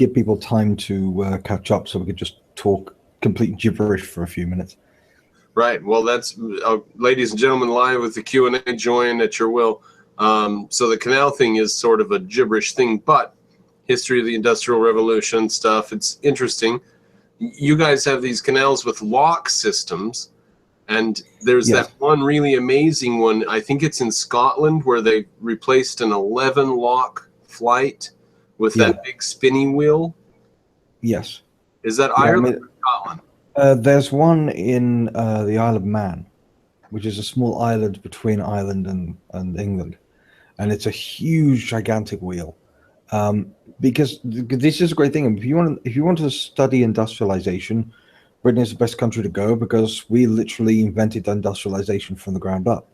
give people time to catch up, so we could just talk complete gibberish for a few minutes. Right. Well, that's ladies and gentlemen, live with the Q&A. Join at your will. So the canal thing is sort of a gibberish thing, but history of the Industrial Revolution stuff, it's interesting. You guys have these canals with lock systems, and there's that one really amazing one. I think it's in Scotland, where they replaced an 11 lock flight with that big spinning wheel. Yes. Is that Ireland or Scotland? There's one in the Isle of Man, which is a small island between Ireland and England, and it's a huge, gigantic wheel. Because this is a great thing. If you want to study industrialization, Britain is the best country to go, because we literally invented industrialization from the ground up.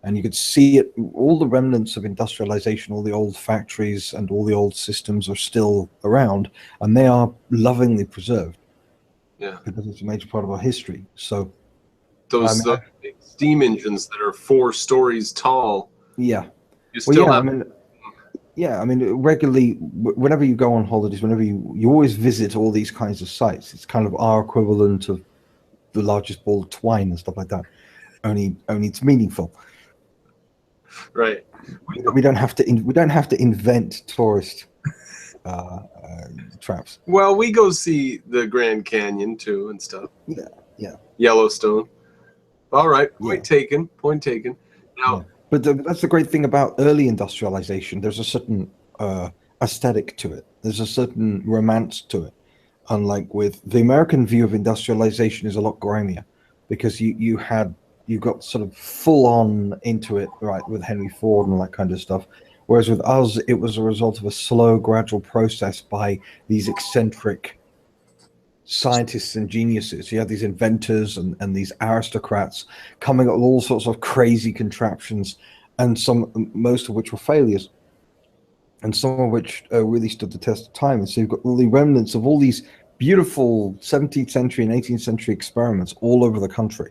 And you could see it, all the remnants of industrialization, all the old factories and all the old systems are still around, and they are lovingly preserved. Yeah, because it's a major part of our history. So those big steam engines that are 4 stories tall. Yeah. You still have. I mean, regularly, whenever you go on holidays, whenever you always visit all these kinds of sites, it's kind of our equivalent of the largest ball of twine and stuff like that. Only it's meaningful. Right. We don't have to invent tourist traps. Well, we go see the Grand Canyon too and stuff. Yeah. Yellowstone. All right. Point taken. Now. But that's the great thing about early industrialization. There's a certain aesthetic to it. There's a certain romance to it. Unlike with the American view of industrialization is a lot grimier, because you got sort of full on into it, right, with Henry Ford and all that kind of stuff. Whereas with us, it was a result of a slow, gradual process by these eccentric scientists and geniuses. You have these inventors and these aristocrats coming up with all sorts of crazy contraptions, and most of which were failures, and some of which really stood the test of time. And so you've got all the remnants of all these beautiful 17th century and 18th century experiments all over the country.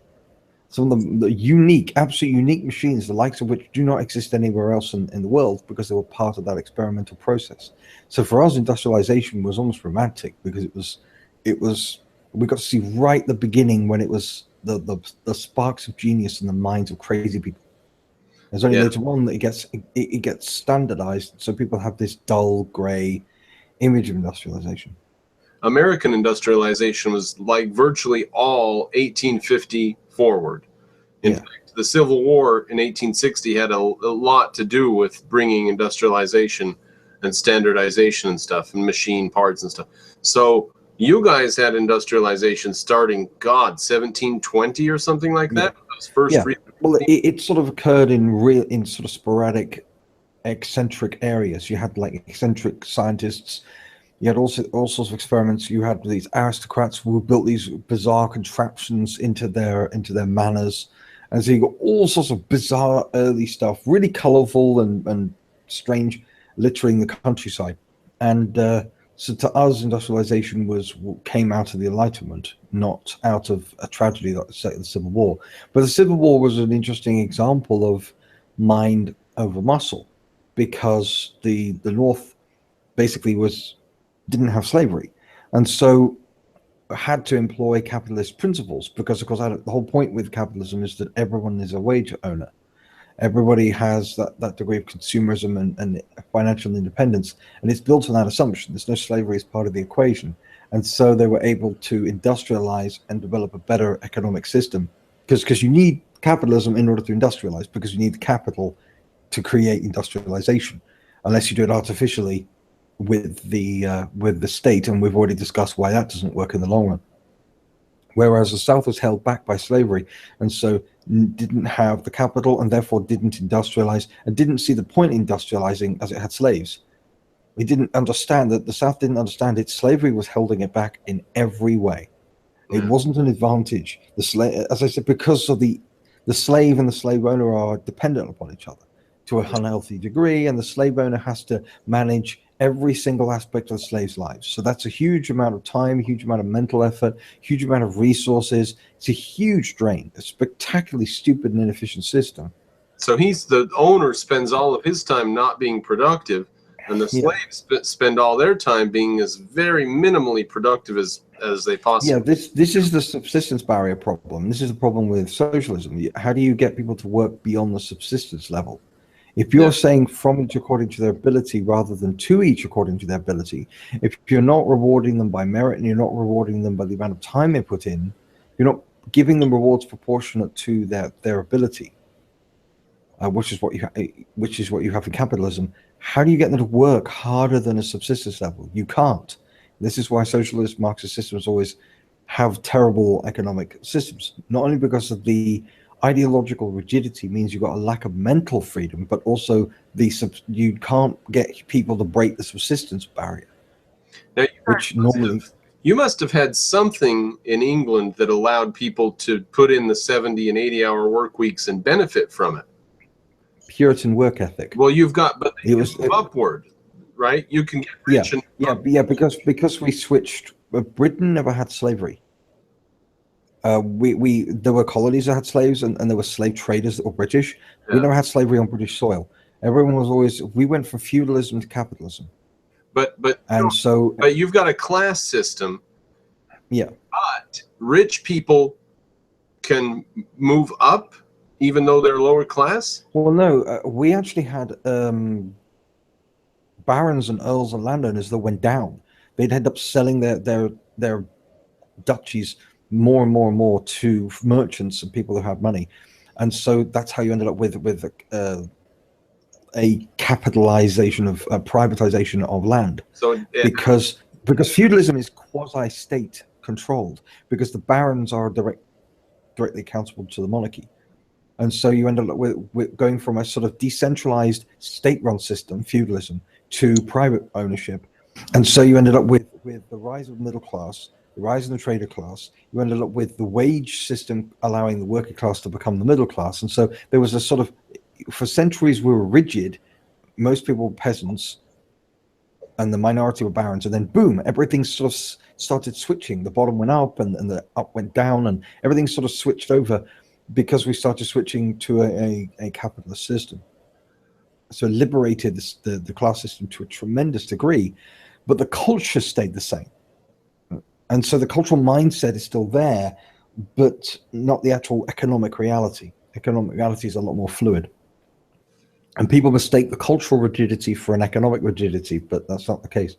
Some of the unique, absolutely unique machines, the likes of which do not exist anywhere else in the world, because they were part of that experimental process. So for us, industrialization was almost romantic, because we got to see right at the beginning when it was the sparks of genius in the minds of crazy people. There's only later on that it gets standardized, so people have this dull gray image of industrialization. American industrialization was like virtually all 1850 forward. In fact, the Civil War in 1860 had a lot to do with bringing industrialization and standardization and stuff, and machine parts and stuff. So you guys had industrialization starting, 1720 or something like that? Those first well, it sort of occurred in sort of sporadic, eccentric areas. You had like eccentric scientists. You had all sorts of experiments. You had these aristocrats who built these bizarre contraptions into their manors, and so you got all sorts of bizarre early stuff, really colorful and strange, littering the countryside. And so to us, industrialization came out of the Enlightenment, not out of a tragedy like the Civil War. But the Civil War was an interesting example of mind over muscle, because the North basically didn't have slavery, and so had to employ capitalist principles, because of course the whole point with capitalism is that everyone is a wage owner. Everybody has that degree of consumerism and financial independence, and it's built on that assumption. There's no slavery as part of the equation. And so they were able to industrialize and develop a better economic system, because you need capitalism in order to industrialize, because you need capital to create industrialization, unless you do it artificially with the state, and we've already discussed why that doesn't work in the long run. Whereas the South was held back by slavery, and so didn't have the capital, and therefore didn't industrialize, and didn't see the point in industrializing as it had slaves. We didn't understand that the South didn't understand it. Slavery was holding it back in every way. It wasn't an advantage. The slave, as I said, because of the slave and the slave owner are dependent upon each other to an unhealthy degree, and the slave owner has to manage every single aspect of the slave's lives. So that's a huge amount of time, a huge amount of mental effort, huge amount of resources. It's a huge drain, a spectacularly stupid and inefficient system. So the owner spends all of his time not being productive, And the slaves spend all their time being as very minimally productive as they possibly. This is the subsistence barrier problem. This is the problem with socialism. How do you get people to work beyond the subsistence level? If you're saying from each according to their ability rather than to each according to their ability, if you're not rewarding them by merit and you're not rewarding them by the amount of time they put in, you're not giving them rewards proportionate to their ability, which is what you have in capitalism. How do you get them to work harder than a subsistence level? You can't. This is why socialist Marxist systems always have terrible economic systems, not only because of the ideological rigidity means you've got a lack of mental freedom, but also you can't get people to break the subsistence barrier. Now, which normally you must have had something in England that allowed people to put in the 70 and 80-hour work weeks and benefit from it. Puritan work ethic. Well, you've got, but it was upward, right? You can get rich. Because we switched. Britain never had slavery. There were colonies that had slaves, and there were slave traders that were British. Yeah. We never had slavery on British soil. Everyone was always. We went from feudalism to capitalism. But you've got a class system. Yeah. But rich people can move up, even though they're lower class. Well, no, we actually had barons and earls and landowners that went down. They'd end up selling their duchies more and more and more to merchants and people who had money, and so that's how you ended up with a capitalization of privatization of land. So because feudalism is quasi-state controlled, because the barons are directly accountable to the monarchy, and so you end up with going from a sort of decentralized state-run system, feudalism, to private ownership, and so you ended up with the rise of the middle class, the rise of the trader class. You ended up with the wage system allowing the working class to become the middle class. And so there was a sort of, for centuries we were rigid, most people were peasants, and the minority were barons, and then boom, everything sort of started switching. The bottom went up and the up went down, and everything sort of switched over because we started switching to a capitalist system. So it liberated the class system to a tremendous degree, but the culture stayed the same. And so the cultural mindset is still there, but not the actual economic reality. Economic reality is a lot more fluid. And people mistake the cultural rigidity for an economic rigidity, but that's not the case.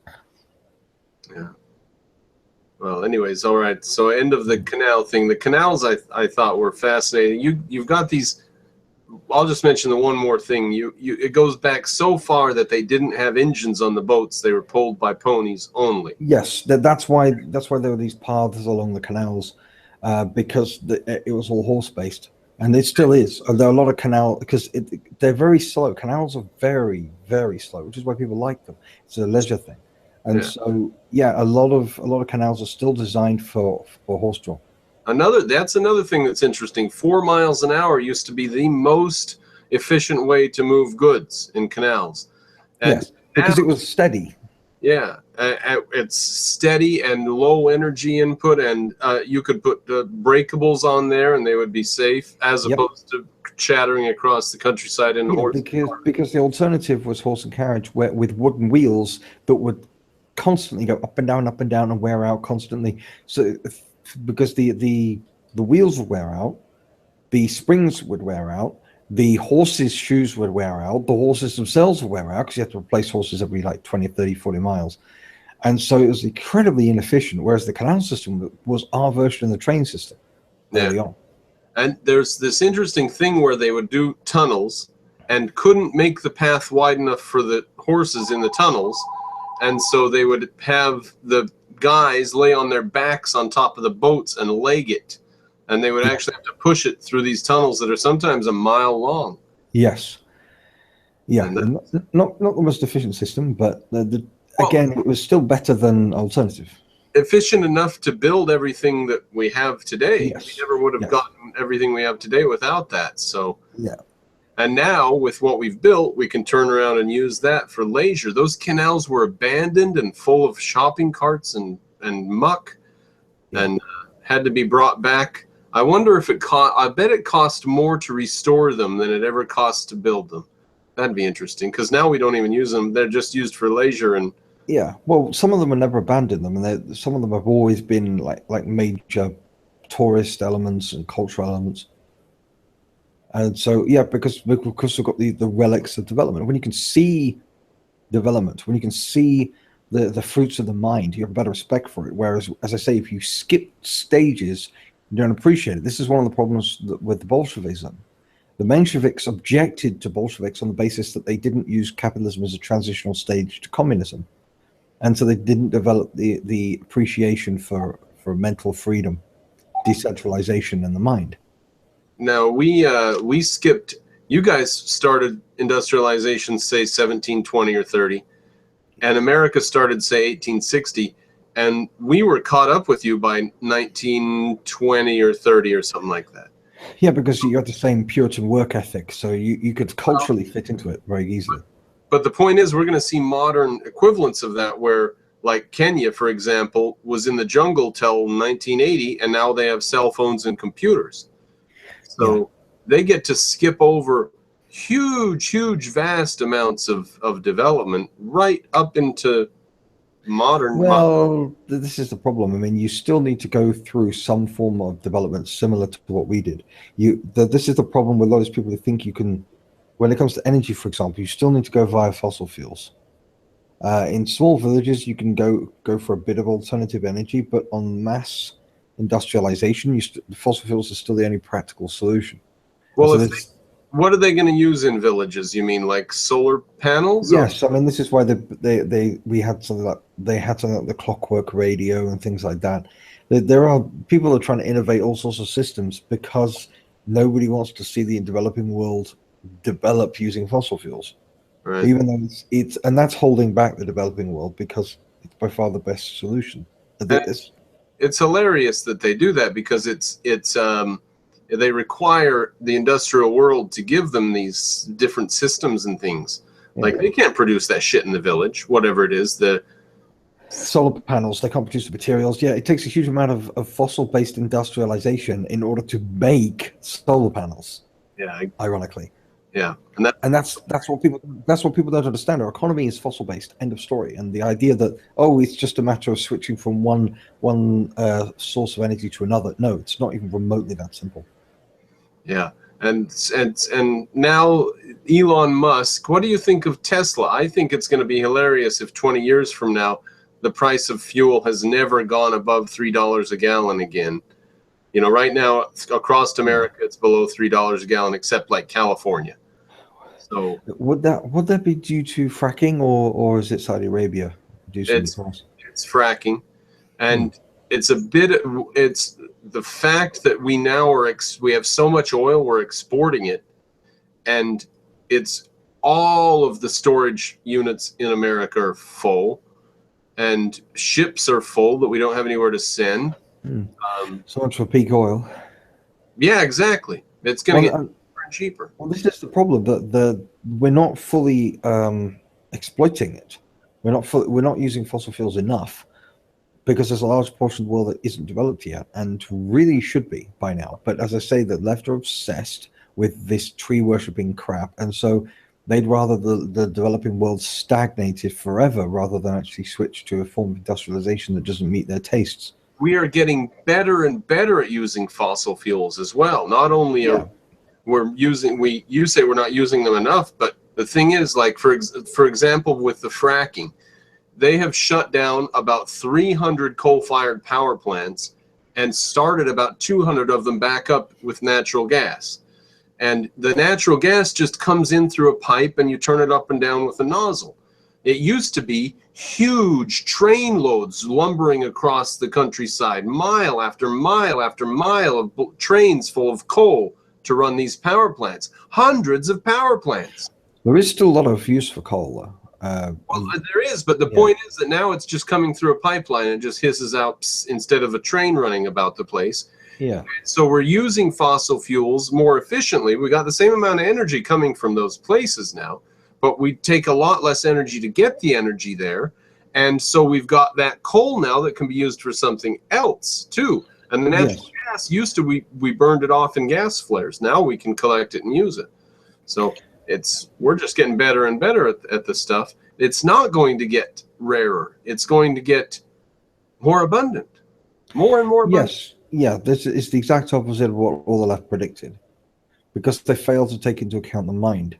Yeah. Well, anyways, all right. So end of the canal thing. The canals I thought were fascinating. You've got these. I'll just mention the one more thing. It goes back so far that they didn't have engines on the boats; they were pulled by ponies only. Yes, that's why there were these paths along the canals, because it was all horse based, and it still is. There are a lot of canal because they're very slow. Canals are very, very slow, which is why people like them. It's a leisure thing, and so a lot of canals are still designed for horse draw. That's another thing that's interesting. 4 miles an hour used to be the most efficient way to move goods in canals. And yes, because it was steady. Yeah, it's steady and low energy input, and you could put breakables on there, and they would be safe, as opposed to chattering across the countryside in horse. Because the alternative was horse and carriage, with wooden wheels that would constantly go up and down, and wear out constantly. So because the wheels would wear out, the springs would wear out, the horses' shoes would wear out, the horses themselves would wear out, because you have to replace horses every like 20, 30, 40 miles. And so it was incredibly inefficient, whereas the canal system was our version of the train system early on. And there's this interesting thing where they would do tunnels and couldn't make the path wide enough for the horses in the tunnels, and so they would have the guys lay on their backs on top of the boats and leg it, and they would actually have to push it through these tunnels that are sometimes a mile long. Yes. Yeah, not the most efficient system, but again, it was still better than alternative. Efficient enough to build everything that we have today. Yes. We never would have gotten everything we have today without that. So and now with what we've built, we can turn around and use that for leisure. Those canals were abandoned and full of shopping carts and muck, and had to be brought back. I wonder if I bet it cost more to restore them than it ever cost to build them. That'd be interesting, because now we don't even use them. They're just used for leisure. And Yeah, well, some of them have never abandoned them, and some of them have always been like major tourist elements and cultural elements. And so, yeah, because we've got the relics of development. When you can see development, when you can see the fruits of the mind, you have a better respect for it. Whereas, as I say, if you skip stages, you don't appreciate it. This is one of the problems with the Bolshevism. The Mensheviks objected to Bolsheviks on the basis that they didn't use capitalism as a transitional stage to communism, and so they didn't develop the appreciation for mental freedom, decentralization, and the mind. now we skipped. You guys started industrialization, say 1720 or 30, and America started, say, 1860, and we were caught up with you by 1920 or 30 or something like that. Yeah, because you got the same Puritan work ethic, so you could culturally fit into it very easily. But the point is, we're going to see modern equivalents of that, where, like Kenya, for example, was in the jungle till 1980, and now they have cell phones and computers. So they get to skip over huge, vast amounts of development right up into modern. Well, this is the problem. I mean, you still need to go through some form of development similar to what we did. This is the problem with a lot of people who think you can, when it comes to energy, for example, you still need to go via fossil fuels. In small villages, you can go for a bit of alternative energy, but on mass industrialization, fossil fuels are still the only practical solution. Well, So what are they going to use in villages? You mean like solar panels? yes, I mean this is why we had something like the clockwork radio and things like that. There are people are trying to innovate all sorts of systems because nobody wants to see the developing world develop using fossil fuels. Right. Even though and that's holding back the developing world because it's by far the best solution. It's hilarious that they do that, because they require the industrial world to give them these different systems and things. Yeah. Like, they can't produce that shit in the village, whatever it is. The solar panels, they can't produce the materials. Yeah, it takes a huge amount of fossil-based industrialization in order to make solar panels. Yeah, ironically. Yeah, and that's what people don't understand. Our economy is fossil based. End of story. And the idea that it's just a matter of switching from one source of energy to another. No, it's not even remotely that simple. Yeah, and now Elon Musk. What do you think of Tesla? I think it's going to be hilarious if 20 years from now the price of fuel has never gone above $3 a gallon again. You know, right now across America it's below $3 a gallon, except like California. So would that be due to fracking, or is it Saudi Arabia reducing the price? It's fracking, and it's the fact that we now we have so much oil, we're exporting it, and it's all of the storage units in America are full, and ships are full that we don't have anywhere to send. So much for peak oil. Yeah, exactly. It's going to get cheaper. Well, this is the problem, that we're not fully exploiting it. We're not using fossil fuels enough, because there's a large portion of the world that isn't developed yet and really should be by now. But as I say, the left are obsessed with this tree worshipping crap, and so they'd rather the developing world stagnated forever rather than actually switch to a form of industrialization that doesn't meet their tastes. We are getting better and better at using fossil fuels as well. Not only are you say we're not using them enough, but the thing is, like, for example, with the fracking, they have shut down about 300 coal-fired power plants and started about 200 of them back up with natural gas. And the natural gas just comes in through a pipe and you turn it up and down with a nozzle. It used to be huge train loads lumbering across the countryside, mile after mile after mile of trains full of coal to run these power plants. Hundreds of power plants. There is still a lot of use for coal, though. Well, there is, but the point is that now it's just coming through a pipeline and just hisses out instead of a train running about the place. Yeah. So we're using fossil fuels more efficiently. We got the same amount of energy coming from those places now, but we take a lot less energy to get the energy there. And so we've got that coal now that can be used for something else too. And the natural gas used to, we burned it off in gas flares. Now we can collect it and use it. So we're just getting better and better at the stuff. It's not going to get rarer. It's going to get more abundant, more and more abundant. Yes, yeah, this is the exact opposite of what all the left predicted, because they failed to take into account the mind.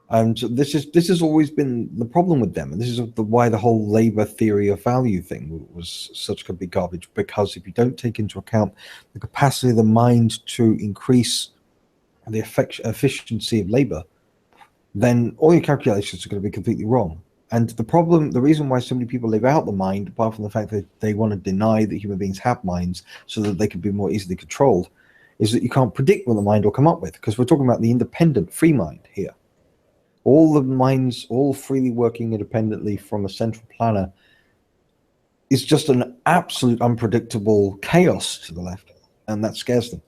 And this has always been the problem with them, and this is why the whole labor theory of value thing was such a big garbage. Because if you don't take into account the capacity of the mind to increase the efficiency of labor, then all your calculations are going to be completely wrong. And the reason why so many people live out the mind, apart from the fact that they want to deny that human beings have minds so that they can be more easily controlled, is that you can't predict what the mind will come up with, because we're talking about the independent, free mind here. All the minds, all freely working independently from a central planner, is just an absolute unpredictable chaos to the left, and that scares them.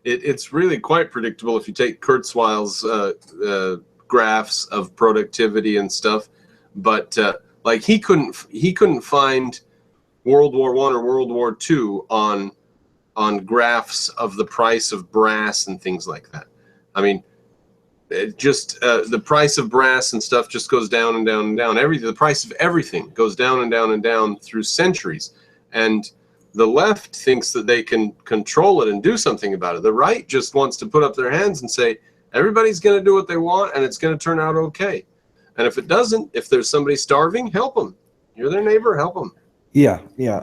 It's really quite predictable if you take Kurzweil's graphs of productivity and stuff, but like he couldn't find World War I or World War II on graphs of the price of brass and things like that. I mean, it just the price of brass and stuff just goes down and down and down. The price of everything goes down and down and down through centuries, and the left thinks that they can control it and do something about it. The right just wants to put up their hands and say everybody's going to do what they want and it's going to turn out okay. And if it doesn't, if there's somebody starving, help them. You're their neighbor, help them. Yeah.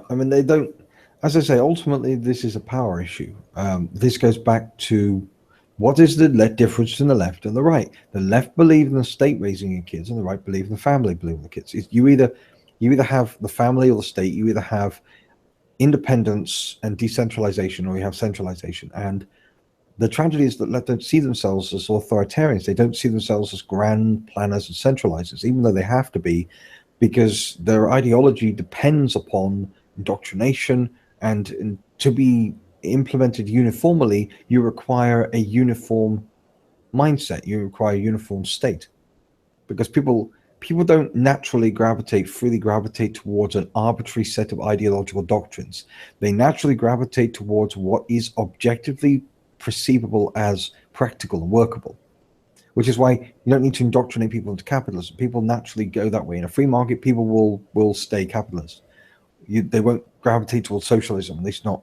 I mean, they don't. As I say, ultimately, this is a power issue. This goes back to what is the difference between the left and the right. The left believe in the state raising your kids, and the right believe in the family believing the kids. You either have the family or the state. You either have independence and decentralization, or you have centralization. And the tragedy is that left don't see themselves as authoritarians. They don't see themselves as grand planners and centralizers, even though they have to be, because their ideology depends upon indoctrination, and to be implemented uniformly, you require a uniform mindset. You require a uniform state, because people don't naturally freely gravitate towards an arbitrary set of ideological doctrines. They naturally gravitate towards what is objectively perceivable as practical and workable, which is why you don't need to indoctrinate people into capitalism. People naturally go that way. In a free market, people will stay capitalist. They won't gravitate towards socialism, at least not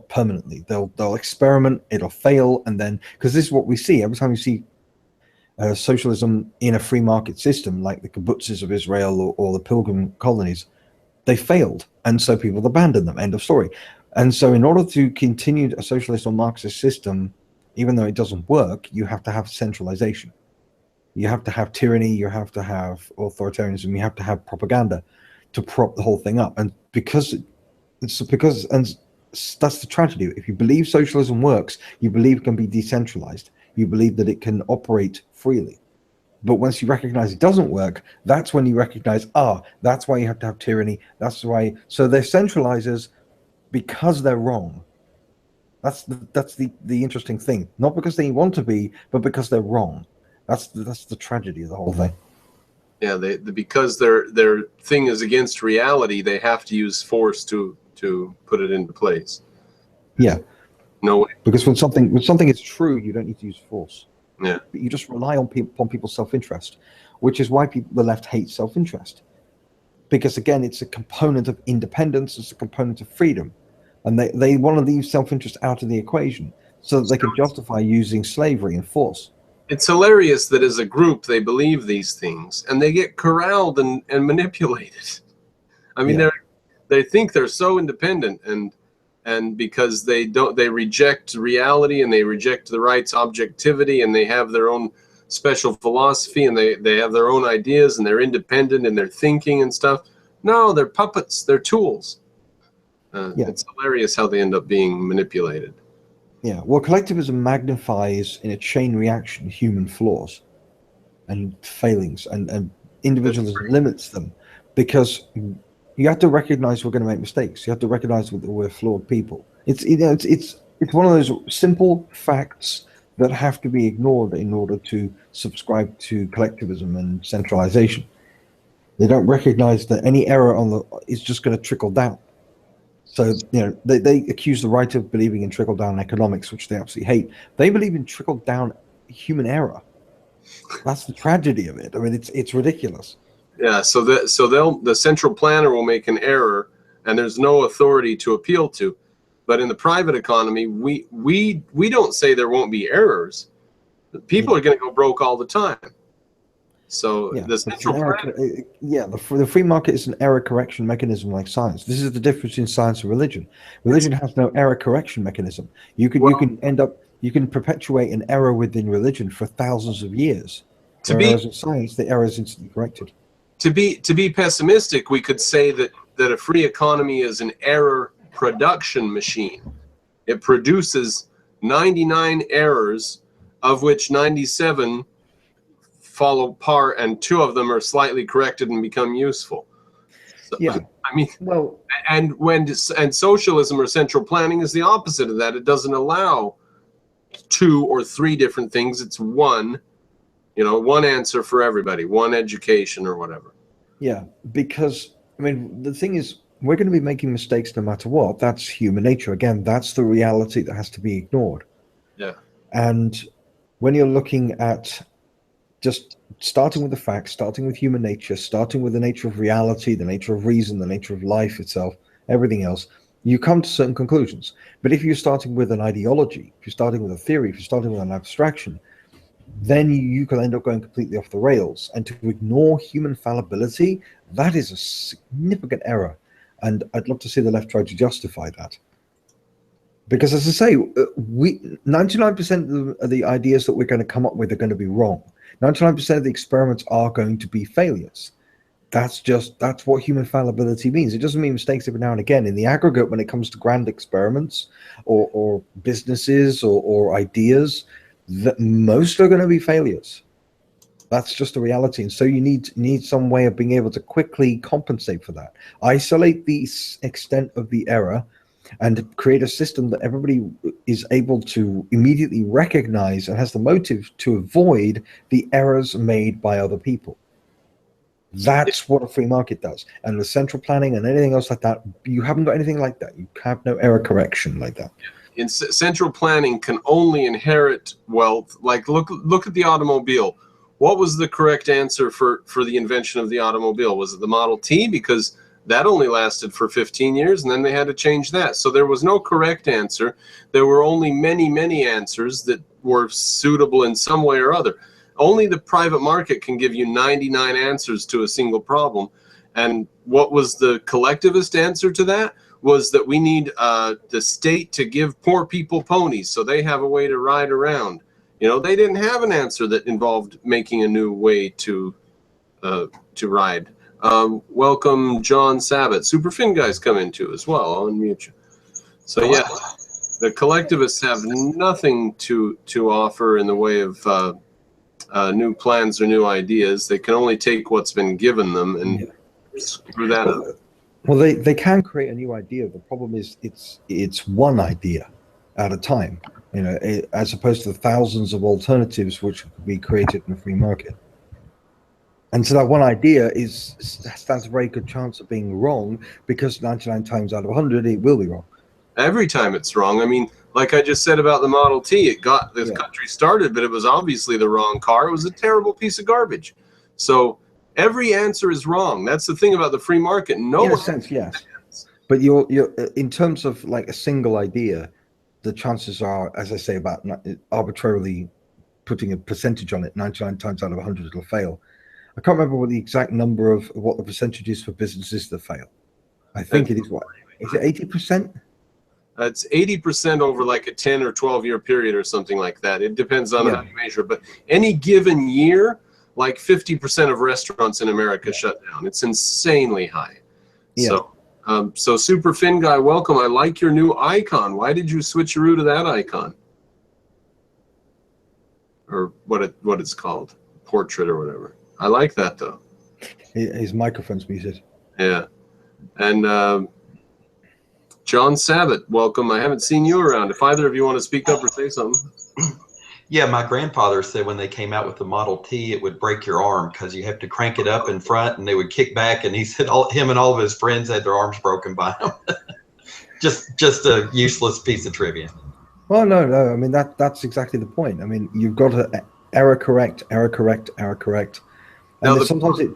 permanently. They'll experiment, it'll fail, and then, because this is what we see every time you see socialism in a free market system, like the kibbutzes of Israel or the pilgrim colonies, they failed, and so people abandoned them. End of story. And so in order to continue a socialist or Marxist system, even though it doesn't work, you have to have centralization. You have to have tyranny, you have to have authoritarianism, you have to have propaganda to prop the whole thing up. And that's the tragedy. If you believe socialism works, you believe it can be decentralized. You believe that it can operate freely. But once you recognize it doesn't work, that's when you recognize, that's why you have to have tyranny. That's why. So they're centralizers because they're wrong. That's the interesting thing. Not because they want to be, but because they're wrong. That's the tragedy of the whole thing. Yeah, because their thing is against reality, they have to use force to put it into place. Yeah. No way. Because when something is true, you don't need to use force. Yeah. But you just rely on people's self-interest, which is why the left hates self-interest. Because again, it's a component of independence, it's a component of freedom. And they want to leave self-interest out of the equation so that they can justify using slavery and force. It's hilarious that as a group they believe these things and they get corralled and manipulated. I mean, they think they're so independent, and because they reject reality and they reject the right's objectivity, and they have their own special philosophy, and they have their own ideas, and they're independent in their thinking and stuff. No, they're puppets, they're tools. It's hilarious how they end up being manipulated. Yeah, well, collectivism magnifies in a chain reaction human flaws and failings, and individualism limits them, because you have to recognize we're going to make mistakes. You have to recognize that we're flawed people. It's one of those simple facts that have to be ignored in order to subscribe to collectivism and centralization. They don't recognize that any error is just going to trickle down. So they accuse the right of believing in trickle down economics, which they absolutely hate. They believe in trickle down human error. That's the tragedy of it. I mean, it's ridiculous. Yeah, so the central planner will make an error, and there's no authority to appeal to. But in the private economy, we don't say there won't be errors. People are going to go broke all the time. So the central planner, the free market is an error correction mechanism like science. This is the difference in science and religion. Religion has no error correction mechanism. You can perpetuate an error within religion for thousands of years. Whereas in science, the error is instantly corrected. To be pessimistic, we could say that a free economy is an error production machine. It produces 99 errors, of which 97 follow par, and 2 of them are slightly corrected and become useful. So, yeah, I mean, well, and socialism or central planning is the opposite of that. It doesn't allow 2 or 3 different things. It's one answer for everybody, one education or whatever. Yeah, because I mean, the thing is, we're going to be making mistakes no matter what. That's human nature. Again, that's the reality that has to be ignored. Yeah. And when you're looking at just starting with the facts, starting with human nature, starting with the nature of reality, the nature of reason, the nature of life itself, everything else, you come to certain conclusions. But if you're starting with an ideology, if you're starting with a theory, if you're starting with an abstraction, then you can end up going completely off the rails. And to ignore human fallibility, that is a significant error. And I'd love to see the left try to justify that. Because as I say, 99% of the ideas that we're going to come up with are going to be wrong. 99% of the experiments are going to be failures. That's what human fallibility means. It doesn't mean mistakes every now and again. In the aggregate, when it comes to grand experiments or businesses or ideas, that most are going to be failures. That's just a reality. And so you need some way of being able to quickly compensate for that. Isolate the extent of the error and create a system that everybody is able to immediately recognize and has the motive to avoid the errors made by other people. That's what a free market does. And the central planning and anything else like that, you haven't got anything like that. You have no error correction like that. In central planning can only inherit wealth. Like look at the automobile. What was the correct answer for the invention of the automobile? Was it the Model T? Because that only lasted for 15 years, and then they had to change that. So there was no correct answer. There were only many answers that were suitable in some way or other. Only the private market can give you 99 answers to a single problem. And what was the collectivist answer to that? Was that we need the state to give poor people ponies so they have a way to ride around. They didn't have an answer that involved making a new way to ride. Welcome, John Sabat. Superfin guys come in too as well. I'll unmute you. So yeah, the collectivists have nothing to offer in the way of new plans or new ideas. They can only take what's been given them and screw that up. Well, they can create a new idea. The problem is it's one idea at a time, as opposed to the thousands of alternatives which could be created in a free market. And so that one idea stands a very good chance of being wrong, because 99 times out of 100 it will be wrong. Every time it's wrong. I mean, like I just said about the Model T, it got this country started, but it was obviously the wrong car. It was a terrible piece of garbage. So every answer is wrong. That's the thing about the free market. No, in a sense, yes. But you're in terms of like a single idea, the chances are, as I say, about arbitrarily putting a percentage on it, 99 times out of 100 it'll fail. I can't remember what the exact number of what the percentage is for businesses that fail. I think it is what? Is it 80%? It's 80% over like a 10 or 12-year period or something like that. It depends on how you measure. But any given year, like 50% of restaurants in America shut down. It's insanely high. Yeah. So Super Fin Guy, welcome. I like your new icon. Why did you switcheroo to that icon? Or what it's called, portrait or whatever. I like that though. His microphone's muted. Yeah. And John Sabat, welcome. I haven't seen you around. If either of you want to speak up or say something. Yeah, my grandfather said when they came out with the Model T, it would break your arm because you have to crank it up in front and they would kick back. And he said him and all of his friends had their arms broken by him. just a useless piece of trivia. Oh no, no. I mean that's exactly the point. I mean you've got to error correct, error correct, error correct, and Now then sometimes it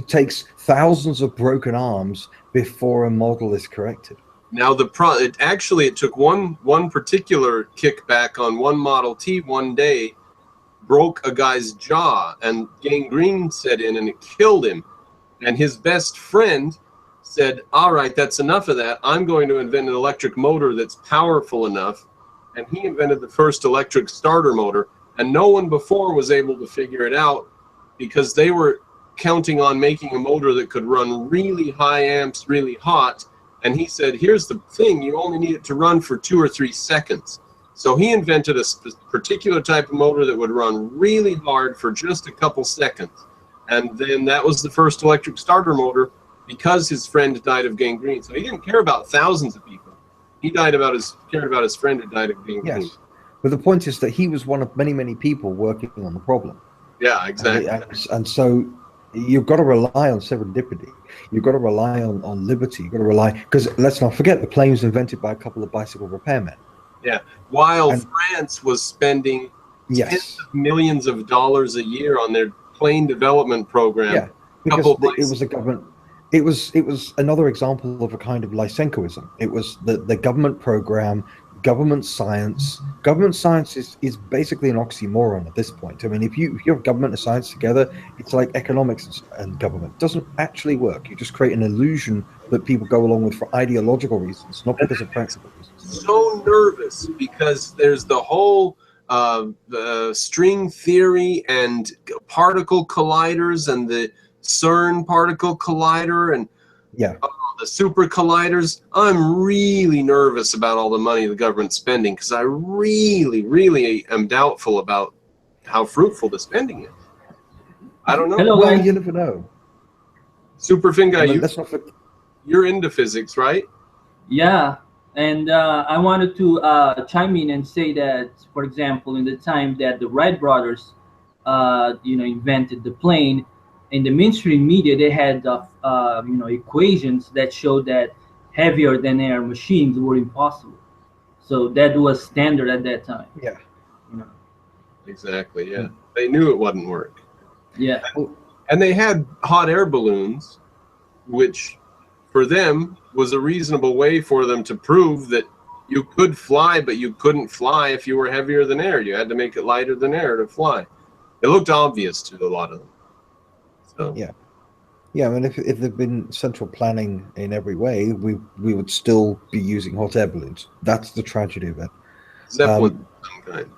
takes thousands of broken arms before a model is corrected. Now it took one particular kickback on one Model T one day, broke a guy's jaw, and gangrene set in and it killed him. And his best friend said, "All right, that's enough of that. I'm going to invent an electric motor that's powerful enough." And he invented the first electric starter motor, and no one before was able to figure it out because they were counting on making a motor that could run really high amps, really hot. And he said, "Here's the thing, you only need it to run for 2 or 3 seconds." So he invented a particular type of motor that would run really hard for just a couple seconds. And then that was the first electric starter motor because his friend died of gangrene. So he didn't care about thousands of people. He cared about his friend who died of gangrene. Yes, but the point is that he was one of many, many people working on the problem. Yeah, exactly. And so you've got to rely on serendipity. You've got to rely on liberty. You've got to rely, because let's not forget the plane was invented by a couple of bicycle repairmen. Yeah, while France was spending tens of millions of dollars a year on their plane development program. Yeah, because it was a government. It was another example of a kind of Lysenkoism. It was the government program, government science. Government science is basically an oxymoron at this point. I mean, if you have government and science together, it's like economics and government. It doesn't actually work. You just create an illusion that people go along with for ideological reasons, not because of practical reasons. So nervous because there's the whole string theory and particle colliders and the CERN particle collider and the super colliders. I'm really nervous about all the money the government's spending because I really, really am doubtful about how fruitful the spending is. I don't know. Hello, Well, guys. you never know. Super Fin guy, I mean, you're into physics, right? Yeah, and I wanted to chime in and say that, for example, in the time that the Wright brothers, invented the plane, in the mainstream media they had, equations that showed that heavier than air machines were impossible. So that was standard at that time. Yeah. Exactly. Yeah, they knew it wouldn't work. Yeah. And they had hot air balloons, which for them was a reasonable way for them to prove that you could fly, but you couldn't fly if you were heavier than air. You had to make it lighter than air to fly. It looked obvious to a lot of them. So Yeah, I mean, if there'd been central planning in every way, we would still be using hot air balloons. That's the tragedy of it. Zeppelin, some kind.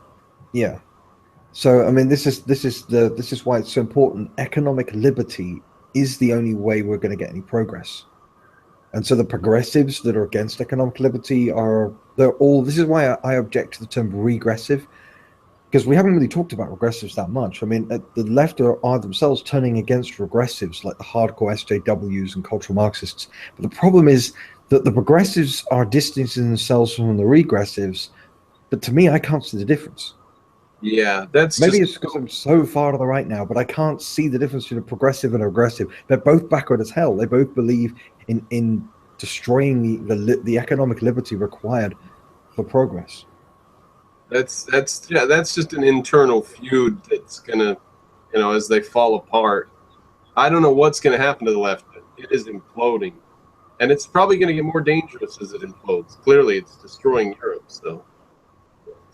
Yeah. So I mean, this is why it's so important. Economic liberty is the only way we're going to get any progress. And so the progressives that are against economic liberty this is why I object to the term regressive, because we haven't really talked about regressives that much. I mean, the left are themselves turning against regressives like the hardcore SJWs and cultural Marxists. But the problem is that the progressives are distancing themselves from the regressives. But to me, I can't see the difference. Yeah, that's maybe it's because I'm so far to the right now, but I can't see the difference between a progressive and a regressive. They're both backward as hell. They both believe in destroying the economic liberty required for progress. That's just an internal feud that's gonna, as they fall apart. I don't know what's gonna happen to the left. It is imploding, and it's probably gonna get more dangerous as it implodes. Clearly, it's destroying Europe. So.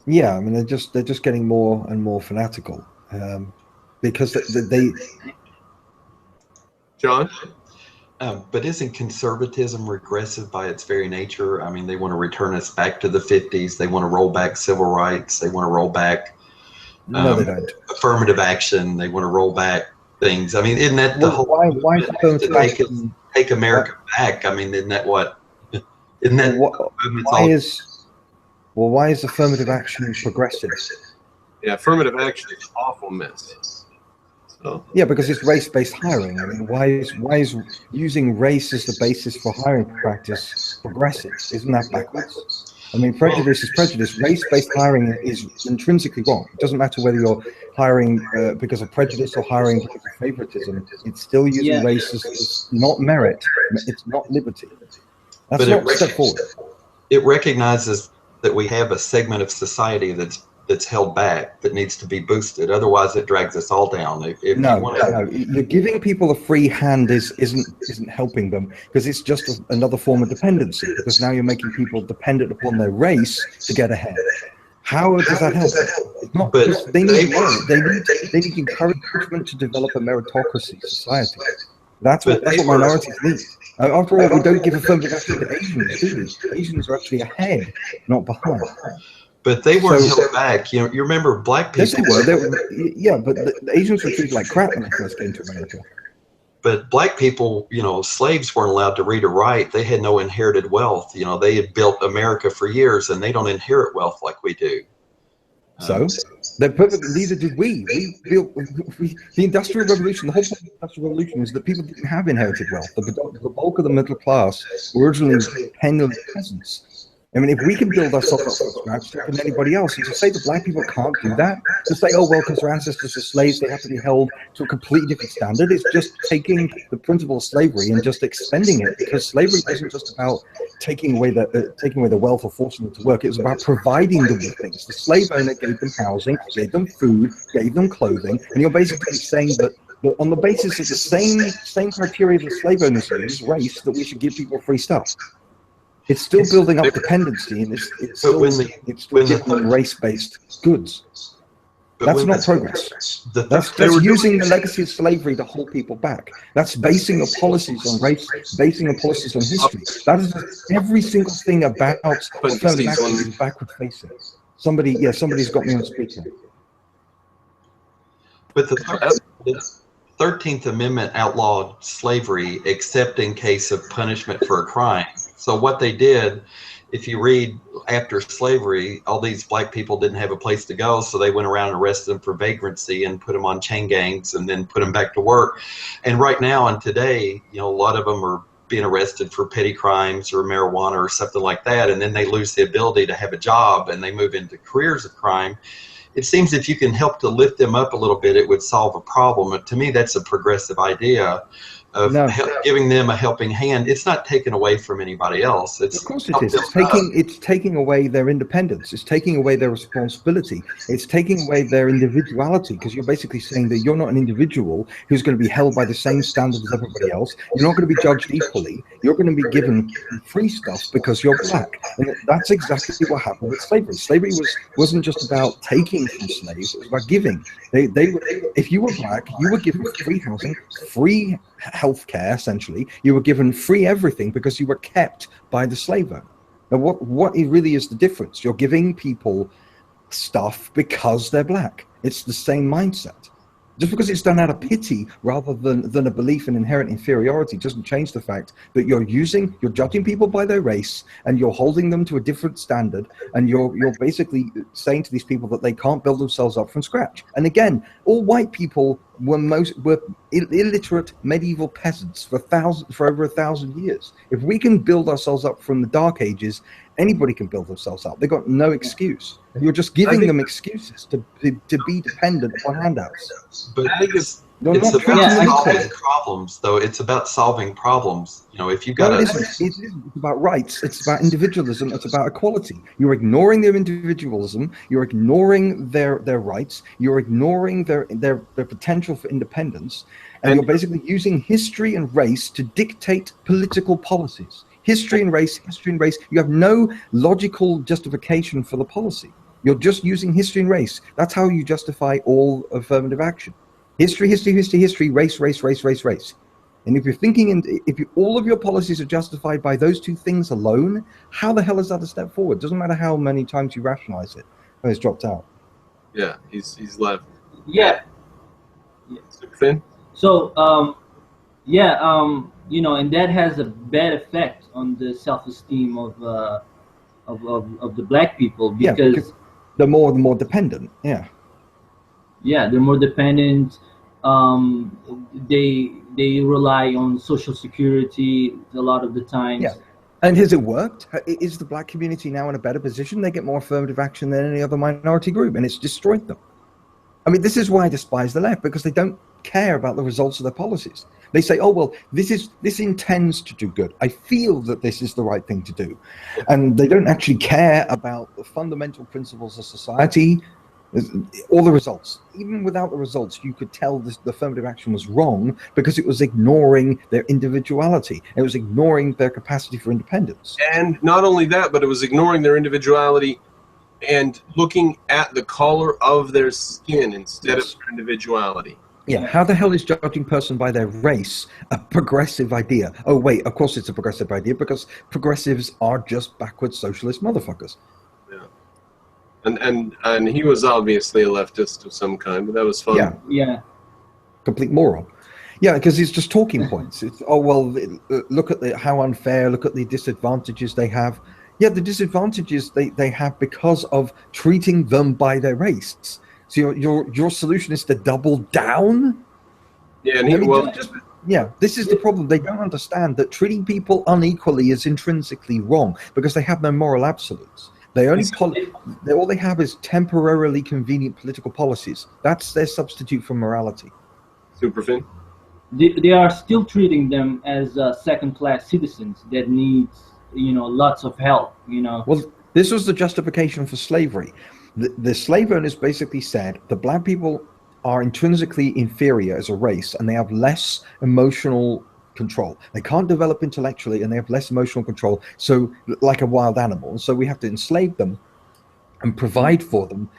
Yeah, I mean, they're just getting more and more fanatical, because they. John. But isn't conservatism regressive by its very nature? I mean, they want to return us back to the 50s. They want to roll back civil rights. They want to roll back no, they don't. Affirmative action. They want to roll back things. I mean, isn't that the whole? Why is affirmative action? Take America back. I mean, isn't that what? Isn't that why is affirmative action progressive? Yeah, affirmative action is an awful mess. So. Yeah, because it's race-based hiring. I mean, why is using race as the basis for hiring practice progressive? Isn't that backwards? I mean, prejudice is prejudice. Race-based hiring is intrinsically wrong. It doesn't matter whether you're hiring because of prejudice or hiring because of favoritism. It's still using race as not merit. It's not liberty. That's not a step forward. It recognizes that we have a segment of society that's held back, that needs to be boosted. Otherwise, it drags us all down. If you want to, No, you're giving people a free hand isn't helping them, because it's just another form of dependency. Because now you're making people dependent upon their race to get ahead. How does that help? It's not. But They need merit. They need encouragement to develop a meritocracy society. That's what minorities need. After all, we don't give affirmative action to Asians, do we? Asians are actually ahead, not behind. But they weren't held back. You remember black people. Yes, they were. Yeah, but the Asians were treated like crap when they first came to America. But black people, slaves weren't allowed to read or write. They had no inherited wealth. They had built America for years, and they don't inherit wealth like we do. So they're perfectly. Neither did we. The Industrial Revolution. The whole point of the Industrial Revolution is that people didn't have inherited wealth. The bulk of the middle class were originally penniless peasants. I mean, if we can build ourselves up from scratch, so can anybody else. And to say that black people can't do that, to say, oh, well, because their ancestors were slaves, they have to be held to a completely different standard, it's just taking the principle of slavery and just expending it. Because slavery wasn't just about taking away the wealth or forcing them to work. It was about providing them with things. The slave owner gave them housing, gave them food, gave them clothing. And you're basically saying that on the basis of the same criteria that slave owners use, race, that we should give people free stuff. It's still building up dependency, and it's still giving them race-based goods. That's not progress. That's using the legacy of slavery to hold people back. That's basing your policies on race, basing your policies on history. That is every single thing about affirmative action is backward-facing. Somebody's got me on speaker. But the 13th Amendment outlawed slavery except in case of punishment for a crime. So what they did, if you read after slavery, all these black people didn't have a place to go, so they went around and arrested them for vagrancy and put them on chain gangs and then put them back to work. And right now and today, a lot of them are being arrested for petty crimes or marijuana or something like that, and then they lose the ability to have a job and they move into careers of crime. It seems if you can help to lift them up a little bit, it would solve a problem. To me, that's a progressive idea of giving them a helping hand. It's not taken away from anybody else. Of course it is. It's taking away their independence. It's taking away their responsibility. It's taking away their individuality, because you're basically saying that you're not an individual who's going to be held by the same standards as everybody else. You're not going to be judged equally. You're going to be given free stuff because you're black. And that's exactly what happened with slavery. Slavery wasn't just about taking from slaves. It was about giving. If you were black, you were given free housing, free healthcare, essentially. You were given free everything because you were kept by the slave owner. Now, what really is the difference? You're giving people stuff because they're black. It's the same mindset. Just because it's done out of pity rather than a belief in inherent inferiority doesn't change the fact that you're judging people by their race, and you're holding them to a different standard, and you're basically saying to these people that they can't build themselves up from scratch. And again, all white people were illiterate medieval peasants for over 1,000 years. If we can build ourselves up from the Dark Ages, anybody can build themselves up. They've got no excuse. You're just giving them excuses to be dependent on handouts. But I think it's about solving problems, though. It's about solving problems. If you got it's about rights. It's about individualism. It's about equality. You're ignoring their individualism. You're ignoring their rights. You're ignoring their potential for independence, and you're basically using history and race to dictate political policies. History and race. You have no logical justification for the policy. You're just using history and race. That's how you justify all affirmative action. History, race. And if you're thinking, if all of your policies are justified by those two things alone, how the hell is that a step forward? Doesn't matter how many times you rationalize it. Oh, he's dropped out. Yeah, he's left. Yeah. Finn? So, and that has a bad effect on the self-esteem of the black people, because they're more dependent. Yeah, they're more dependent. They rely on social security a lot of the times. Yeah. And has it worked? Is the black community now in a better position? They get more affirmative action than any other minority group, and it's destroyed them. I mean, this is why I despise the left, because they don't care about the results of their policies. They say, oh, well, this intends to do good. I feel that this is the right thing to do. And they don't actually care about the fundamental principles of society or the results. Even without the results, you could tell the affirmative action was wrong because it was ignoring their individuality. It was ignoring their capacity for independence. And not only that, but it was ignoring their individuality and looking at the color of their skin instead of their individuality. Yeah, how the hell is judging person by their race a progressive idea? Oh, wait, of course it's a progressive idea because progressives are just backwards socialist motherfuckers. Yeah. And he was obviously a leftist of some kind, but that was fun. Yeah. Complete moron. Yeah, because it's just talking points. It's, oh, well, look at how unfair, look at the disadvantages they have. Yeah, the disadvantages they have because of treating them by their race. So your solution is to double down? Yeah, and this is the problem. They don't understand that treating people unequally is intrinsically wrong because they have no moral absolutes. They only all they have is temporarily convenient political policies. That's their substitute for morality. Superfin. They are still treating them as second-class citizens that needs, lots of help. Well, this was the justification for slavery. The slave owners basically said the black people are intrinsically inferior as a race and they have less emotional control. They can't develop intellectually and they have less emotional control, so like a wild animal. And so we have to enslave them and provide for them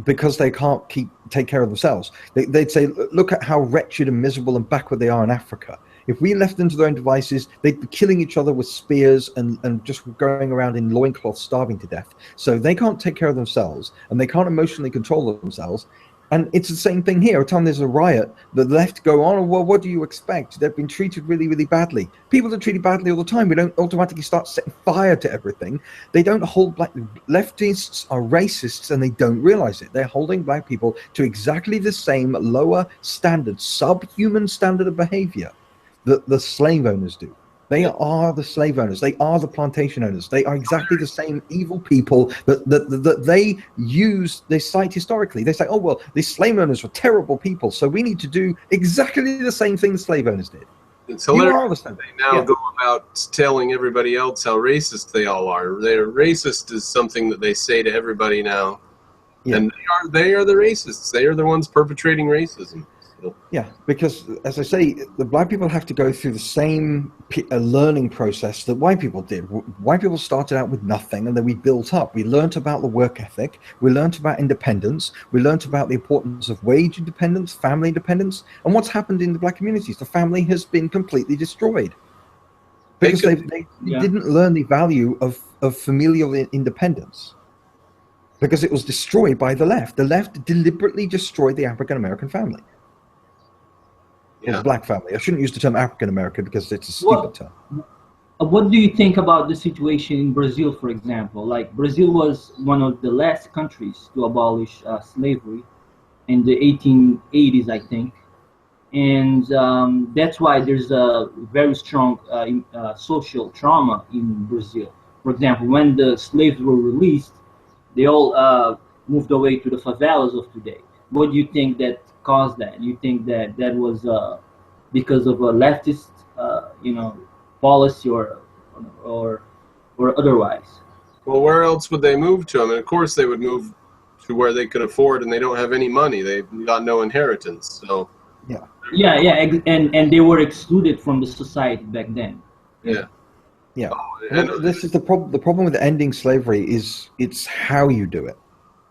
because they can't take care of themselves. They'd say, look at how wretched and miserable and backward they are in Africa. If we left them to their own devices, they'd be killing each other with spears and just going around in loincloths starving to death. So they can't take care of themselves and they can't emotionally control themselves. And it's the same thing here. Every time there's a riot, the left go on, well, what do you expect? They've been treated really, really badly. People are treated badly all the time. We don't automatically start setting fire to everything. They don't hold leftists are racists and they don't realize it. They're holding black people to exactly the same lower standard, subhuman standard of behavior that the slave owners do. They are the slave owners. They are the plantation owners. They are exactly the same evil people that they cite historically. They say, oh, well, these slave owners were terrible people, so we need to do exactly the same thing the slave owners did. It's hilarious. They now go about telling everybody else how racist they all are. They're racist is something that they say to everybody now. Yeah. And they are the racists. They are the ones perpetrating racism. Yeah, because as I say, the black people have to go through the same learning process that white people did. White people started out with nothing and then we built up. We learned about the work ethic. We learned about independence. We learned about the importance of wage independence, family independence. And what's happened in the black communities? The family has been completely destroyed because they didn't learn the value of familial independence because it was destroyed by the left. The left deliberately destroyed the African-American family. Yeah. Black family. I shouldn't use the term African American because it's a stupid term. What do you think about the situation in Brazil, for example? Like Brazil was one of the last countries to abolish slavery in the 1880s, I think, and that's why there's a very strong social trauma in Brazil. For example, when the slaves were released, they all moved away to the favelas of today. What do you think that caused that? You think that was because of a leftist, policy or otherwise? Well, where else would they move to? I mean, of course they would move to where they could afford, and they don't have any money. They've got no inheritance. So and they were excluded from the society back then. Yeah. And this is the problem. The problem with ending slavery is it's how you do it.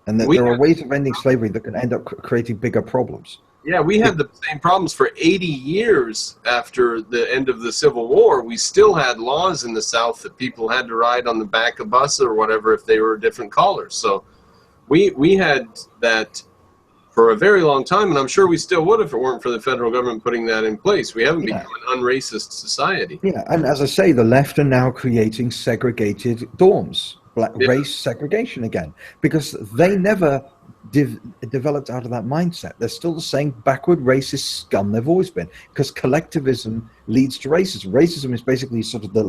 And that there are ways of ending slavery that can end up creating bigger problems. Yeah, we had the same problems for 80 years after the end of the Civil War. We still had laws in the South that people had to ride on the back of bus or whatever if they were different colors. So we had that for a very long time, and I'm sure we still would if it weren't for the federal government putting that in place. We haven't become an unracist society. Yeah, and as I say, the left are now creating segregated dorms. Race segregation again, because they never developed out of that mindset. They're still the same backward racist scum they've always been, because collectivism leads to racism. Racism is basically sort of the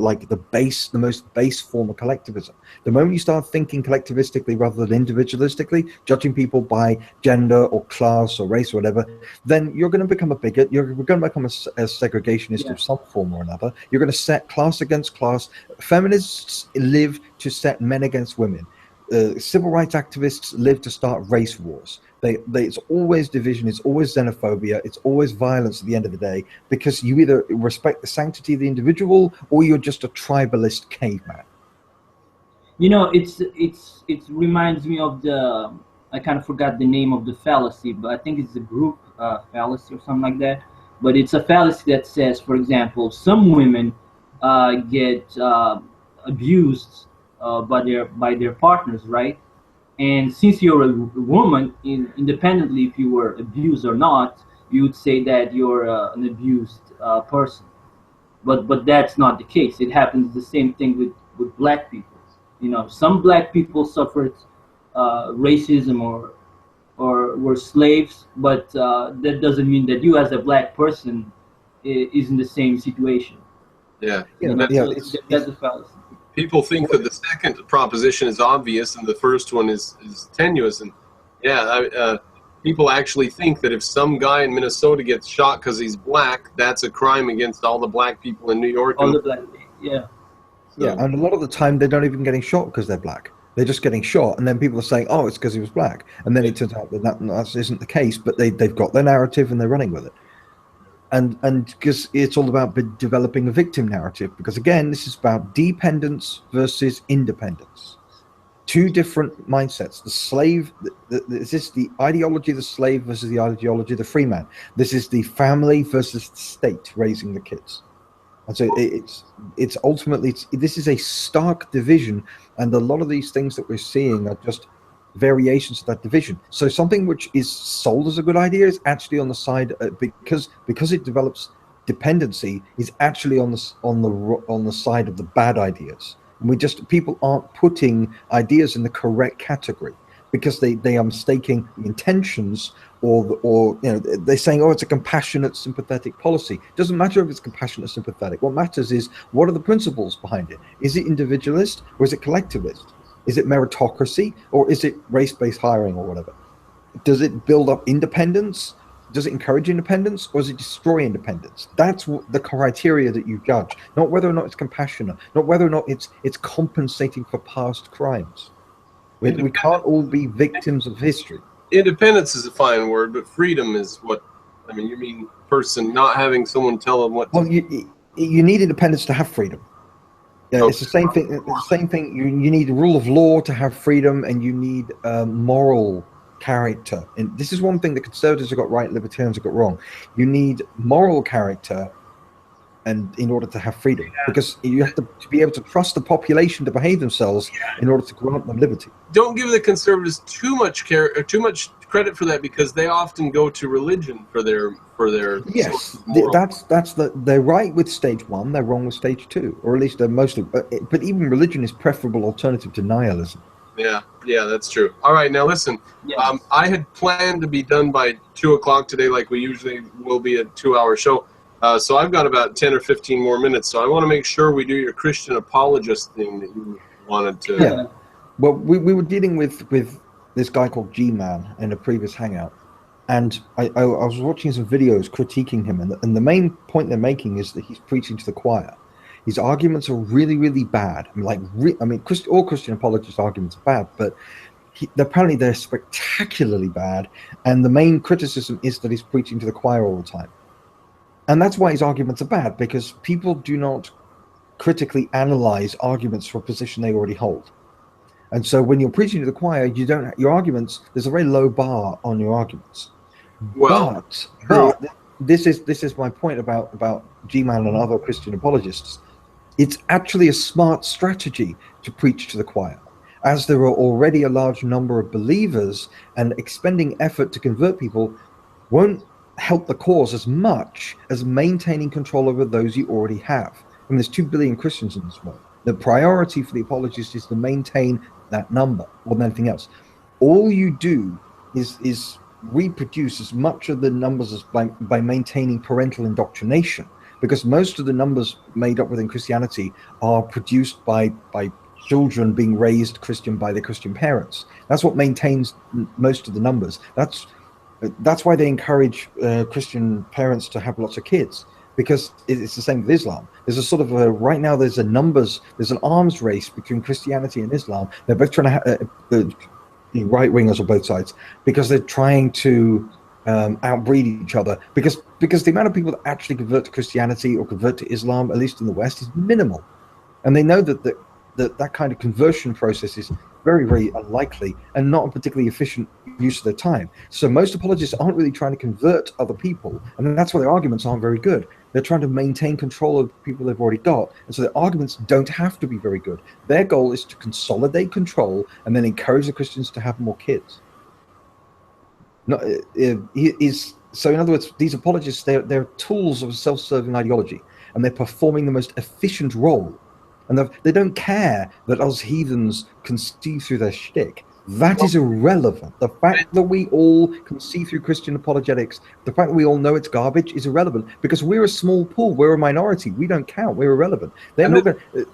most base form of collectivism. The moment you start thinking collectivistically rather than individualistically, judging people by gender or class or race or whatever, then you're going to become a bigot. You're going to become a segregationist of some form or another. You're going to set class against class. Feminists live to set men against women. Civil rights activists live to start race wars. It's always division, it's always xenophobia, it's always violence at the end of the day, because you either respect the sanctity of the individual or you're just a tribalist caveman. You know, it reminds me of I kind of forgot the name of the fallacy, but I think it's the group fallacy or something like that. But it's a fallacy that says, for example, some women get abused by their partners, right? And since you're a woman, independently if you were abused or not, you would say that you're an abused person. But that's not the case. It happens the same thing with black people. You know, some black people suffered racism or were slaves, but that doesn't mean that you as a black person is in the same situation. Yeah, that's a fallacy. People think that the second proposition is obvious and the first one is tenuous. And people actually think that if some guy in Minnesota gets shot because he's black, that's a crime against all the black people in New York. All the black, yeah. So. Yeah, and a lot of the time they don't even getting shot because they're black. They're just getting shot, and then people are saying, "Oh, it's because he was black," and then it turns out that isn't the case. But they've got their narrative and they're running with it. And because it's all about developing a victim narrative, because again, this is about dependence versus independence. Two different mindsets. The slave, this is the ideology of the slave versus the ideology of the free man. This is the family versus the state raising the kids. And so it's ultimately, this is a stark division, and a lot of these things that we're seeing are just variations of that division. So something which is sold as a good idea is actually on the side because it develops dependency, is actually on the side of the bad ideas. And people aren't putting ideas in the correct category because they are mistaking the intentions or they're saying, oh, it's a compassionate, sympathetic policy. It doesn't matter if it's compassionate or sympathetic. What matters is, what are the principles behind it? Is it individualist or is it collectivist? Is it meritocracy or is it race-based hiring or whatever? Does it build up independence? Does it encourage independence or does it destroy independence? That's the criteria that you judge, not whether or not it's compassionate, not whether or not it's compensating for past crimes. We can't all be victims of history. Independence is a fine word, but freedom is what, I mean, you mean person not having someone tell them what to do. You need independence to have freedom. Yeah, it's the same thing. It's the same thing. You need the rule of law to have freedom, and you need moral character. And this is one thing that conservatives have got right, libertarians have got wrong. You need moral character, and in order to have freedom, because you have to be able to trust the population to behave themselves in order to grant them liberty. Don't give the conservatives too much credit for that, because they often go to religion for their yes, they're right with stage one, they're wrong with stage two, or at least they're mostly, but even religion is preferable alternative to nihilism. Yeah, that's true. All right, now listen, I had planned to be done by 2 o'clock today, like we usually will be a 2-hour show. So I've got about 10 or 15 more minutes, so I want to make sure we do your Christian apologist thing that you wanted to. Yeah. Well, we were dealing with this guy called G-Man in a previous hangout, and I was watching some videos critiquing him, and the main point they're making is that he's preaching to the choir. His arguments are really, really bad. All Christian apologist arguments are bad, but apparently they're spectacularly bad, and the main criticism is that he's preaching to the choir all the time. And that's why his arguments are bad, because people do not critically analyze arguments for a position they already hold. And so when you're preaching to the choir, your arguments, there's a very low bar on your arguments. Well, but this is my point about G-Man and other Christian apologists. It's actually a smart strategy to preach to the choir, as there are already a large number of believers, and expending effort to convert people won't help the cause as much as maintaining control over those you already have. I mean, there's 2 billion Christians in this world. The priority for the apologist is to maintain that number more than anything else. All you do is reproduce as much of the numbers as by maintaining parental indoctrination, because most of the numbers made up within Christianity are produced by children being raised Christian by their Christian parents. That's what maintains most of the numbers. That's why they encourage Christian parents to have lots of kids, because it's the same with Islam. There's a sort of right now there's an arms race between Christianity and Islam. They're both trying to right wingers on both sides, because they're trying to outbreed each other, because the amount of people that actually convert to Christianity or convert to Islam, at least in the West, is minimal, and they know that kind of conversion process is very, very unlikely and not a particularly efficient use of their time. So most apologists aren't really trying to convert other people, and that's why their arguments aren't very good. They're trying to maintain control of the people they've already got, and so their arguments don't have to be very good. Their goal is to consolidate control and then encourage the Christians to have more kids. So in other words, these apologists, they're tools of a self-serving ideology, and they're performing the most efficient role. And they don't care that us heathens can see through their shtick. That is irrelevant. The fact that we all can see through Christian apologetics, the fact that we all know it's garbage, is irrelevant, because we're a small pool. We're a minority. We don't count. We're irrelevant. They're not going to,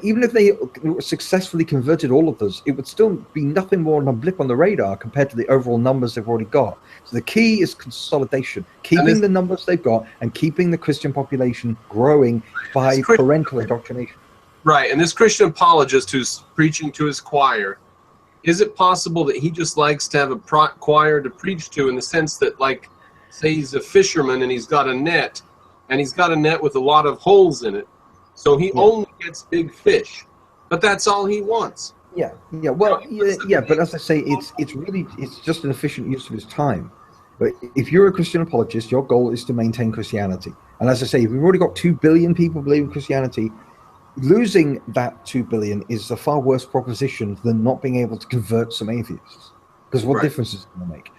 even if they successfully converted all of us, it would still be nothing more than a blip on the radar compared to the overall numbers they've already got. So the key is consolidation, keeping the numbers they've got and keeping the Christian population growing by parental indoctrination. Right, and this Christian apologist who's preaching to his choir, is it possible that he just likes to have a choir to preach to, in the sense that, like, say he's a fisherman and he's got a net, and he's got a net with a lot of holes in it, so he only gets big fish, but that's all he wants? Well, but as I say, it's just an efficient use of his time. But if you're a Christian apologist, your goal is to maintain Christianity. And as I say, if we've already got 2 billion people believing Christianity, losing that 2 billion is a far worse proposition than not being able to convert some atheists. Because what difference is it going to make?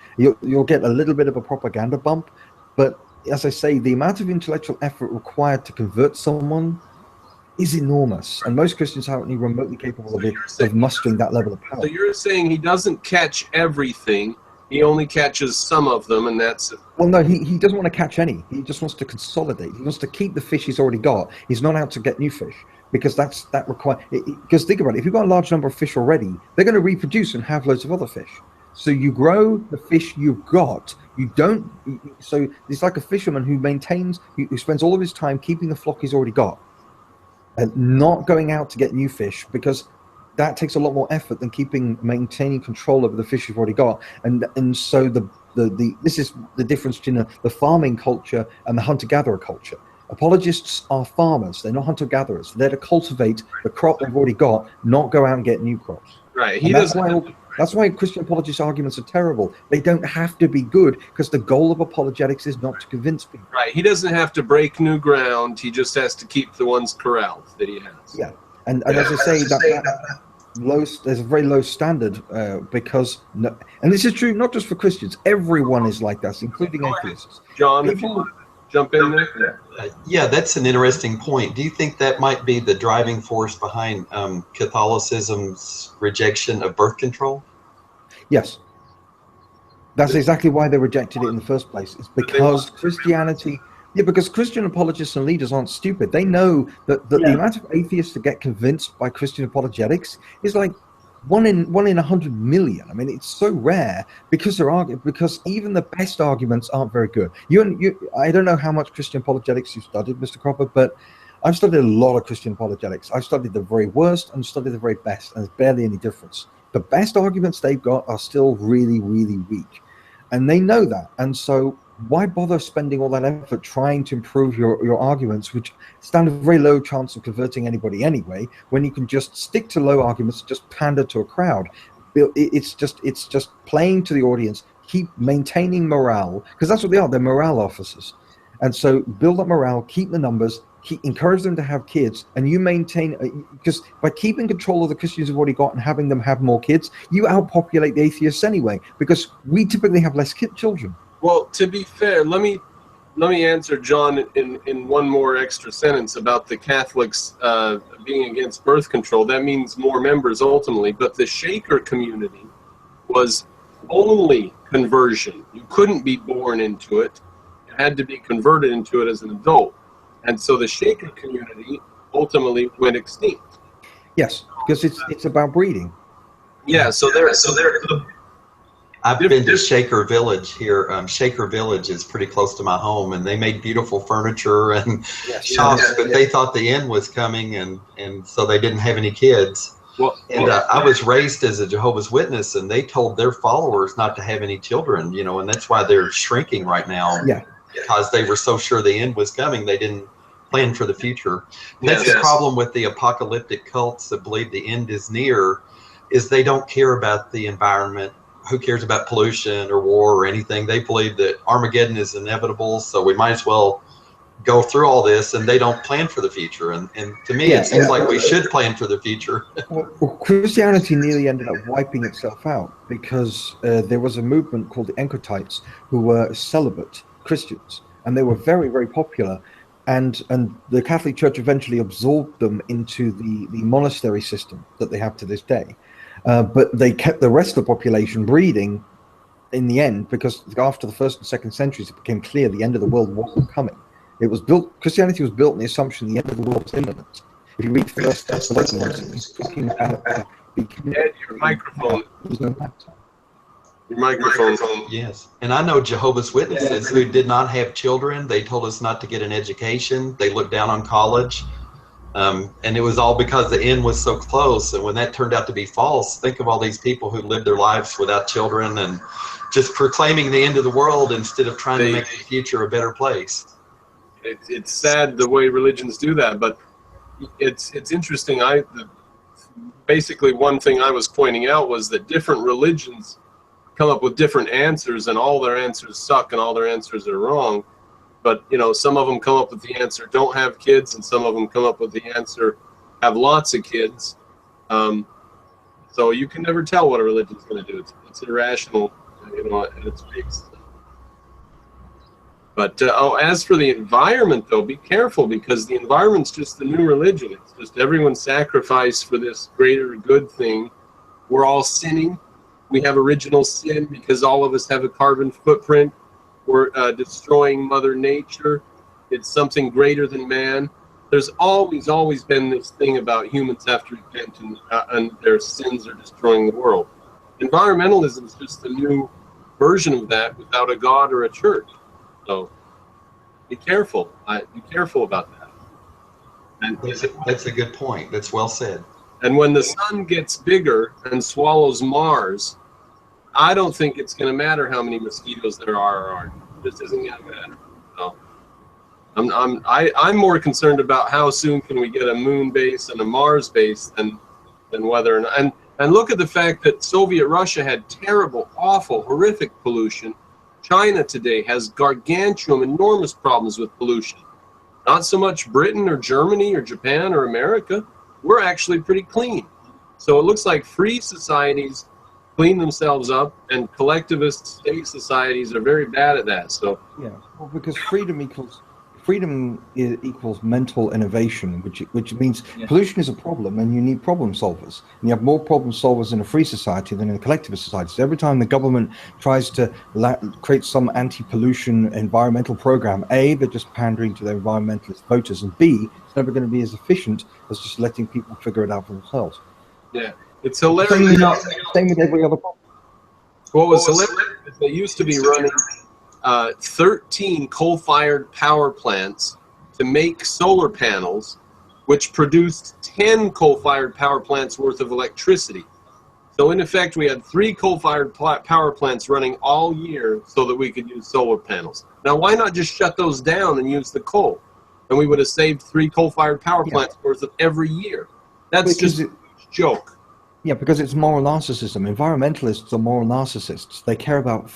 You'll get a little bit of a propaganda bump, but as I say, the amount of intellectual effort required to convert someone is enormous, and most Christians aren't even remotely capable of mustering that level of power. So you're saying he doesn't catch everything, he only catches some of them, and that's it. Well, no, he doesn't want to catch any. He just wants to consolidate. He wants to keep the fish he's already got. He's not out to get new fish, because because think about it, if you've got a large number of fish already, they're going to reproduce and have loads of other fish. So you grow the fish you've got. So it's like a fisherman who spends all of his time keeping the flock he's already got and not going out to get new fish, because that takes a lot more effort than maintaining control over the fish you've already got. And so this is the difference between the farming culture and the hunter-gatherer culture. Apologists are farmers. They're not hunter-gatherers. They're to cultivate the crop they've already got, not go out and get new crops. Right. That's why Christian apologist arguments are terrible. They don't have to be good, because the goal of apologetics is not to convince people. Right. He doesn't have to break new ground. He just has to keep the ones corralled that he has. Yeah. And as I say, there's a very low standard because, and this is true not just for Christians. Everyone is like that, including atheists. John, if you want to jump in there. Yeah, that's an interesting point. Do you think that might be the driving force behind Catholicism's rejection of birth control? Yes. That's exactly why they rejected it in the first place. It's because Christianity... Yeah, because Christian apologists and leaders aren't stupid. They know that the amount of atheists that get convinced by Christian apologetics is like one in 100 million. I mean, it's so rare because even the best arguments aren't very good. I don't know how much Christian apologetics you studied, Mr. Cropper, but I've studied a lot of Christian apologetics. I've studied the very worst and studied the very best, and there's barely any difference. The best arguments they've got are still really, really weak, and they know that. And so why bother spending all that effort trying to improve your arguments, which stand a very low chance of converting anybody anyway, when you can just stick to low arguments, just pander to a crowd? It's just playing to the audience, keep maintaining morale, because that's what they are. They're morale officers. And so build up morale, keep the numbers, encourage them to have kids, and you maintain, because by keeping control of the Christians you've already got and having them have more kids, you outpopulate the atheists anyway, because we typically have less children. Well, to be fair, let me answer John in one more extra sentence about the Catholics being against birth control. That means more members ultimately, but the Shaker community was only conversion. You couldn't be born into it. You had to be converted into it as an adult. And so the Shaker community ultimately went extinct. Yes, because it's about breeding. Yeah, so they're I've been to Shaker Village here. Shaker Village is pretty close to my home, and they made beautiful furniture and shops, but they thought the end was coming, and so they didn't have any kids. I was raised as a Jehovah's Witness, and they told their followers not to have any children, you know, and that's why they're shrinking right now. Yeah. Because they were so sure the end was coming, they didn't plan for the future. That's the problem with the apocalyptic cults that believe the end is near, is they don't care about the environment. Who cares about pollution or war or anything? They believe that Armageddon is inevitable, so we might as well go through all this, and they don't plan for the future. And to me, it seems like we should plan for the future. Well, Christianity nearly ended up wiping itself out because there was a movement called the Encotites who were celibate Christians, and they were very, very popular. And the Catholic Church eventually absorbed them into the monastery system that they have to this day. But they kept the rest of the population breeding in the end, because after the 1st and 2nd centuries, it became clear the end of the world wasn't coming. It was built, Christianity was built on the assumption the end of the world was imminent. If you read 1st Thessalonians, it's talking about Ed, your microphone. no matter. Your microphone. Yes. And I know Jehovah's Witnesses who did not have children. They told us not to get an education. They looked down on college. And it was all because the end was so close. And when that turned out to be false, think of all these people who lived their lives without children and just proclaiming the end of the world instead of trying to make the future a better place. It's sad the way religions do that, but it's interesting. Basically one thing I was pointing out was that different religions come up with different answers, and all their answers suck and all their answers are wrong. But, you know, some of them come up with the answer, don't have kids, and some of them come up with the answer, have lots of kids. So you can never tell what a religion's going to do. It's irrational, you know, at its base. But as for the environment, though, be careful, because the environment's just the new religion. It's just everyone's sacrifice for this greater good thing. We're all sinning. We have original sin because all of us have a carbon footprint. We're destroying Mother Nature. It's something greater than man. There's always been this thing about humans have to repent, and their sins are destroying the world. Environmentalism is just a new version of that without a God or a church. So be careful. Be careful about that. And That's a good point. That's well said. And when the sun gets bigger and swallows Mars, I don't think it's going to matter how many mosquitoes there are or aren't. It just isn't going to matter. So I'm more concerned about how soon can we get a moon base and a Mars base than whether or not. And look at the fact that Soviet Russia had terrible, awful, horrific pollution. China today has gargantuan, enormous problems with pollution. Not so much Britain or Germany or Japan or America. We're actually pretty clean. So it looks like free societies clean themselves up, and collectivist state societies are very bad at that. So yeah, well, because freedom equals mental innovation, which means pollution is a problem, and you need problem solvers. And you have more problem solvers in a free society than in a collectivist society. So every time the government tries to create some anti-pollution environmental program, A, they're just pandering to their environmentalist voters, and B, it's never going to be as efficient as just letting people figure it out for themselves. Yeah, it's hilarious. Same with every other problem. What was hilarious is they used to be running 13 coal-fired power plants to make solar panels, which produced 10 coal-fired power plants worth of electricity. So in effect, we had 3 coal-fired power plants running all year so that we could use solar panels. Now, why not just shut those down and use the coal? And we would have saved 3 coal-fired power plants worth of every year. That's just a joke. Yeah, because it's moral narcissism. Environmentalists are moral narcissists. They care about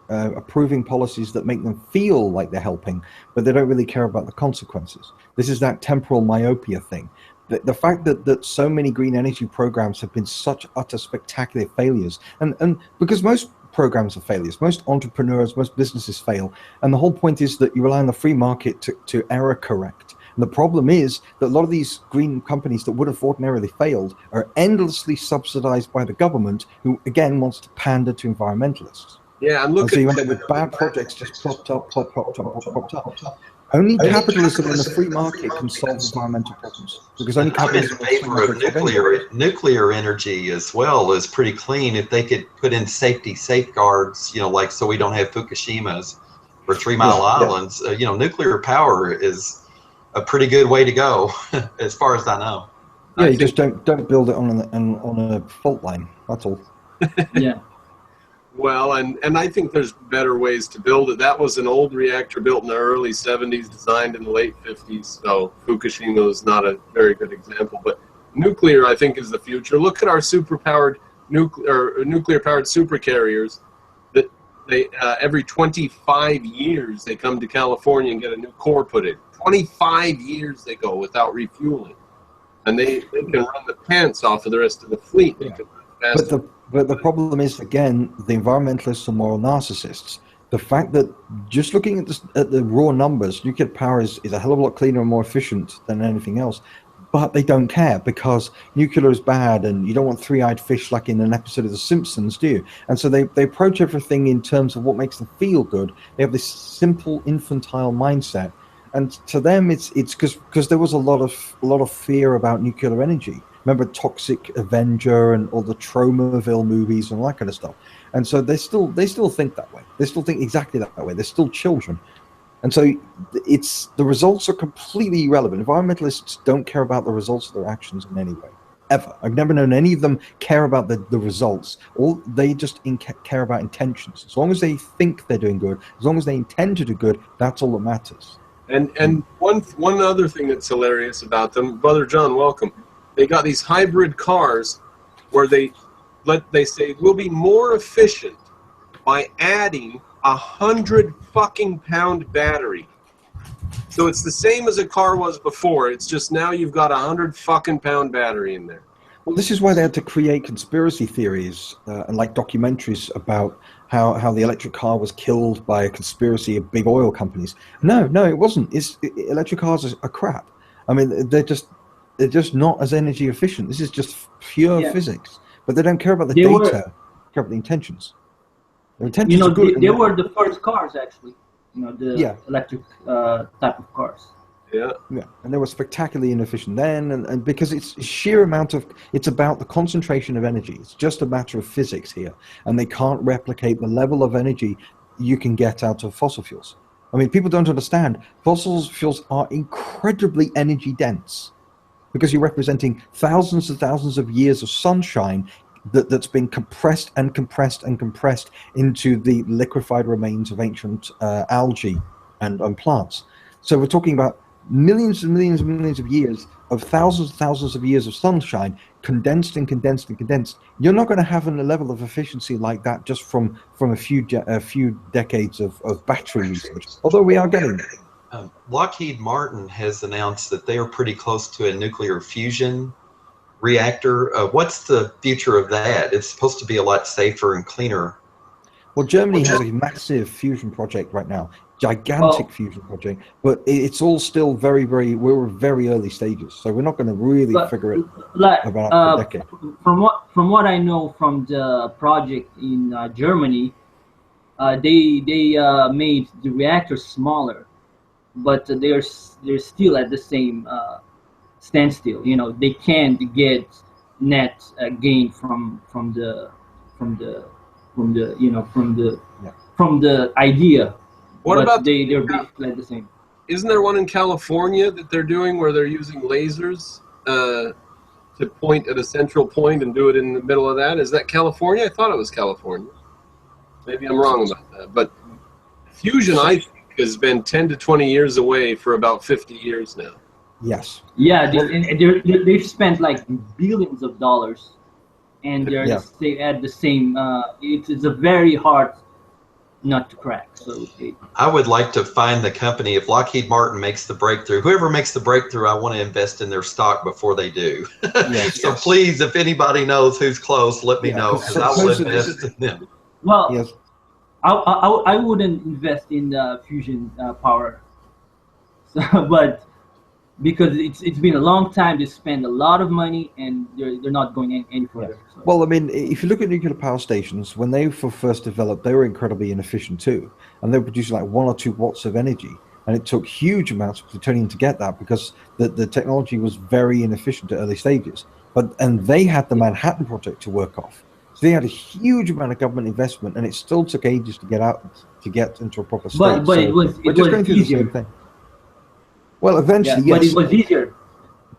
approving policies that make them feel like they're helping, but they don't really care about the consequences. This is that temporal myopia thing. The fact that so many green energy programs have been such utter spectacular failures, and because most programs are failures, most entrepreneurs, most businesses fail, and the whole point is that you rely on the free market to error correct. And the problem is that a lot of these green companies that would have ordinarily failed are endlessly subsidized by the government, who again wants to pander to environmentalists. Yeah, and And look so at you end up with bad projects just popped up. Only capitalism and the free market can solve environmental problems, because only I'm in capitalism and free favor market of solve anyway. nuclear energy as well is pretty clean if they could put in safety safeguards, you know, like so we don't have Fukushimas or 3 Mile Islands. You know, nuclear power is a pretty good way to go, as far as I know. Yeah, you just don't build it on a fault line. That's all. Yeah. Well, and I think there's better ways to build it. That was an old reactor built in the early 70s, designed in the late 50s. So Fukushima is not a very good example, but nuclear, I think, is the future. Look at our superpowered nuclear-powered supercarriers. That they every 25 years they come to California and get a new core put in. 25 years they go without refueling, and they can run the pants off of the rest of the fleet. They can run fast. But the problem is, again, the environmentalists are moral narcissists. The fact that just looking at the raw numbers, nuclear power is a hell of a lot cleaner and more efficient than anything else. But they don't care, because nuclear is bad and you don't want three-eyed fish like in an episode of The Simpsons, do you? And so they approach everything in terms of what makes them feel good. They have this simple infantile mindset. And to them, it's because there was a lot of fear about nuclear energy. Remember Toxic Avenger and all the Tromaville movies and all that kind of stuff. And so they still think that way. They still think exactly that way. They're still children. And so the results are completely irrelevant. Environmentalists don't care about the results of their actions in any way, ever. I've never known any of them care about the results. All they just care about intentions. As long as they think they're doing good, as long as they intend to do good, that's all that matters. And one other thing that's hilarious about them, Brother John, welcome. They got these hybrid cars where they say we'll be more efficient by adding 100 fucking pound battery. So it's the same as a car was before. It's just now you've got 100 fucking pound battery in there. Well, this is why they had to create conspiracy theories and like documentaries about how the electric car was killed by a conspiracy of big oil companies. No, it wasn't. Electric cars are crap. I mean, they're just not as energy efficient. This is just pure physics. But they don't care about the data. They care about the intentions. Their intentions are good. They were the first cars, actually. The electric type of cars. Yeah, and they were spectacularly inefficient then, and because it's about the concentration of energy. It's just a matter of physics here, and they can't replicate the level of energy you can get out of fossil fuels. I mean, people don't understand. Fossil fuels are incredibly energy dense, because you're representing thousands and thousands of years of sunshine that's been compressed and compressed and compressed into the liquefied remains of ancient algae and plants. So we're talking about millions and millions and millions of years of thousands and thousands of years of sunshine condensed and condensed and condensed. You're not going to have a level of efficiency like that just from a few decades of battery research, although we are getting it. Lockheed Martin has announced that they are pretty close to a nuclear fusion reactor. What's the future of that? It's supposed to be a lot safer and cleaner. Well, Germany has a massive fusion project right now, gigantic fusion project, but it's all still we're very early stages, so we're not going to really figure it about for a decade. From what I know from the project in Germany, they made the reactors smaller, but they're still at the same standstill. They can't get net gain from the idea. What about they're basically the same? Isn't there one in California that they're doing where they're using lasers to point at a central point and do it in the middle of that? Is that California? I thought it was California. Maybe I'm wrong about that. But fusion, I think, has been 10 to 20 years away for about 50 years now. Yes. Yeah, they've spent like billions of dollars, and they at the same. It's a very hard nut to crack. So I would like to find the company. If Lockheed Martin makes the breakthrough, whoever makes the breakthrough, I want to invest in their stock before they do. So please, if anybody knows who's close, let me know, because I will invest in them. Well, I wouldn't invest in fusion power, but because it's been a long time. They spend a lot of money, and they're not going any further. So. Well, I mean, if you look at nuclear power stations, when they were first developed, they were incredibly inefficient too, and they were producing like 1 or 2 watts of energy, and it took huge amounts of plutonium to get that because the technology was very inefficient at early stages. And they had the Manhattan Project to work off, so they had a huge amount of government investment, and it still took ages to get into a proper state. But it was easier. The same thing. Well, eventually, yes. But it was easier.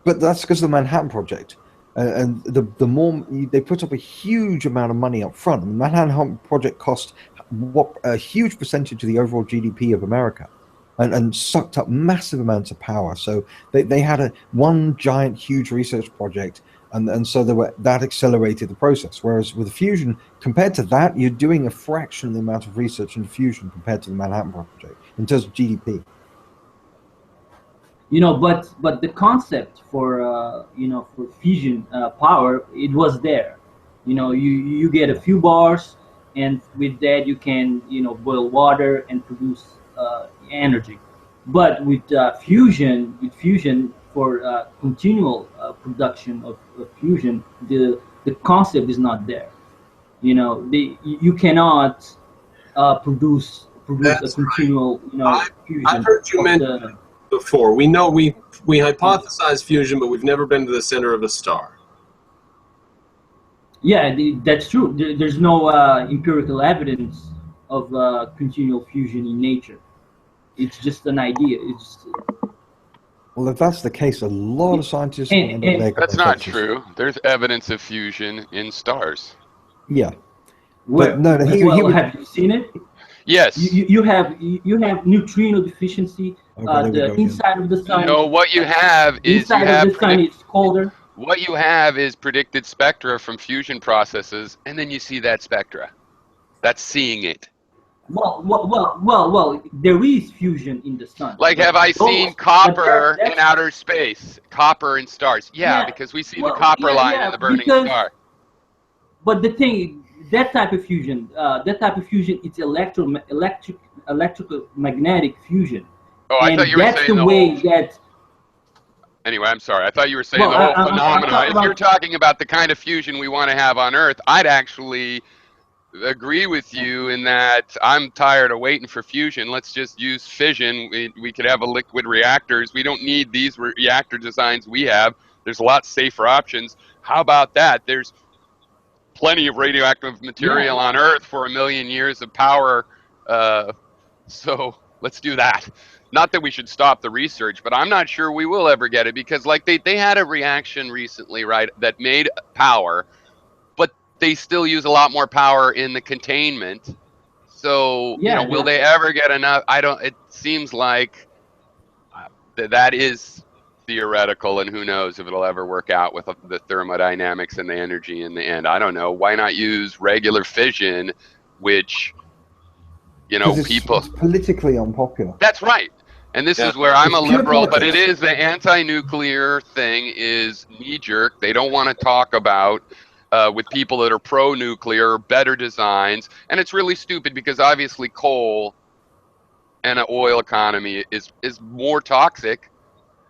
But that's because of the Manhattan Project. And the more they put up a huge amount of money up front. The Manhattan Project cost a huge percentage of the overall GDP of America, and sucked up massive amounts of power. So they had one giant, huge research project, and so that accelerated the process. Whereas with fusion, compared to that, you're doing a fraction of the amount of research in fusion compared to the Manhattan Project in terms of GDP. But the concept for for fission power, it was there. You get a few bars, and with that you can boil water and produce energy. But with fusion for continual production of fusion, the concept is not there. You cannot produce That's a continual fusion. I've heard you mention before. We know we hypothesize fusion, but we've never been to the center of a star. Yeah, that's true. There's no empirical evidence of continual fusion in nature. It's just an idea. Well, if that's the case, a lot of scientists... That's not true. There's evidence of fusion in stars. Yeah. Where? But no, have you seen it? Yes. You have neutrino deficiency. The inside of the sun. No, what you have is inside of the sun is colder. What you have is predicted spectra from fusion processes, and then you see that spectra. That's seeing it. Well. There is fusion in the sun. Like, have I seen copper in outer space? Copper in stars? Yeah, because we see the copper line in the burning star. But the thing, that type of fusion, it's electrical magnetic fusion. Oh, I thought you were saying the way that. Anyway, I'm sorry. I thought you were saying the whole phenomenon. If you're talking about the kind of fusion we want to have on Earth, I'd actually agree with you in that I'm tired of waiting for fusion. Let's just use fission. We could have a liquid reactors. We don't need these reactor designs we have. There's a lot safer options. How about that? There's plenty of radioactive material on Earth for 1 million years of power. So let's do that. Not that we should stop the research, but I'm not sure we will ever get it because, like, they had a reaction recently, right, that made power, but they still use a lot more power in the containment. So, will they ever get enough? It seems like that is theoretical, and who knows if it'll ever work out with the thermodynamics and the energy in the end. I don't know. Why not use regular fission, which, people... It's politically unpopular. That's right. And this is where I'm a liberal, but it is the anti-nuclear thing is knee-jerk. They don't want to talk about with people that are pro-nuclear, better designs. And it's really stupid because obviously coal and an oil economy is more toxic.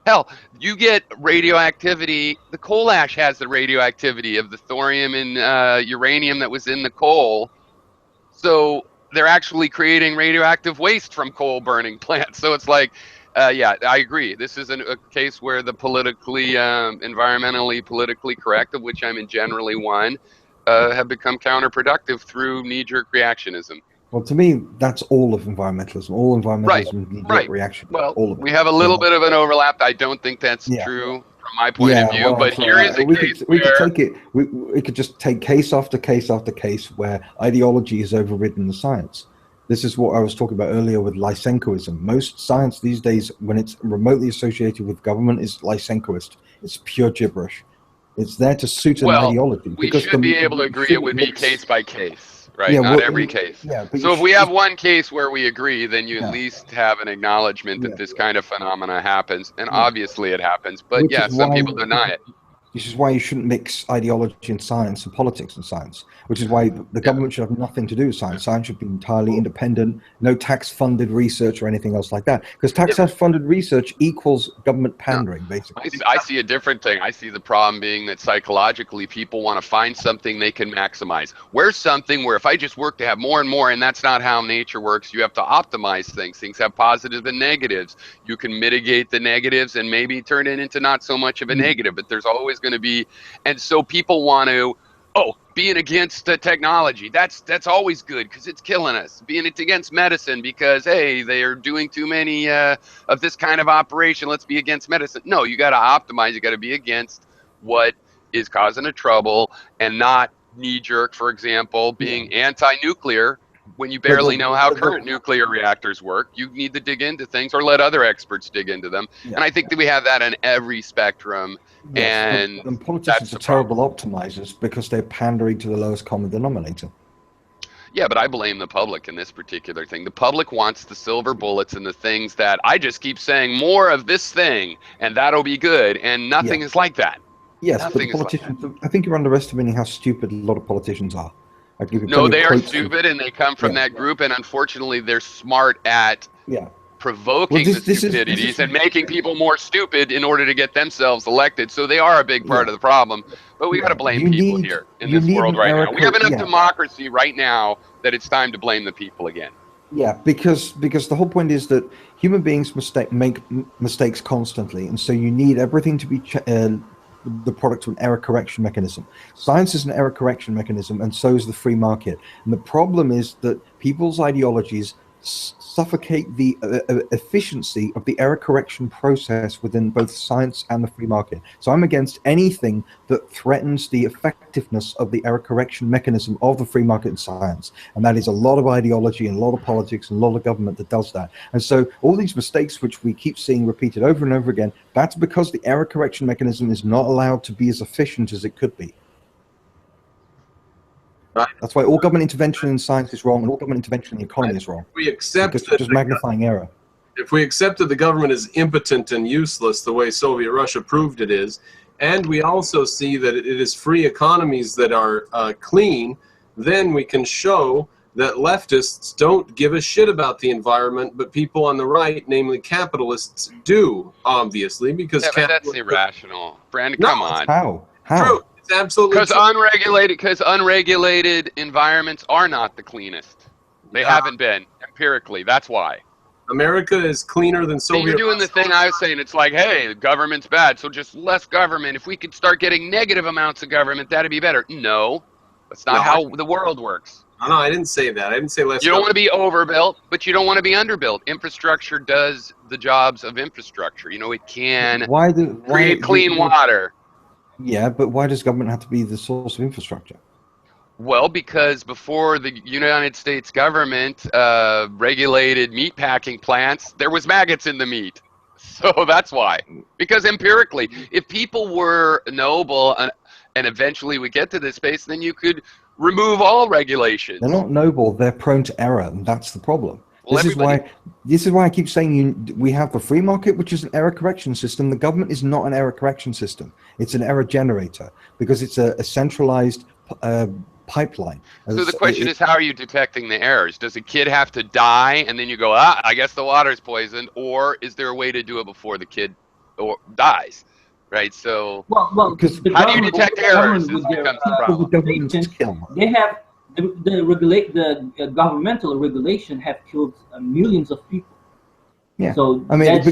Hell, you get radioactivity. The coal ash has the radioactivity of the thorium and uranium that was in the coal. So they're actually creating radioactive waste from coal burning plants. So it's like, I agree. This is a case where the environmentally politically correct, of which I'm in generally one, have become counterproductive through knee-jerk reactionism. Well, to me, that's all of environmentalism. All environmentalism knee-jerk reaction. Well, all of it. We have a little bit of an overlap. I don't think that's true from my point of view. But here is a case we could take it. We could just take case after case after case where ideology has overridden the science. This is what I was talking about earlier with Lysenkoism. Most science these days, when it's remotely associated with government, is Lysenkoist. It's pure gibberish. It's there to suit an ideology. We should be able to agree it would be case by case, right? Not every case. Yeah, so if we have one case where we agree, then you at least have an acknowledgement that this kind of phenomena happens. And obviously it happens. But some people deny it. This is why you shouldn't mix ideology and science and politics and science, which is why the government should have nothing to do with science. Science should be entirely independent, no tax-funded research or anything else like that. Because tax-funded research equals government pandering, basically. I see a different thing. I see the problem being that psychologically people want to find something they can maximize. Where's something where if I just work to have more and more, and that's not how nature works, you have to optimize things. Things have positives and negatives. You can mitigate the negatives and maybe turn it into not so much of a negative, but there's always going to be, and so people want to, being against technology, that's always good because it's killing us. Being against medicine because, hey, they are doing too many of this kind of operation, let's be against medicine. No, you got to optimize. You got to be against what is causing the trouble and not knee-jerk, for example, being anti-nuclear when you barely know how current nuclear reactors work. You need to dig into things or let other experts dig into them. And I think that we have that on every spectrum. And politicians are terrible optimizers because they're pandering to the lowest common denominator. Yeah, but I blame the public in this particular thing. The public wants the silver bullets and the things that I just keep saying more of this thing and that'll be good. And nothing is like that. Yes, but the politicians, I think you're underestimating how stupid a lot of politicians are. No, they are stupid, and they come from that group, and unfortunately, they're smart at provoking the stupidities and making people more stupid in order to get themselves elected. So they are a big part of the problem, but we got to blame people here in this world right now. We have enough democracy right now that it's time to blame the people again. Yeah, because the whole point is that human beings make mistakes constantly, and so you need everything to be the product of an error correction mechanism. Science is an error correction mechanism, and so is the free market. And the problem is that people's ideologies suffocate the efficiency of the error correction process within both science and the free market. So I'm against anything that threatens the effectiveness of the error correction mechanism of the free market in science. And that is a lot of ideology and a lot of politics and a lot of government that does that. And so all these mistakes which we keep seeing repeated over and over again, that's because the error correction mechanism is not allowed to be as efficient as it could be. That's why all government intervention in science is wrong, and all government intervention in the economy is wrong. We accept because it's just magnifying error. If we accept that the government is impotent and useless the way Soviet Russia proved it is, and we also see that it is free economies that are clean, then we can show that leftists don't give a shit about the environment, but people on the right, namely capitalists, do, obviously, because that's irrational. Brandon, come on. How? True. Absolutely, because unregulated environments are not the cleanest. They haven't been empirically. That's why. America is cleaner than Soviet. You're doing the thing I was saying. It's like, hey, the government's bad, so just less government. If we could start getting negative amounts of government, that'd be better. No, that's not how the world works. No, I didn't say that. I didn't say less. You don't want to be overbuilt, but you don't want to be underbuilt. Infrastructure does the jobs of infrastructure. You know, it can create clean water. Yeah, but why does government have to be the source of infrastructure? Well, because before the United States government regulated meat packing plants, there was maggots in the meat. So that's why. Because empirically, if people were noble and eventually we get to this space, then you could remove all regulations. They're not noble, they're prone to error, and that's the problem. This is why I keep saying we have the free market, which is an error correction system. The government is not an error correction system. It's an error generator because it's a centralized pipeline. So the question is, how are you detecting the errors? Does a kid have to die and then you go, I guess the water's poisoned, or is there a way to do it before the kid dies? Right. So how do you detect errors? This becomes the problem. They have the governmental regulation have killed millions of people. Yeah. So I mean,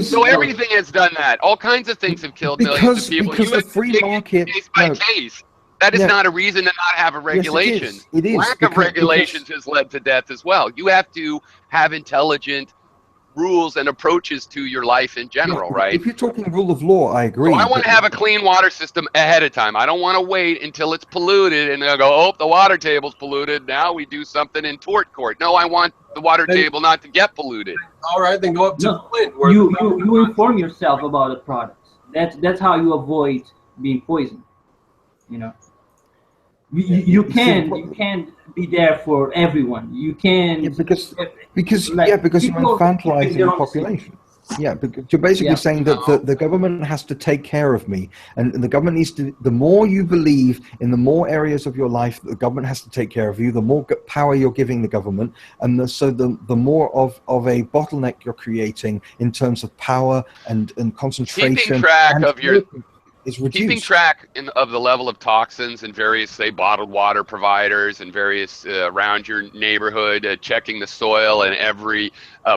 so everything has done that. All kinds of things have killed millions of people. Because the free market, case by case. That is not a reason to not have a regulation. Yes, it is. Lack of regulations has led to death as well. You have to have intelligent rules and approaches to your life in general, right? If you're talking rule of law, I agree. So I want to have a clean water system ahead of time. I don't want to wait until it's polluted and they'll go, the water table's polluted. Now we do something in tort court. No, I want the water table not to get polluted. All right, then go up to Flint. You inform yourself about the products. That's how you avoid being poisoned. You know, you can be there for everyone. You can because you're infantilizing the population. Yeah, because you're basically saying that the government has to take care of me, and the government needs to. The more you believe in the more areas of your life that the government has to take care of you, the more power you're giving the government, and so the more of a bottleneck you're creating in terms of power and concentration. Keeping track of your is reduced. Keeping track of the level of toxins in various, say, bottled water providers and various around your neighborhood, checking the soil in every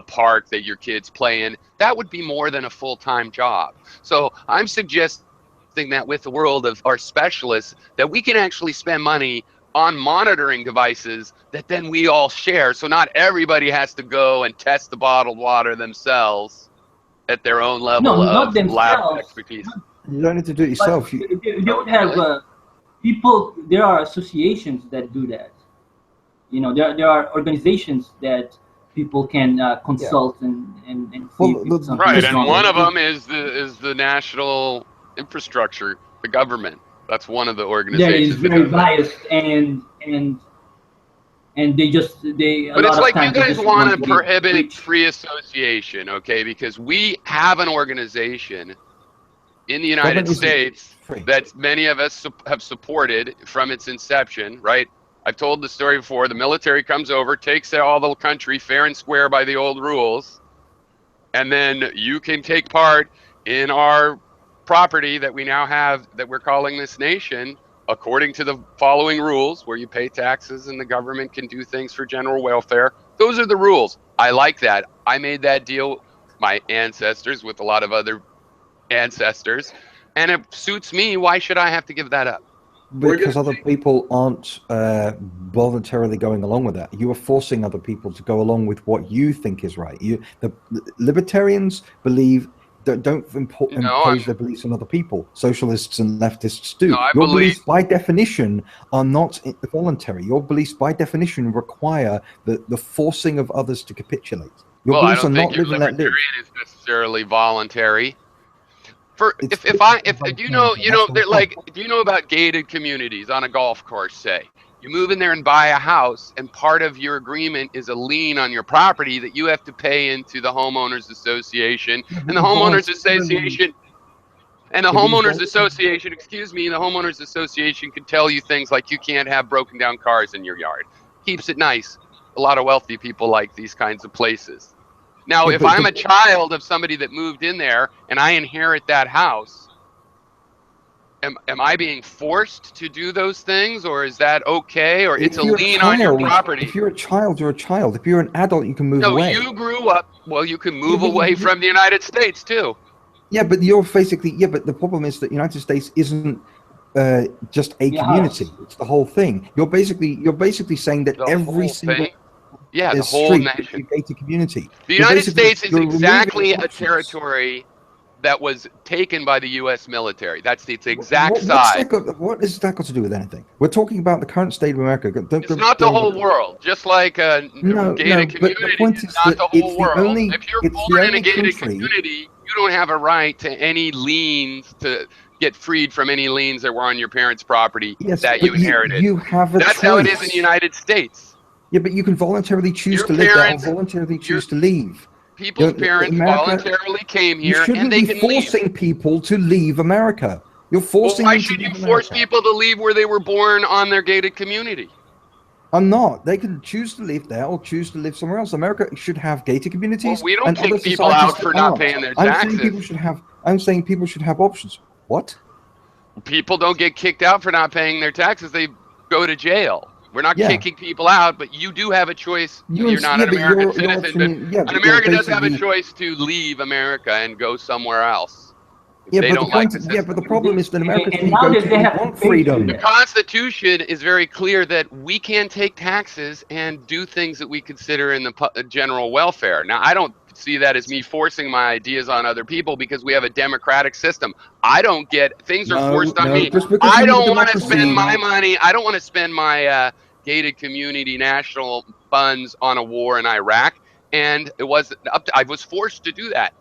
park that your kids play in, that would be more than a full-time job. So I'm suggesting that with the world of our specialists, that we can actually spend money on monitoring devices that then we all share. So not everybody has to go and test the bottled water themselves at their own level of lab expertise. You don't need to do it yourself. You don't have people. There are associations that do that. You know, there are organizations that people can consult and see right. And one of them is the national infrastructure, the government. That's one of the organizations. That is very biased and they just But it's like you guys want to prohibit free association, okay? Because we have an organization in the United States that many of us have supported from its inception, right? I've told the story before. The military comes over, takes all the country fair and square by the old rules, and then you can take part in our property that we now have that we're calling this nation according to the following rules, where you pay taxes and the government can do things for general welfare. Those are the rules. I like that. I made that deal, my ancestors, with a lot of other ancestors, and it suits me. Why should I have to give that up? Because other people aren't voluntarily going along with that. You are forcing other people to go along with what you think is right. The libertarians believe don't impose their beliefs on other people. Socialists and leftists do. Your beliefs, by definition, are not voluntary. Your beliefs, by definition, require the forcing of others to capitulate. Your beliefs are not live and let live. Libertarian is necessarily voluntary. Do you know about gated communities on a golf course, say? You move in there and buy a house, and part of your agreement is a lien on your property that you have to pay into the homeowners association, and the homeowners association can tell you things like you can't have broken down cars in your yard. Keeps it nice. A lot of wealthy people like these kinds of places. Now, if I'm a child of somebody that moved in there and I inherit that house, am I being forced to do those things, or is that okay, or it's a lien on your property? If you're a child, you're a child. If you're an adult, you can move away. No, you grew up. Well, you can move away from the United States too. Yeah, but you're basically but the problem is that the United States isn't just a community. It's the whole thing. You're basically saying that every single the whole nation, gated community. The United States is exactly a territory that was taken by the U.S. military. That's its exact size. What has that got to do with anything? We're talking about the current state of America. It's not the whole world. Just like a gated community is not the whole world. If you're born in a gated community, you don't have a right to any liens, to get freed from any liens that were on your parents' property that you inherited. You have a choice. That's how it is in the United States. Yeah, but you can voluntarily choose to live there or voluntarily choose to leave. People's parents voluntarily came here, and they can leave. You shouldn't be forcing people to leave America. You're forcing why should you force people to leave where they were born on their gated community? I'm not. They can choose to live there or choose to live somewhere else. America should have gated communities. Well, we don't kick people out for not paying their taxes. I'm saying people should have options. What? People don't get kicked out for not paying their taxes. They go to jail. We're not kicking people out, but you do have a choice. You're not an American citizen. An American does have a choice to leave America and go somewhere else. But the problem is that Americans want freedom. The Constitution is very clear that we can take taxes and do things that we consider in the general welfare. Now, I don't see that as me forcing my ideas on other people, because we have a democratic system. I don't get things are forced on me. I don't want to spend my money. I don't want to spend my gated community national funds on a war in Iraq, and I was forced to do that.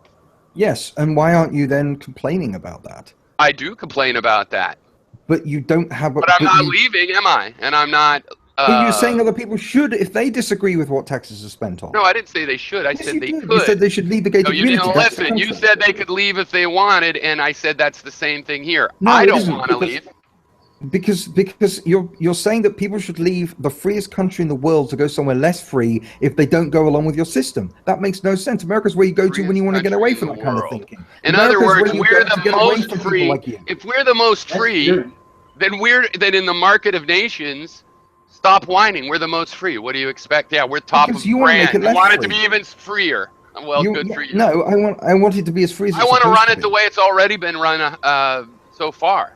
Yes, and why aren't you then complaining about that? I do complain about that. But you don't have. But I'm not leaving, am I? And I'm not But you're saying other people should if they disagree with what taxes are spent on. No, I didn't say they should. I said they could. You said they should leave the gated community. No, you didn't listen. You said they could leave if they wanted, and I said that's the same thing here. No, I don't want to leave. Because you're saying that people should leave the freest country in the world to go somewhere less free if they don't go along with your system. That makes no sense. America's where you go to when you want to get away from that kind of thinking. In other words, we're the most free. If we're the most free, then in the market of nations. Stop whining. We're the most free. What do you expect? Yeah, we're top of brand. You want it to be even freer. Well, good for you. No, I want it to be as free as I want to run it the way it's already been run so far.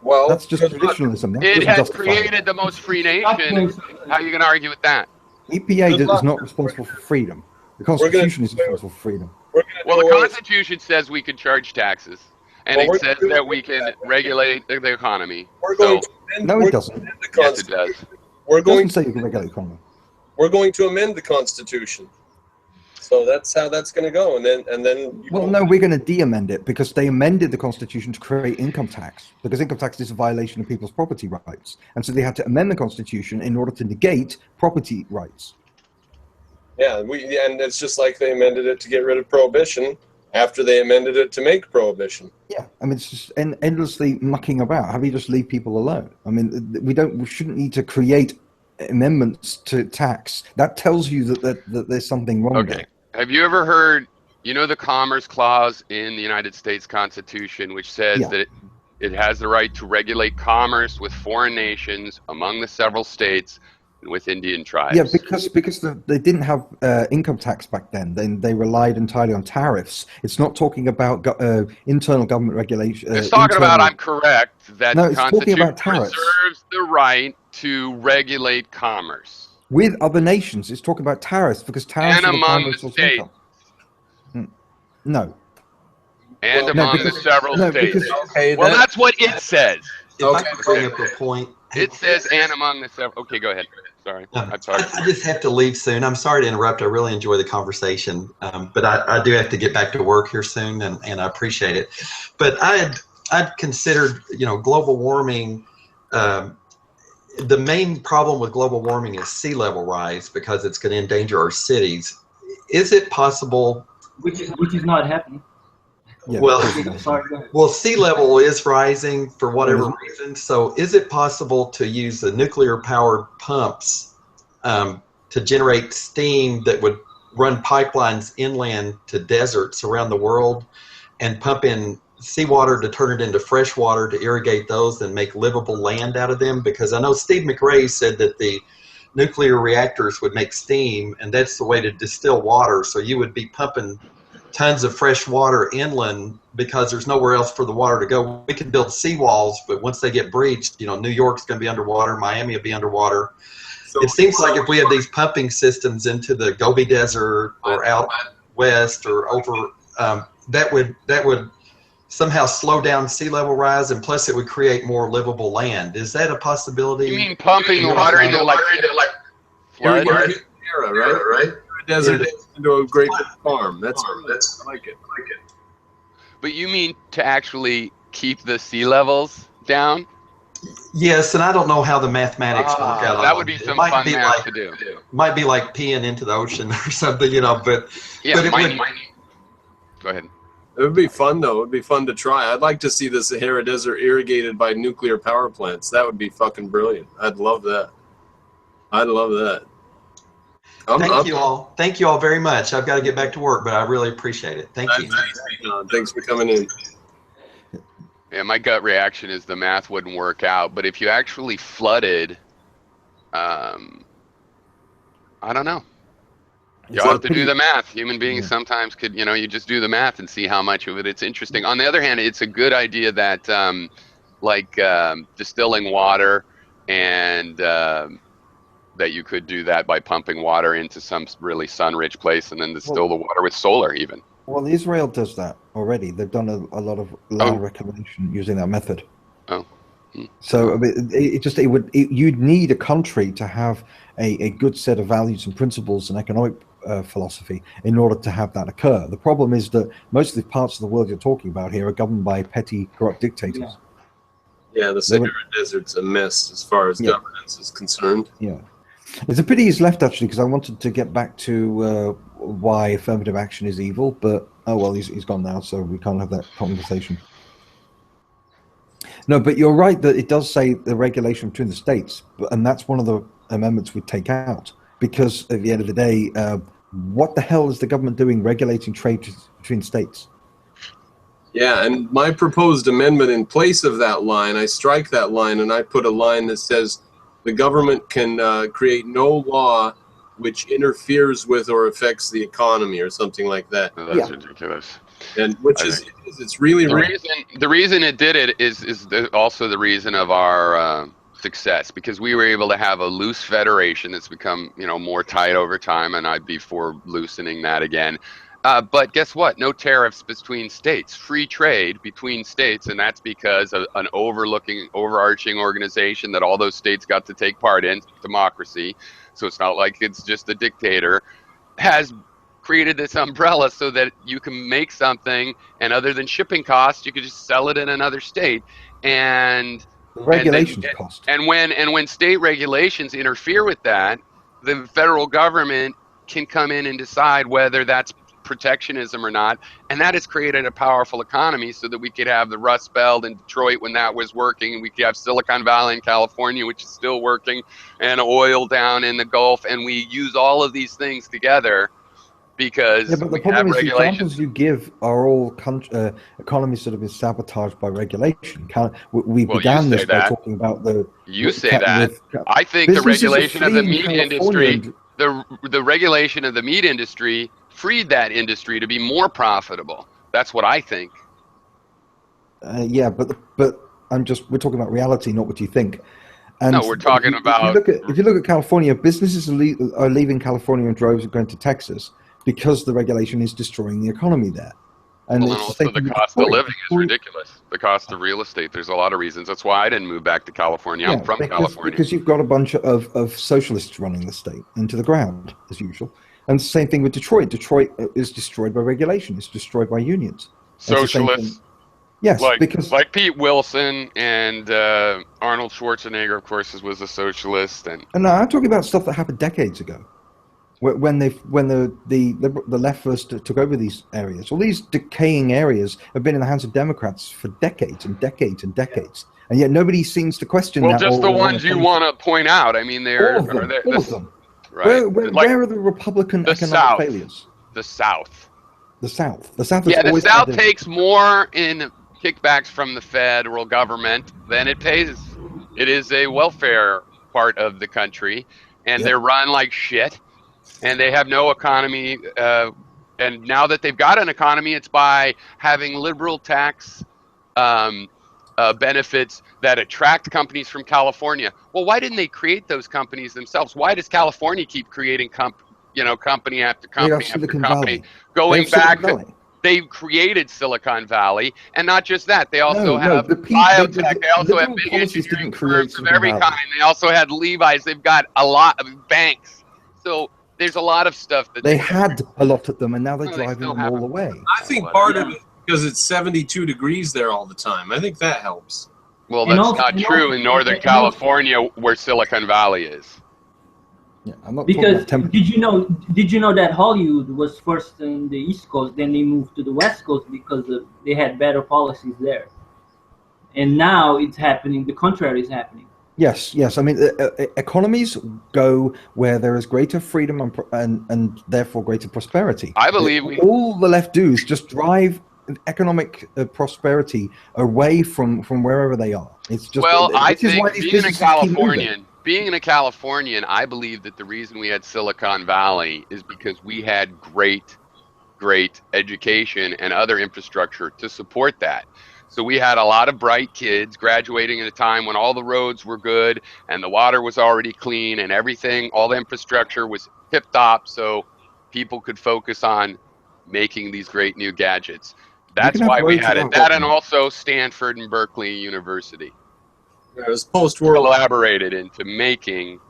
Well, that's just traditionalism. It has created the most free nation. How are you going to argue with that? EPA is not responsible for freedom. The Constitution is responsible for freedom. Well, the Constitution says we can charge taxes, and it says that we can regulate the economy. No, it doesn't. Yes, it does. It doesn't say you can regulate the economy. We're going to amend the Constitution. So that's how that's going to go, and then. Well, no, we're going to de-amend it because they amended the Constitution to create income tax because income tax is a violation of people's property rights, and so they had to amend the Constitution in order to negate property rights. Yeah, and it's just like they amended it to get rid of prohibition after they amended it to make prohibition. Yeah, I mean it's just endlessly mucking about. How do you just leave people alone? I mean, we shouldn't need to create amendments to tax. That tells you that there's something wrong. Okay. There. Have you ever heard, the Commerce Clause in the United States Constitution, which says that it has the right to regulate commerce with foreign nations, among the several states, and with Indian tribes? Yeah, because they didn't have income tax back then. They relied entirely on tariffs. It's not talking about internal government regulation. It's talking about, I'm correct, that the Constitution tariffs. reserves the right to regulate commerce. With other nations, it's talking about tariffs because tariffs and are among the states. No. And among the several states. Okay, well, that's what it says. If I could bring up a point. It says and among the several. Okay, go ahead. Sorry. I just have to leave soon. I'm sorry to interrupt. I really enjoy the conversation, but I do have to get back to work here soon, and I appreciate it. But I'd considered, global warming. The main problem with global warming is sea level rise because it's going to endanger our cities. Is it possible? Which is not happening. Yeah, well, sea level is rising for whatever reason. So is it possible to use the nuclear powered pumps to generate steam that would run pipelines inland to deserts around the world and pump in seawater to turn it into fresh water to irrigate those and make livable land out of them? Because I know Steve McRae said that the nuclear reactors would make steam, and that's the way to distill water. So you would be pumping tons of fresh water inland because there's nowhere else for the water to go. We can build seawalls, but once they get breached, New York's going to be underwater, Miami will be underwater. So it seems like if we have these pumping systems into the Gobi Desert or out west or over, that would somehow slow down sea level rise, and plus it would create more livable land. Is that a possibility? You mean pumping water into flood? Right? Desert into a great big farm. That's I like it. But you mean to actually keep the sea levels down? Yes, and I don't know how the mathematics work out. That would be some fun math to do. Might be like peeing into the ocean or something, but yeah, but it would. Go ahead. It would be fun, though. It would be fun to try. I'd like to see the Sahara Desert irrigated by nuclear power plants. That would be fucking brilliant. I'd love that. Thank you all. Thank you all very much. I've got to get back to work, but I really appreciate it. Thank you. Thanks for coming in. Yeah, my gut reaction is the math wouldn't work out. But if you actually flooded, I don't know. You have to do the math. Human beings sometimes could, you just do the math and see how much of it's interesting. On the other hand, it's a good idea that, distilling water and that you could do that by pumping water into some really sun-rich place and then distill the water with solar even. Well, Israel does that already. They've done a lot of land reclamation using that method. Oh. So I mean, you'd need a country to have a good set of values and principles and economic philosophy in order to have that occur. The problem is that most of the parts of the world you're talking about here are governed by petty, corrupt dictators. Yeah, the Sahara Desert's a mess as far as governance is concerned. Yeah. It's a pity he's left, actually, because I wanted to get back to why affirmative action is evil, but oh well, he's gone now, so we can't have that conversation. No, but you're right that it does say the regulation between the states, and that's one of the amendments we'd take out, because at the end of the day, what the hell is the government doing regulating trade between states? Yeah, and my proposed amendment in place of that line, I strike that line and I put a line that says the government can create no law which interferes with or affects the economy or something like that. Oh, that's ridiculous. And which is it's really the reason it did it is also the reason of our success, because we were able to have a loose federation that's become more tight over time, and I'd be for loosening that again. But guess what? No tariffs between states, free trade between states, and that's because of an overarching organization that all those states got to take part in, democracy. So it's not like it's just a dictator, has created this umbrella so that you can make something, and other than shipping costs, you could just sell it in another state. And the regulations cost. And when state regulations interfere with that, the federal government can come in and decide whether that's protectionism or not, and that has created a powerful economy so that we could have the Rust Belt in Detroit when that was working, we could have Silicon Valley in California, which is still working, and oil down in the Gulf, and we use all of these things together because but the problem is the examples you give are all economies that have been sabotaged by regulation. We began this by talking about the... You say that. I think the regulation of the meat industry, the regulation of the meat industry freed that industry to be more profitable. That's what I think. Yeah, but we're talking about reality, not what you think. And no, we're talking about... If you look at California, businesses are leaving California in droves and going to Texas because the regulation is destroying the economy there. And also the cost of living is ridiculous. The cost of real estate, there's a lot of reasons. That's why I didn't move back to California. I'm from California. Because you've got a bunch of socialists running the state into the ground, as usual. And the same thing with Detroit. Detroit is destroyed by regulation. It's destroyed by unions. Socialists. Yes, like Pete Wilson and Arnold Schwarzenegger, of course, was a socialist. And no, I'm talking about stuff that happened decades ago, when the left first took over these areas. All these decaying areas have been in the hands of Democrats for decades and decades and decades, and yet nobody seems to question that. Well, just the ones you want to point out. I mean, all of them. Right. Where are the Republican economic failures? The South. The South. The South takes more in kickbacks from the federal government than it pays. It is a welfare part of the country, and they're run like shit, and they have no economy. And now that they've got an economy, it's by having liberal tax benefits that attract companies from California. Well, why didn't they create those companies themselves? Why does California keep creating company after company after company? Going back, they created Silicon Valley, and not just that, they also have biotech. They also have big engineering firms of every kind. They also had Levi's. They've got a lot of banks. So there's a lot of stuff that they had a lot of them, and now they're driving them all away. I think part of it because it's 72 degrees there all the time. I think that helps. Well, that's not true in Northern California, where Silicon Valley is. Yeah, I'm not because did you know that Hollywood was first in the East Coast, then they moved to the West Coast because they had better policies there, and now it's happening. The contrary is happening. Yes. I mean, economies go where there is greater freedom and therefore greater prosperity. I believe all the left do is just drive economic prosperity away from wherever they are. It's just I think being a Californian, I believe that the reason we had Silicon Valley is because we had great education and other infrastructure to support that. So we had a lot of bright kids graduating at a time when all the roads were good and the water was already clean and everything, all the infrastructure was tip-top, so people could focus on making these great new gadgets. That's why we had it. That and also Stanford and Berkeley University. It was post-World collaborated into making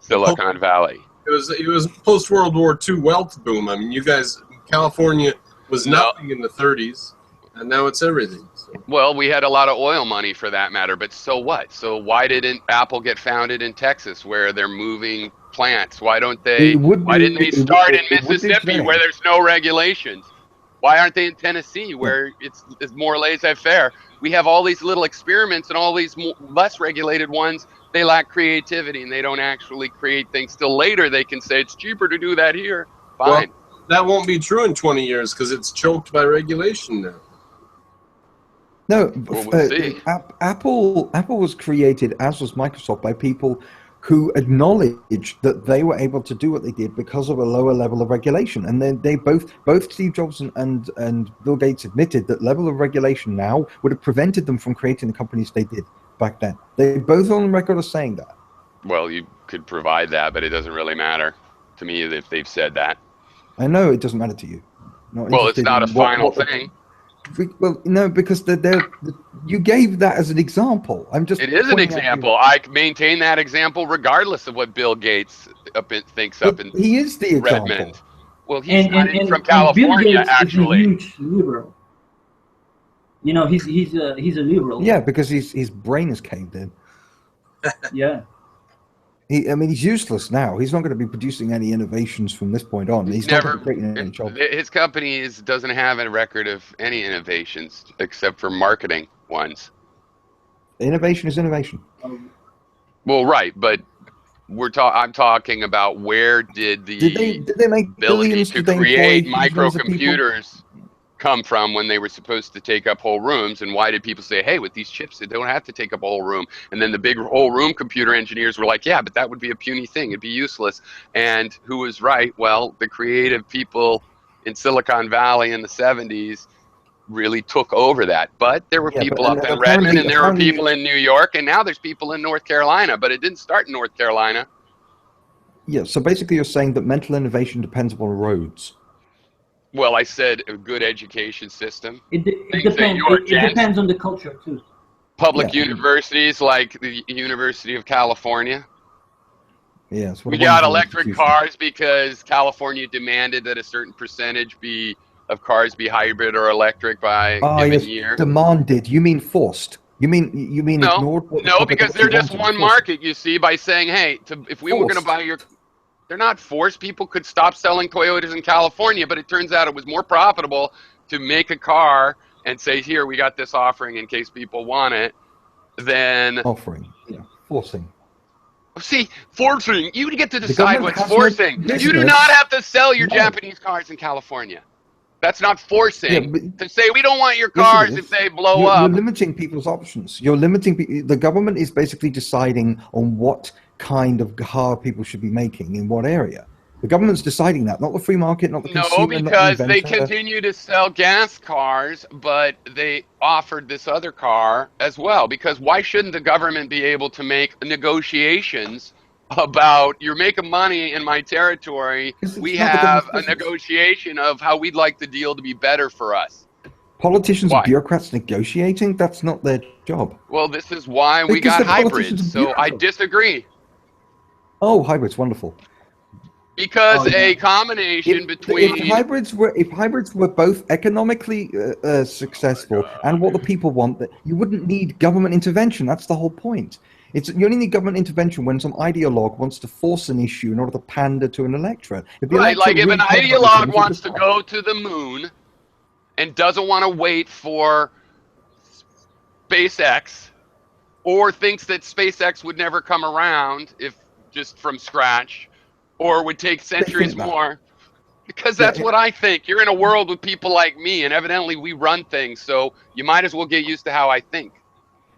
Silicon Valley. It was post-World War II wealth boom. I mean, you guys, California was nothing in the 30s. and now it's everything. So. Well, we had a lot of oil money for that matter, but so what? So why didn't Apple get founded in Texas where they're moving plants? Why didn't they start in Mississippi where there's no regulations? Why aren't they in Tennessee where it's more laissez-faire? We have all these little experiments and all these less regulated ones. They lack creativity and they don't actually create things till later. They can say it's cheaper to do that here. Fine. Well, that won't be true in 20 years because it's choked by regulation now. No, we'll see. Apple was created, as was Microsoft, by people who acknowledged that they were able to do what they did because of a lower level of regulation. And then they both Steve Jobs and Bill Gates admitted that level of regulation now would have prevented them from creating the companies they did back then. They both on record as saying that. Well, you could provide that, but it doesn't really matter to me if they've said that. I know it doesn't matter to you. Well, it's not a final thing. Well, no, because you gave that as an example. It is an example. I maintain that example regardless of what Bill Gates thinks up in he is the example. Redmond. Well, he's from California, Bill Gates actually. Is a huge liberal. You know, he's a liberal. Yeah, because his brain is caved in. Yeah. He's useless now. He's not going to be producing any innovations from this point on. He's never creating any jobs. His company doesn't have a record of any innovations except for marketing ones. Innovation is innovation. Well, right, but I'm talking about where did they make ability to create microcomputers come from when they were supposed to take up whole rooms, and why did people say, hey, with these chips they don't have to take up a whole room? And then the big whole room computer engineers were like, yeah, but that would be a puny thing, it'd be useless. And who was right? Well, the creative people in Silicon Valley in the 70s really took over that. But there were people up in Redmond, and there were people in New York, and now there's people in North Carolina, but it didn't start in North Carolina. Yeah, so basically you're saying that mental innovation depends upon roads. Well, I said a good education system. It depends on the culture, too. Public universities like the University of California. Yes. We got electric cars because California demanded that a certain percentage of cars be hybrid or electric by a given year. Demanded. You mean forced? You mean ignored? No, because they're just one market, you see, by saying, hey, if we were going to buy your... They're not forced. People could stop selling Toyotas in California, but it turns out it was more profitable to make a car and say, here, we got this offering in case people want it, than... Offering, yeah. Forcing. See, forcing. You get to decide what's forcing. You do not have to sell your Japanese cars in California. That's not forcing. To say, we don't want your cars if they blow up. You're limiting people's options. You're limiting... The government is basically deciding on what kind of car people should be making in what area. The government's deciding that, not the free market, not the consumer. No, because they continue to sell gas cars, but they offered this other car as well. Because why shouldn't the government be able to make negotiations about, you're making money in my territory, we have a negotiation of how we'd like the deal to be better for us. Politicians and bureaucrats negotiating? That's not their job. Well, this is why we got hybrids, so I disagree. Oh, hybrids, wonderful. Because a combination between... If hybrids were both economically successful and what the people want, you wouldn't need government intervention. That's the whole point. You only need government intervention when some ideologue wants to force an issue in order to pander to an electorate. Right, like if an ideologue wants to go to the moon and doesn't want to wait for SpaceX, or thinks that SpaceX would never come around if just from scratch, or would take centuries more, because that's what I think. You're in a world with people like me, and evidently we run things, so you might as well get used to how I think.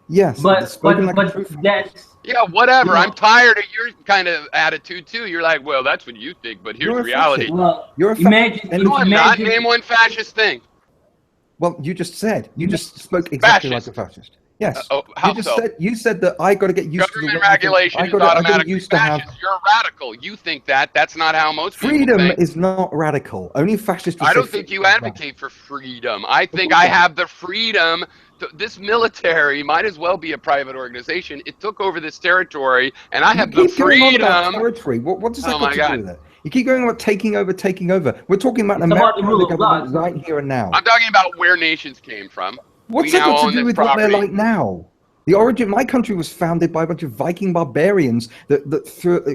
Yes, but that's... Yeah, whatever. I'm tired of your kind of attitude, too. You're like, well, that's what you think, but here's reality. Well, I'm not. Name one fascist thing. Well, you just spoke exactly like a fascist. Yes. You said that I got to get used to the government regulation is automatically fascist. You're a radical. You think that. That's not how most people think. Freedom is not radical. Only fascists. I don't think you advocate for freedom. I think I have the freedom. This military might as well be a private organization. It took over this territory, and I have the freedom. Territory. What does that got to do with it? You keep going about taking over. We're talking about It's about America the rule and the of government law. right here and now. I'm talking about where nations came from. What's We that now got to own do this with what they're property. like now? The origin, my country was founded by a bunch of Viking barbarians that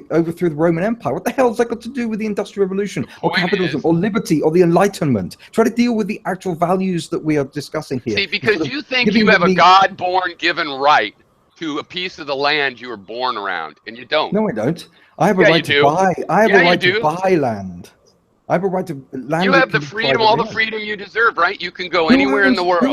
overthrew the Roman Empire. What the hell has that got to do with the Industrial Revolution or capitalism or liberty or the Enlightenment? Try to deal with the actual values that we are discussing here. See, because you think giving you have a me- God-born given right to a piece of the land you were born around, and you don't. No, I don't. I have a Yeah, you right to do. buy. I have Yeah, a you right do. to buy land. I have a right to land. You that have can the be freedom, privately all the owned. freedom you deserve, right? You can go anywhere in the world.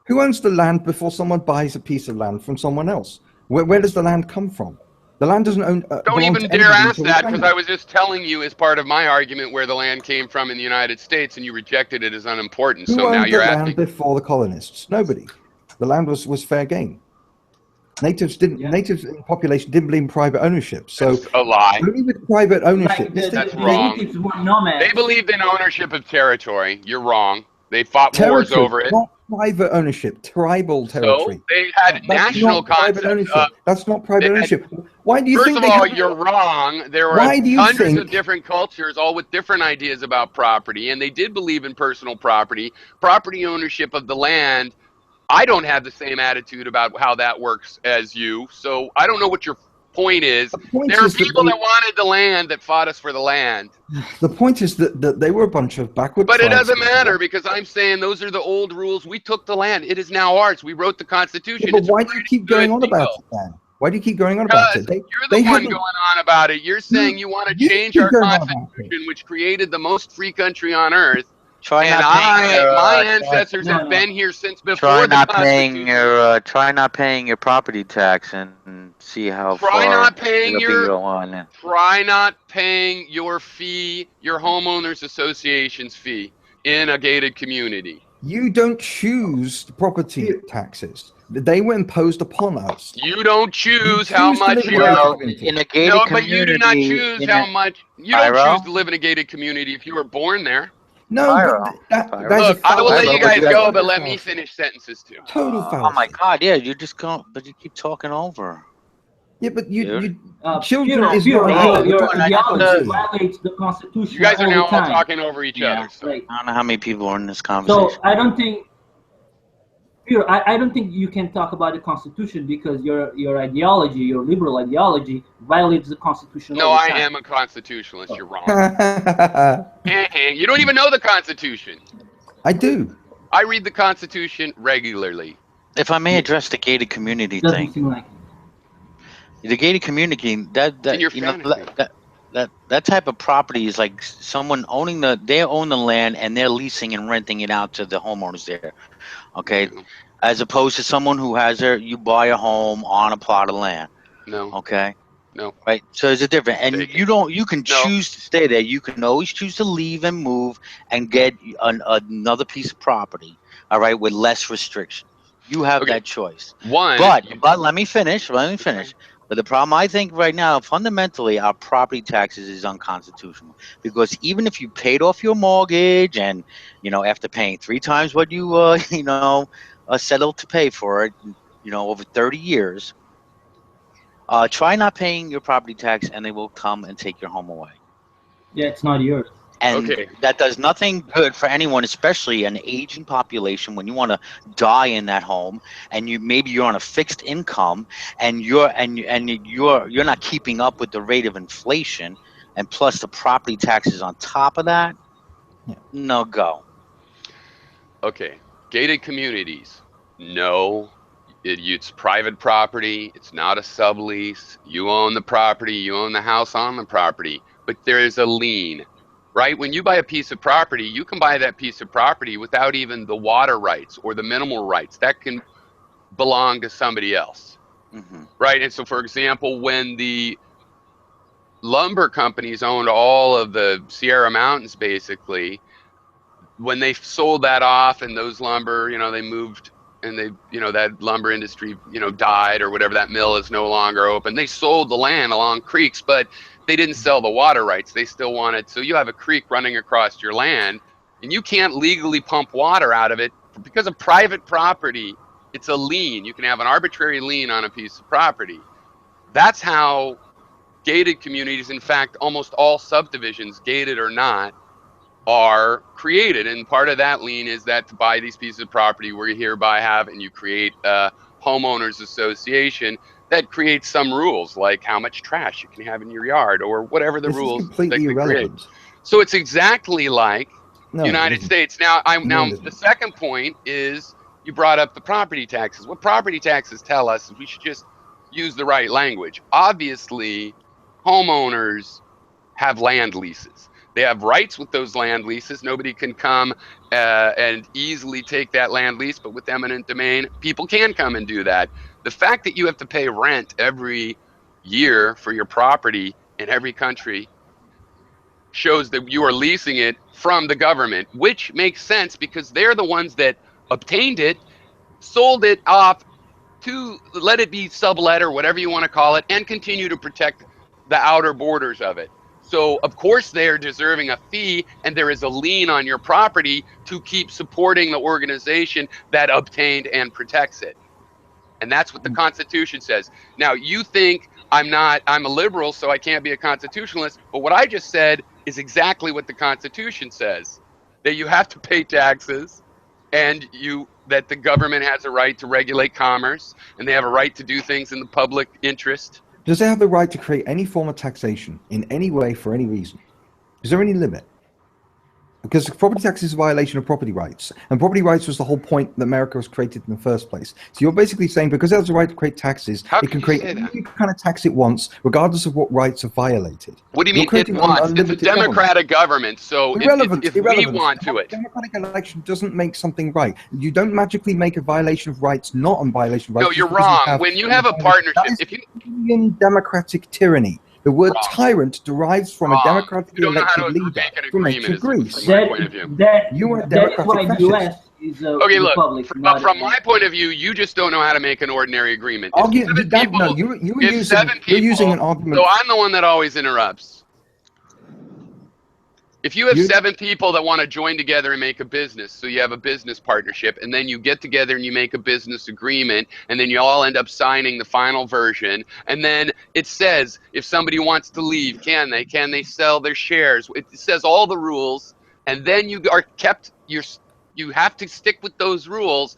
Who owns the land before someone buys a piece of land from someone else? Where does the land come from? The land doesn't Don't belong even to dare anybody ask until we that, claim because it. I was just telling you as part of my argument where the land came from in the United States, and you rejected it as unimportant. Who So now owned you're the asking. land before the colonists? Nobody. The land was fair game. Natives didn't. Yeah. Natives in population didn't believe in private ownership. So That's a lie. only with private ownership. Like That's the wrong. natives were nomads. They believed in ownership of territory. You're wrong. They fought wars Territory, over it. not private ownership. Tribal territory. So they had That's national not private concepts ownership. of. That's not private they had- ownership. Why do you First think of they all, have? you're wrong. There were Why do you hundreds think- of different cultures, all with different ideas about property, and they did believe in personal property, property ownership of the land. I don't have the same attitude about how that works as you, so I don't know what your point is. The point There are is that people that wanted the land that fought us for the land. The point is that they were a bunch of backward But it tribes doesn't before. matter, because I'm saying those are the old rules. We took the land. It is now ours. We wrote the Constitution. Yeah, but It's a why do you keep pretty going on good about deal. it then? Why do you keep going on about Because it? you're the one going on about it. You're saying you want to you change keep our going on about Constitution, which created the most free country on earth. Try And not paying your, my try- ancestors No, have no. been here since before try the not Constitution. paying your try not paying your property tax and see how Try far not paying it'll be your- go on. Try not paying your fee, your homeowners association's fee in a gated community. You don't choose the property taxes. They were imposed upon us. You don't choose You how choose to much live in a your gated Well, community. in a gated no, community, but you do not choose in how a- much. You don't Pyro? choose to live in a gated community if you were born there. No, Pyro. but Pyro. that's Look, a I will let Pyro, you but guys you guys- go, but let me finish sentences too. Total oh fallacy. my God! Yeah, you just go, but you keep talking over. Yeah, but Dude. children is Your not ideology the violates the Constitution You guys are all now the all time. talking over each Yeah. other. So. Like, I don't know how many people are in this conversation. so I don't think. I don't think you can talk about the Constitution because your ideology, your liberal ideology, violates the Constitution. No, all the I time. am a constitutionalist. You're wrong. I You don't even know the Constitution. do. I read the Constitution regularly. If I may address the gated community Doesn't thing, seem like it. the gated community that in your you know fantasy. that type of property is like someone owning they own the land and they're leasing and renting it out to the homeowners there. Okay, as opposed to someone who has you buy a home on a plot of land. No, Okay, no. right. So it's a different, and Mistaken. you can No. choose to stay there. You can always choose to leave and move and get another piece of property. All right, with less restrictions. You have Okay. that choice. One. But let me finish. But the problem I think right now, fundamentally, our property taxes is unconstitutional because even if you paid off your mortgage and after paying 3 times what you settled to pay for it, over 30 years, try not paying your property tax and they will come and take your home away. Yeah, it's not yours. And Okay. that does nothing good for anyone, especially an aging population. When you want to die in that home, and maybe you're on a fixed income, and you're not keeping up with the rate of inflation, and plus the property taxes on top of that. Yeah. No go. Okay. Gated communities. No. It's private property. It's not a sublease. You own the property. You own the house on the property. But there is a lien. Right? When you buy a piece of property, you can buy that piece of property without even the water rights or the minimal rights. That can belong to somebody else. Mm-hmm. Right? And so, for example, when the lumber companies owned all of the Sierra Mountains, basically, when they sold that off and those lumber, they moved and that lumber industry, died or whatever, that mill is no longer open. They sold the land along creeks, but they didn't sell the water rights. They still wanted, so you have a creek running across your land and you can't legally pump water out of it because of private property. It's a lien. You can have an arbitrary lien on a piece of property. That's how gated communities, in fact, almost all subdivisions, gated or not, are created. And part of that lien is that to buy these pieces of property where you hereby have, and you create a homeowners association that creates some rules, like how much trash you can have in your yard or whatever the This rules is completely irrelevant. So it's exactly like United States. Now, the second point is you brought up the property taxes. What property taxes tell us is we should just use the right language. Obviously, homeowners have land leases. They have rights with those land leases. Nobody can come and easily take that land lease, but with eminent domain, people can come and do that. The fact that you have to pay rent every year for your property in every country shows that you are leasing it from the government, which makes sense because they're the ones that obtained it, sold it off to let it be sublet or whatever you want to call it, and continue to protect the outer borders of it. So, of course, they are deserving a fee, and there is a lien on your property to keep supporting the organization that obtained and protects it. And that's what the Constitution says. Now, you think I'm a liberal, so I can't be a constitutionalist. But what I just said is exactly what the Constitution says, that you have to pay taxes, and that the government has a right to regulate commerce, and they have a right to do things in the public interest. Does it have the right to create any form of taxation in any way for any reason? Is there any limit? Because property tax is a violation of property rights, and property rights was the whole point that America was created in the first place. So you're basically saying because it has the right to create taxes, it can create any kind of tax it wants, regardless of what rights are violated. What do you mean it wants? It's a democratic government, so if we want to it. Democratic election doesn't make something right. You don't magically make a violation of rights not a violation of rights. No, you're wrong. When you have a partnership, if you democratic tyranny. The word tyrant derives from a democratically elected leader from ancient Greece. That's why the U.S. is a republic. But from my point of view, you just don't know how to make an ordinary agreement. You're using an argument. So I'm the one that always interrupts. If you have 7 people that want to join together and make a business, so you have a business partnership, and then you get together and you make a business agreement, and then you all end up signing the final version, and then it says if somebody wants to leave, can they sell their shares? It says all the rules, and then you have to stick with those rules.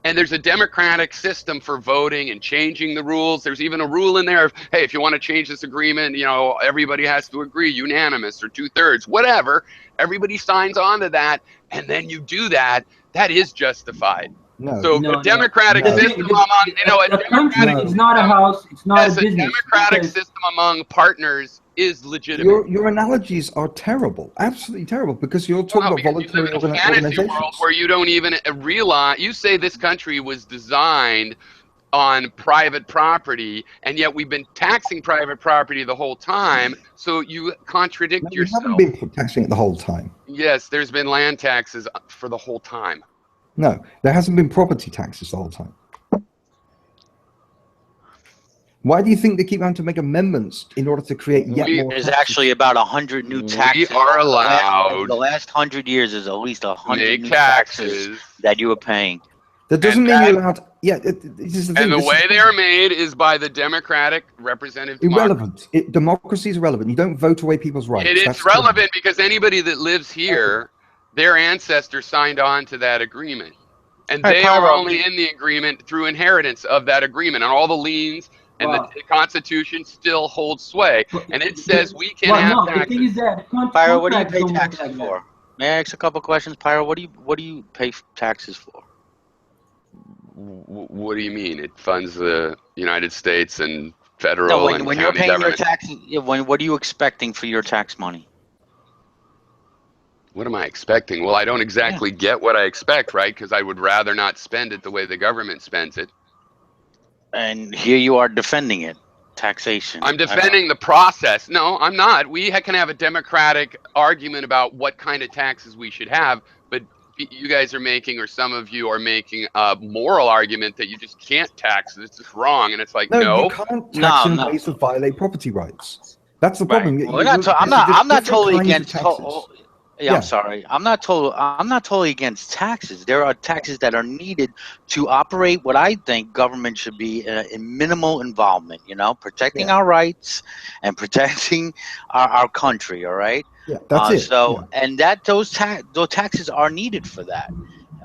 And there's a democratic system for voting and changing the rules. There's even a rule in there of, hey, if you want to change this agreement, everybody has to agree, unanimous or 2/3, whatever. Everybody signs on to that, and then you do that. That is justified. A democratic system it's not a house, it's not a business. A democratic system among partners is legitimate. Your analogies are terrible, absolutely terrible, because you're talking about voluntary organizations. World where you don't even realize. You say this country was designed on private property, and yet we've been taxing private property the whole time. So you contradict yourself. You haven't been taxing it the whole time. Yes, there's been land taxes for the whole time. No, there hasn't been property taxes the whole time. Why do you think they keep having to make amendments in order to create yet more There's taxes? actually about 100 new taxes. We are allowed. The last 100 years is at least 100 new taxes that you are paying. That doesn't mean you're allowed. Yeah, this is the thing. And the way they are made is by the democratic representative irrelevant. Democracy is irrelevant. You don't vote away people's rights. It's relevant because anybody that lives here, their ancestors signed on to that agreement. And they are only in the agreement through inheritance of that agreement. And all the liens and the Constitution still holds sway. And it says we can have taxes. The thing is that Pyro, what do you pay taxes for? May I ask a couple questions, Pyro? What do you pay taxes for? What do you mean? It funds the United States and federal and when county you're paying government. your taxes, what are you expecting for your tax money? What am I expecting? Well, I don't exactly get what I expect, right? Because I would rather not spend it the way the government spends it. And here you are defending it, taxation. I'm defending the process. No, I'm not. We can have a democratic argument about what kind of taxes we should have, but you guys are making, or some of you are making, a moral argument that you just can't tax. It's just wrong, and it's like no. You can't tax in ways that violate property rights. That's the problem. Well, I'm not totally against. Yeah, I'm sorry. I'm not totally against taxes. There are taxes that are needed to operate what I think government should be in minimal involvement. You know, protecting our rights and protecting our country. All right. Yeah, that's it. So, and that those taxes are needed for that.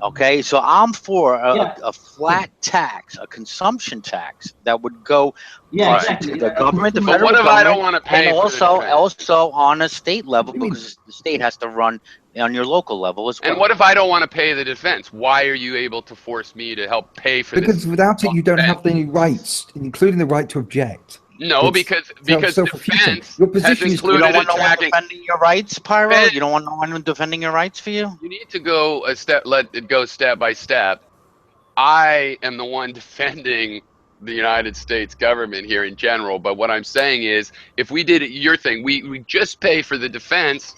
Okay, so I'm for a flat tax, a consumption tax that would go exactly. to the government, the But federal what if I don't government, want to and pay for the defense? also on a state level, because the state has to run on your local level as well. And what if I don't want to pay the defense? Why are you able to force me to help pay for this? Because without it, you don't have any rights, including the right to object. No, because defense your position has included you don't want no one attacking. defending your rights, Pyro. You don't want no one defending your rights for you. You need to go a step. Let it go step by step. I am the one defending the United States government here in general. But what I'm saying is, if we did your thing, we just pay for the defense,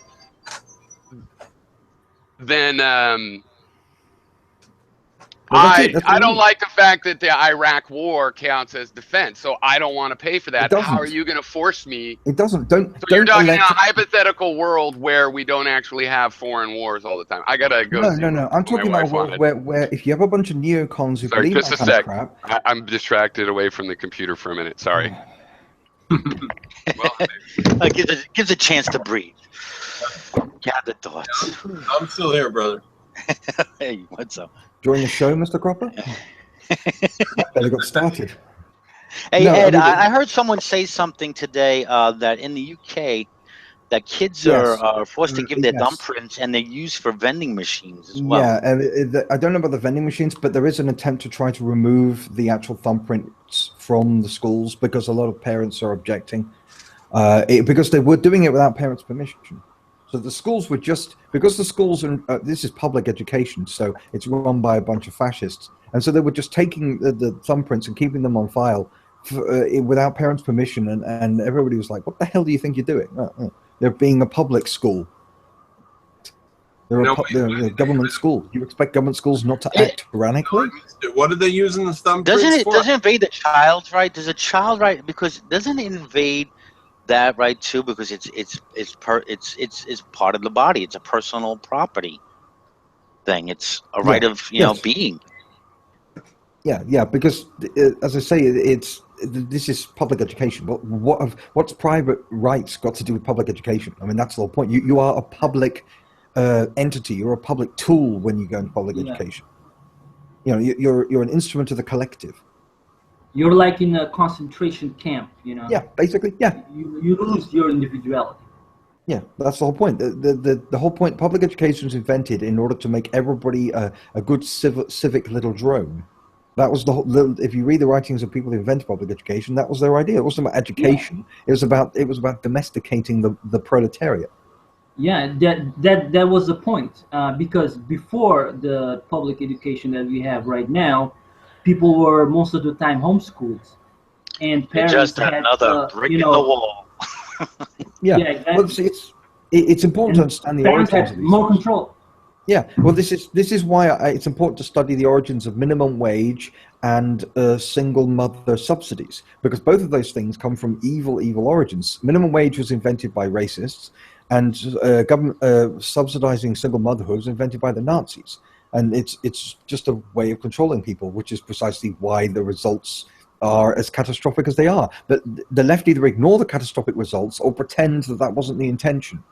then I don't like the fact that the Iraq war counts as defense, so I don't want to pay for that. How are you going to force me? It doesn't. So you're talking in a hypothetical world where we don't actually have foreign wars all the time. I gotta go. No. I'm talking about a world where if you have a bunch of neocons who believe that kind of crap. I'm distracted away from the computer for a minute. Sorry. Gives a chance to breathe. Gather thoughts. I'm still here, brother. Hey, what's up? During the show, Mr. Cropper? They got started. Hey, Ed, I heard someone say something today that in the UK, that kids are forced to give their thumbprints and they're used for vending machines as well. Yeah, I don't know about the vending machines, but there is an attempt to try to remove the actual thumbprints from the schools because a lot of parents are objecting. Because they were doing it without parents' permission. So the schools were because the schools, this is public education, so it's run by a bunch of fascists. And so they were just taking the thumbprints and keeping them on file without parents' permission. And everybody was like, what the hell do you think you're doing? They're being a public school. They're a government school. You expect government schools not to act tyrannically? What did they use in the thumbprints Doesn't it invade the child's right? Does a child right? Because doesn't it invade that right too, because it's part of the body. It's a personal property thing. It's a right of being. Yeah. Because as I say, this is public education. But what's private rights got to do with public education? I mean, that's the whole point. You are a public entity. You're a public tool when you go into public education. You know, you're an instrument of the collective. You're like in a concentration camp, you know. Yeah, basically, yeah. You lose your individuality. Yeah, that's the whole point. The whole point, public education was invented in order to make everybody a good civic little drone. That was if you read the writings of people who invented public education, that was their idea. It wasn't about education. Yeah. It was about domesticating the proletariat. Yeah, that was the point. Because before the public education that we have right now, people were most of the time homeschooled, and parents just had another brick in the wall. Yeah, exactly. Well, it's important to understand the origins of these more control. Yeah, well, this is why it's important to study the origins of minimum wage and single mother subsidies, because both of those things come from evil origins. Minimum wage was invented by racists, and government subsidizing single motherhood was invented by the Nazis. And it's just a way of controlling people, which is precisely why the results are as catastrophic as they are. But the left either ignore the catastrophic results or pretend that wasn't the intention.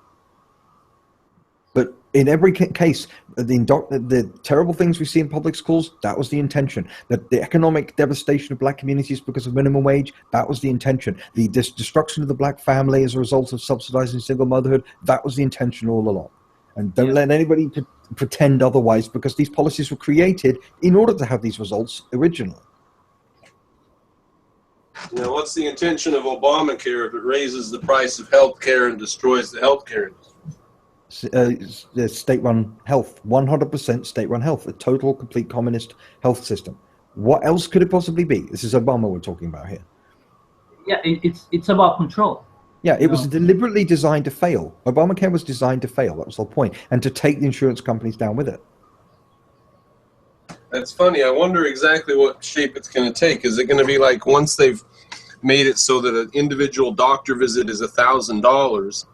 But in every case, the terrible things we see in public schools, that was the intention. The economic devastation of black communities because of minimum wage, that was the intention. The destruction of the black family as a result of subsidizing single motherhood, that was the intention all along. And don't let anybody pretend otherwise, because these policies were created in order to have these results originally. Now, what's the intention of Obamacare if it raises the price of health care and destroys the health care industry? State-run health, 100% state-run health, a total, complete communist health system. What else could it possibly be? This is Obama we're talking about here. Yeah, it's about control. Yeah, it was deliberately designed to fail. Obamacare was designed to fail. That was the whole point. And to take the insurance companies down with it. That's funny. I wonder exactly what shape it's going to take. Is it going to be like once they've made it so that an individual doctor visit is $1,000,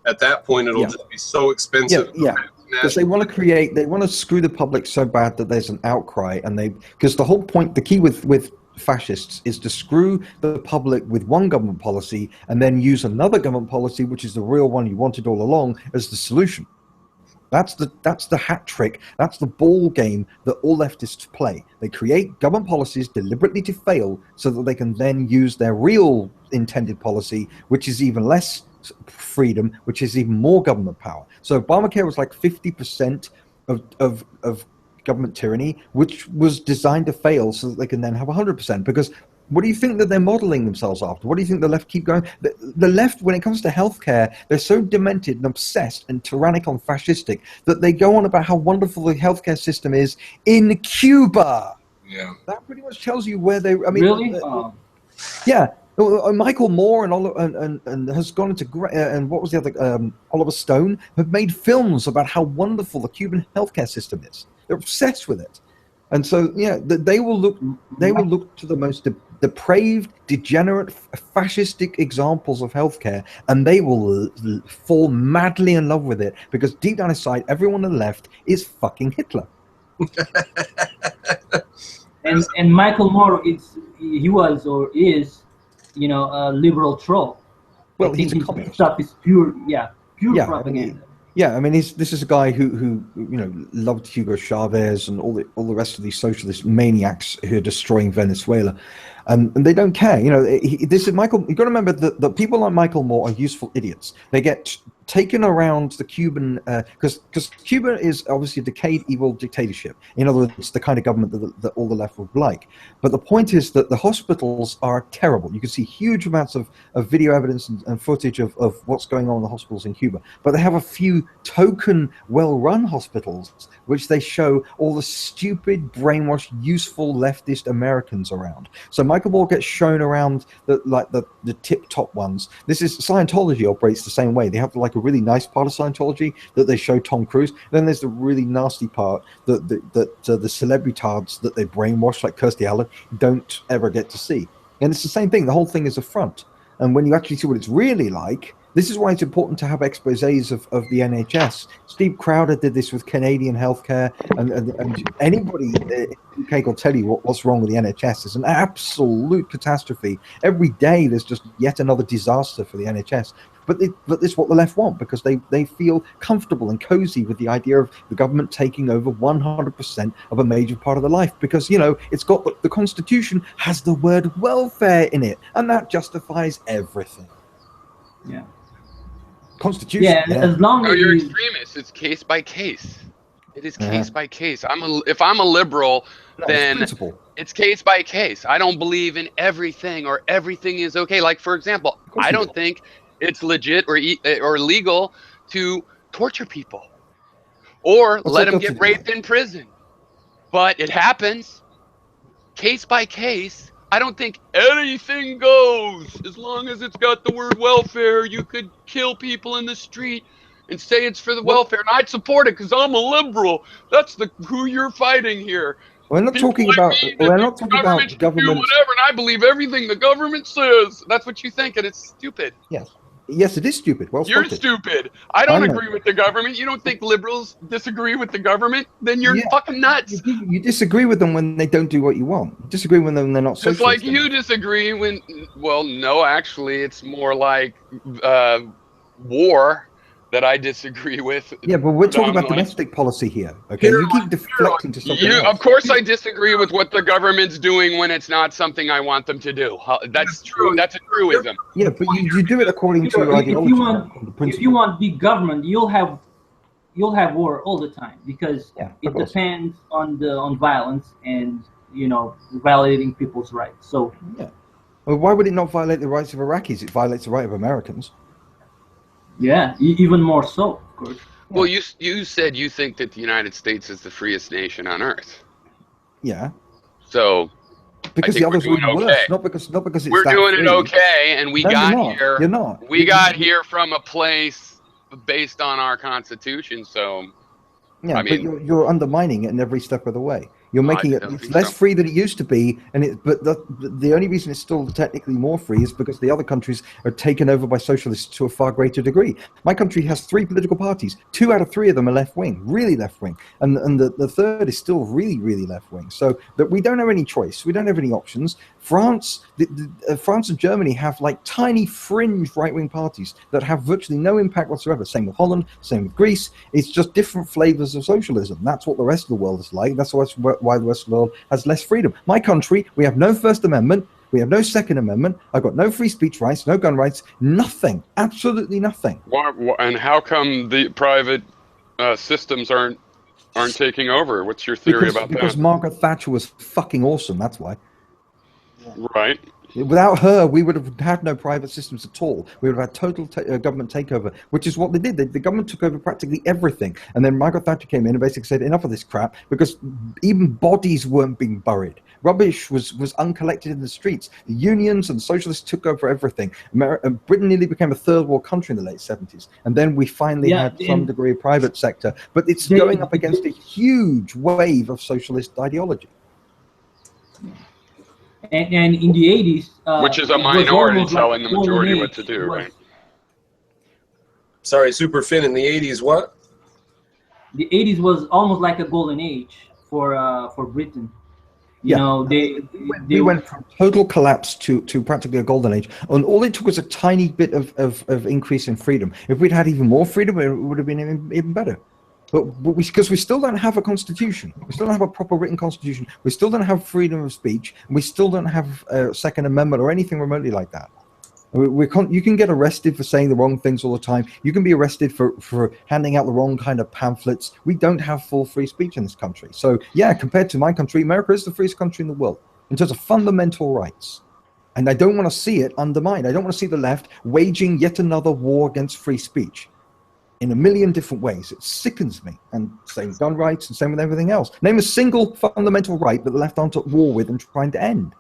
at that point it'll Yeah. just be so expensive. Yeah, because they want to screw the public so bad that there's an outcry, and because the whole point, the key with fascists is to screw the public with one government policy and then use another government policy, which is the real one you wanted all along, as the solution. That's the hat trick. That's the ball game that all leftists play. They create government policies deliberately to fail so that they can then use their real intended policy, which is even less freedom, which is even more government power. So Obamacare was like 50% of government tyranny, which was designed to fail so that they can then have 100%. Because what do you think that they're modeling themselves after? What do you think the left keep going? The left, when it comes to healthcare, they're so demented and obsessed and tyrannical and fascistic that they go on about how wonderful the healthcare system is in Cuba. Yeah, that pretty much tells you where they. I mean, Really? Yeah. Michael Moore and has gone into and what was the other? Oliver Stone have made films about how wonderful the Cuban healthcare system is. They're obsessed with it, and so yeah, they will look to the most depraved, degenerate, fascistic examples of healthcare, and they will fall madly in love with it because deep down inside, everyone on the left is fucking Hitler. And Michael Moore he was or is, a liberal troll. Well, I think he's a his communist. stuff is pure propaganda. I mean, this is a guy who loved Hugo Chavez and all the rest of these socialist maniacs who are destroying Venezuela, and they don't care. This is Michael. You got to remember that people like Michael Moore are useful idiots. They get taken around the Cuban because Cuba is obviously a decayed, evil dictatorship. In other words, the kind of government that all the left would like. But the point is that the hospitals are terrible. You can see huge amounts of video evidence and footage of what's going on in the hospitals in Cuba. But they have a few token, well-run hospitals, which they show all the stupid, brainwashed, useful leftist Americans around. So Michael Moore gets shown around the tip-top ones. This is Scientology operates the same way. They have like a really nice part of Scientology that they show Tom Cruise. Then there's the really nasty part that the celebritards that they brainwash, like Kirstie Alley, don't ever get to see. And it's the same thing. The whole thing is a front. And when you actually see what it's really like, this is why it's important to have exposés of the NHS. Steve Crowder did this with Canadian healthcare, and anybody in the UK will tell you what's wrong with the NHS. It's an absolute catastrophe. Every day there's just yet another disaster for the NHS. But this is what the left want, because they feel comfortable and cozy with the idea of the government taking over 100% of a major part of their life, because it's got the Constitution has the word welfare in it, and that justifies everything. Yeah. Constitution. Yeah, as long as you're extremists. It's case by case. It is case by case. If I'm a liberal, then it's case by case. I don't believe in everything or everything is okay. Like, for example, I don't think it's legit or legal to torture people or let them get raped in prison. But it happens case by case. I don't think anything goes as long as it's got the word welfare. You could kill people in the street and say it's for the welfare, and I'd support it because I'm a liberal. That's who you're fighting here. We're not talking about government. Do whatever, and I believe everything the government says. That's what you think, and it's stupid. Yes, it is stupid. Well, you're stupid. I don't agree with the government. You don't think liberals disagree with the government? Then you're fucking nuts. You disagree with them when they don't do what you want. You disagree with them when they're not socialist. It's like you disagree when. Well, no, actually, it's more like war that I disagree with. Yeah, but we're talking about domestic policy here. Okay, you keep deflecting to something else. Of course, I disagree with what the government's doing when it's not something I want them to do. That's true. That's a truism. Yeah, but you do it according to ideology. If you want big government, you'll have war all the time, because it depends on violence and violating people's rights. So well, why would it not violate the rights of Iraqis? It violates the right of Americans. Yeah, even more so, of course. Well, you said you think that the United States is the freest nation on earth. Yeah. So because the others would be worse, not because it's we're doing it okay, and we got here. You're not. We got here from a place based on our Constitution, so. Yeah, I mean, but you're undermining it in every step of the way. You're making I it don't think less so. free than it used to be, but the only reason it's still technically more free is because the other countries are taken over by socialists to a far greater degree. My country has 3 political parties. 2 out of 3 of them are left-wing, really left-wing, and the third is still really, really left-wing. So that we don't have any choice. We don't have any options. France and Germany have like tiny fringe right-wing parties that have virtually no impact whatsoever. Same with Holland, same with Greece. It's just different flavors of socialism. That's what the rest of the world is like. That's why the rest of the world has less freedom. My country, we have no First Amendment, we have no Second Amendment, I've got no free speech rights, no gun rights, nothing, absolutely nothing. And how come the private systems aren't taking over? What's your theory about that? Because Margaret Thatcher was fucking awesome, that's why. Right. Without her, we would have had no private systems at all. We would have had total government takeover, which is what they did. The government took over practically everything. And then Margaret Thatcher came in and basically said, enough of this crap, because even bodies weren't being buried. Rubbish was uncollected in the streets. The unions and the socialists took over everything. Britain nearly became a third world country in the late 70s. And then we finally had some degree of private sector. But it's going up against a huge wave of socialist ideology. And in the 80s, which is a minority telling the majority what to do, right? Sorry, Super Finn, in the 80s, what? The 80s was almost like a golden age for Britain. You know, they went from total collapse to practically a golden age, and all it took was a tiny bit of increase in freedom. If we'd had even more freedom, it would have been even better. But because we still don't have a constitution, we still don't have a proper written constitution, we still don't have freedom of speech, and we still don't have a Second Amendment or anything remotely like that. You can get arrested for saying the wrong things all the time. You can be arrested for handing out the wrong kind of pamphlets. We don't have full free speech in this country. So yeah, compared to my country, America is the freest country in the world in terms of fundamental rights. And I don't want to see it undermined. I don't want to see the left waging yet another war against free speech in a million different ways. It sickens me. And same with gun rights and same with everything else. Name a single fundamental right that the left aren't at war with and trying to end.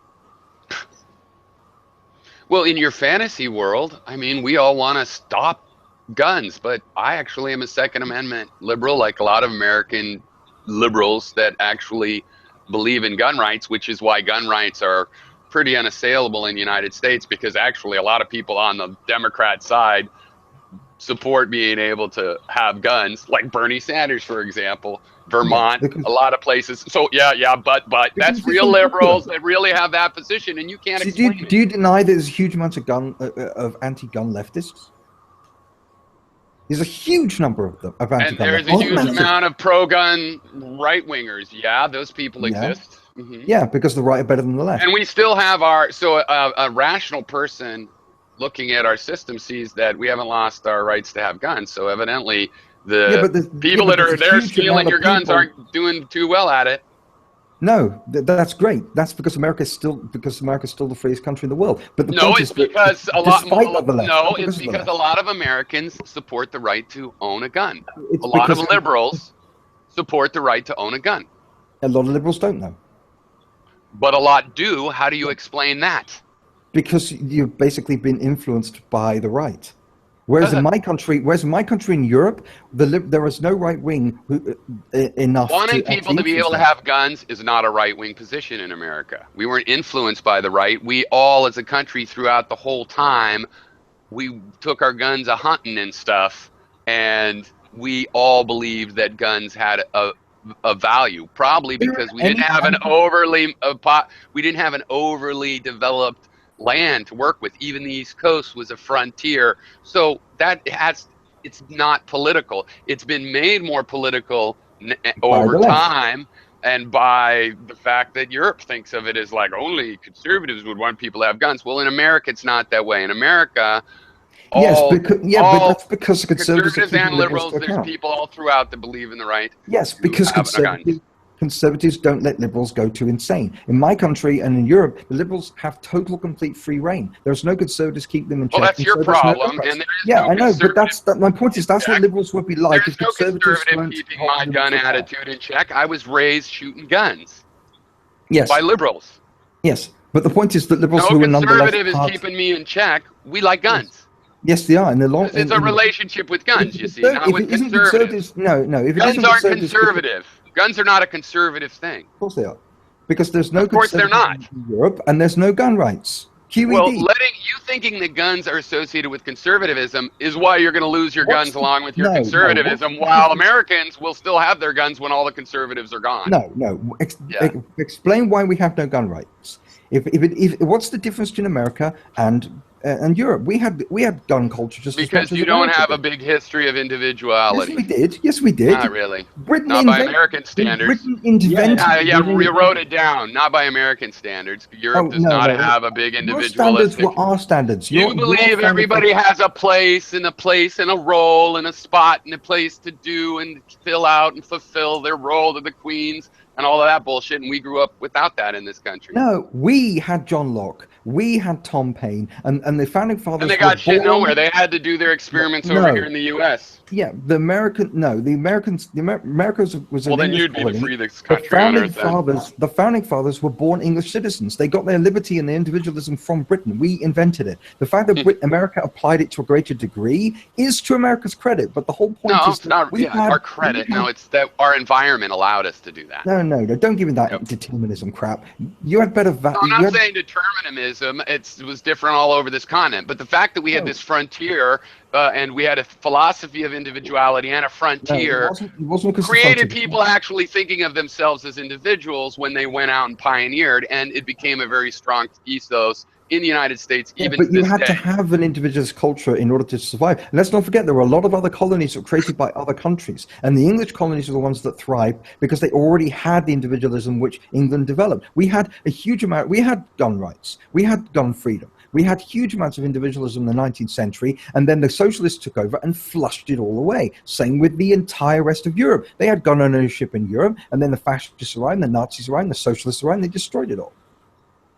Well, in your fantasy world, I mean, we all want to stop guns, but I actually am a Second Amendment liberal, like a lot of American liberals that actually believe in gun rights, which is why gun rights are pretty unassailable in the United States, because actually a lot of people on the Democrat side support being able to have guns, like Bernie Sanders, for example, Vermont, a lot of places. So but that's real liberals that really have that position, and you can't explain it. Do you deny that there's a huge amount of anti-gun leftists? There's a huge number of them. And there's a huge amount of pro-gun right-wingers. Yeah, those people exist. Mm-hmm. Yeah, because the right are better than the left. And we still have a rational person looking at our system sees that we haven't lost our rights to have guns. So evidently the people that are there stealing your guns aren't doing too well at it. No, that's great. That's because America's still the freest country in the world. But it's because a lot of Americans support the right to own a gun. A lot of liberals support the right to own a gun. A lot of liberals don't know. But a lot do. How do you explain that? Because you've basically been influenced by the right. Whereas in my country in Europe, there is no right wing enough. Wanting people to be able to have guns is not a right wing position in America. We weren't influenced by the right. We all, as a country, throughout the whole time, we took our guns a hunting and stuff, and we all believed that guns had a value. Probably because we didn't have an overly developed land to work with. Even the East Coast was a frontier, so it's not political. It's been made more political over time, and by the fact that Europe thinks of it as like only conservatives would want people to have guns. Well, in America, it's not that way. In America, but that's because conservatives and liberals, there's people all throughout that believe in the right. Yes, because conservatives don't let liberals go too insane. In my country and in Europe, the liberals have total, complete free reign. There's no conservatives keep them in check. Well, that's your problem. I know, but my point is that's what liberals would be like. There's no conservative keeping my gun attitude in check. I was raised shooting guns. Yes. By liberals. Yes, but the point is that liberals who are nonetheless conservative is keeping me in check. We like guns. Yes, they are. It's a relationship with guns, you see, not with conservatives. No. Guns aren't conservative. Guns are not a conservative thing. Of course they are. Because there's no Of course they're not. in Europe, and there's no gun rights. QED. Well, you thinking that guns are associated with conservatism is why you're going to lose your guns along with your conservatism, while Americans will still have their guns when all the conservatives are gone. No. Explain why we have no gun rights. If what's the difference between America and Europe? We had gun culture just because as much you as don't America have a did. big history of individuality. Yes, we did. Not really. Britain not by American standards. Britain invented. You wrote it down. Not by American standards. Europe does not have a big individualistic. Your standards were our standards. You believe everybody has a place and a role and a spot and a place to do and fill out and fulfill their role to the queens and all of that bullshit, and we grew up without that in this country. No, we had John Locke, we had Tom Paine, and the founding fathers. And they got shit nowhere. They had to do their experiments over here in the U.S. Yeah, Americas was an well, then English you'd be colony. the freest country on earth. The founding fathers were born English citizens. They got their liberty and their individualism from Britain. We invented it. The fact that America applied it to a greater degree is to America's credit. But the whole point is that our credit. No, it's that our environment allowed us to do that. No, don't give me that determinism crap. You had better. I'm not saying determinism. It was different all over this continent. But the fact that we had this frontier. And we had a philosophy of individuality and a frontier created people actually thinking of themselves as individuals when they went out and pioneered, and it became a very strong ethos in the United States. But you had to have an individualist culture in order to survive. And let's not forget there were a lot of other colonies that were created by other countries, and the English colonies are the ones that thrived because they already had the individualism which England developed. We had a huge amount. We had gun rights. We had gun freedom. We had huge amounts of individualism in the 19th century, and then the socialists took over and flushed it all away. Same with the entire rest of Europe. They had gun ownership in Europe, and then the fascists arrived, the Nazis arrived, the socialists arrived, and they destroyed it all.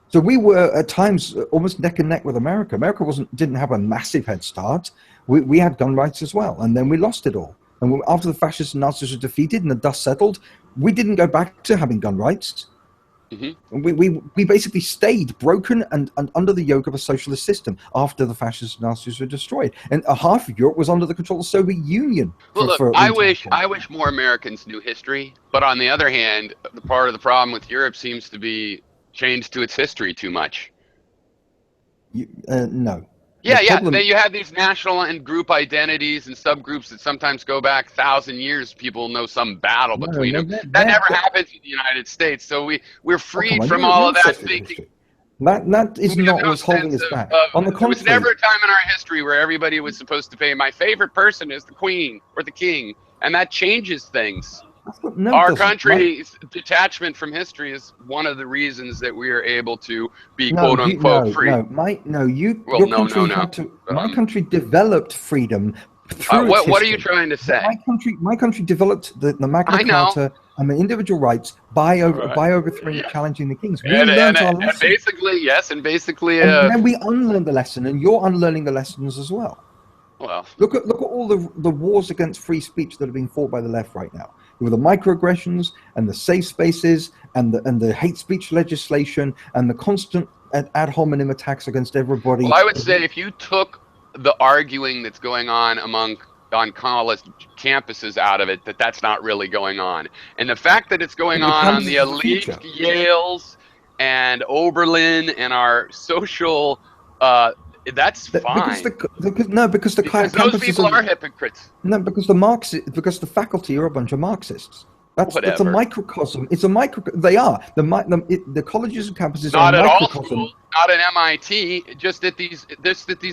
So we were at times almost neck and neck with America. America didn't have a massive head start. We had gun rights as well, and then we lost it all. And after the fascists and Nazis were defeated and the dust settled, we didn't go back to having gun rights. Mm-hmm. We basically stayed broken and under the yoke of a socialist system after the fascists and Nazis were destroyed, and half of Europe was under the control of the Soviet Union. I wish more Americans knew history, but on the other hand, the part of the problem with Europe seems to be changed to its history too much. No. Then you have these national and group identities and subgroups that sometimes go back 1,000 years. People know some battle between them. That never happens in the United States. So we're freed from all of that thinking. That is not what's holding us back. On the contrary, there was never a time in our history where everybody was supposed to pay. My favorite person is the queen or the king, and that changes things. Our country's detachment from history is one of the reasons that we are able to be quote unquote free. My country developed freedom through what are you trying to say? My country developed the Magna Carta and the individual rights by overthrowing and challenging the kings. We learned our lesson. And then we unlearned the lesson, and you're unlearning the lessons as well. Well, look at all the wars against free speech that are being fought by the left right now. With the microaggressions and the safe spaces and the hate speech legislation and the constant ad hominem attacks against everybody. Well, I would say if you took the arguing that's going on on college campuses out of it, that's not really going on. And the fact that it's going on the elite Yales and Oberlin and our social that's fine. Because those people are hypocrites. No, because the faculty are a bunch of Marxists. That's a microcosm. It's a micro. They are the colleges and campuses not are at a all microcosm. schools, not at MIT. Just at these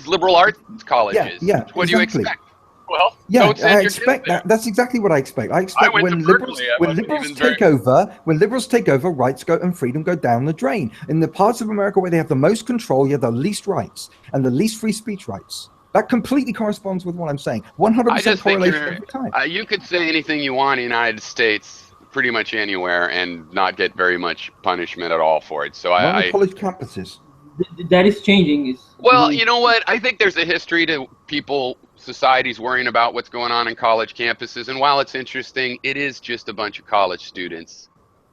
liberal arts colleges. Yeah. What do you expect? Well, I expect that. That's exactly what I expect. I expect when liberals take over, rights go and freedom go down the drain. In the parts of America where they have the most control, you have the least rights and the least free speech rights. That completely corresponds with what I'm saying. 100% correlation every time. You could say anything you want in the United States, pretty much anywhere, and not get very much punishment at all for it. So on college campuses. That is changing. Well, you know what? I think there's a history to societies worrying about what's going on in college campuses, and while it's interesting, it is just a bunch of college students.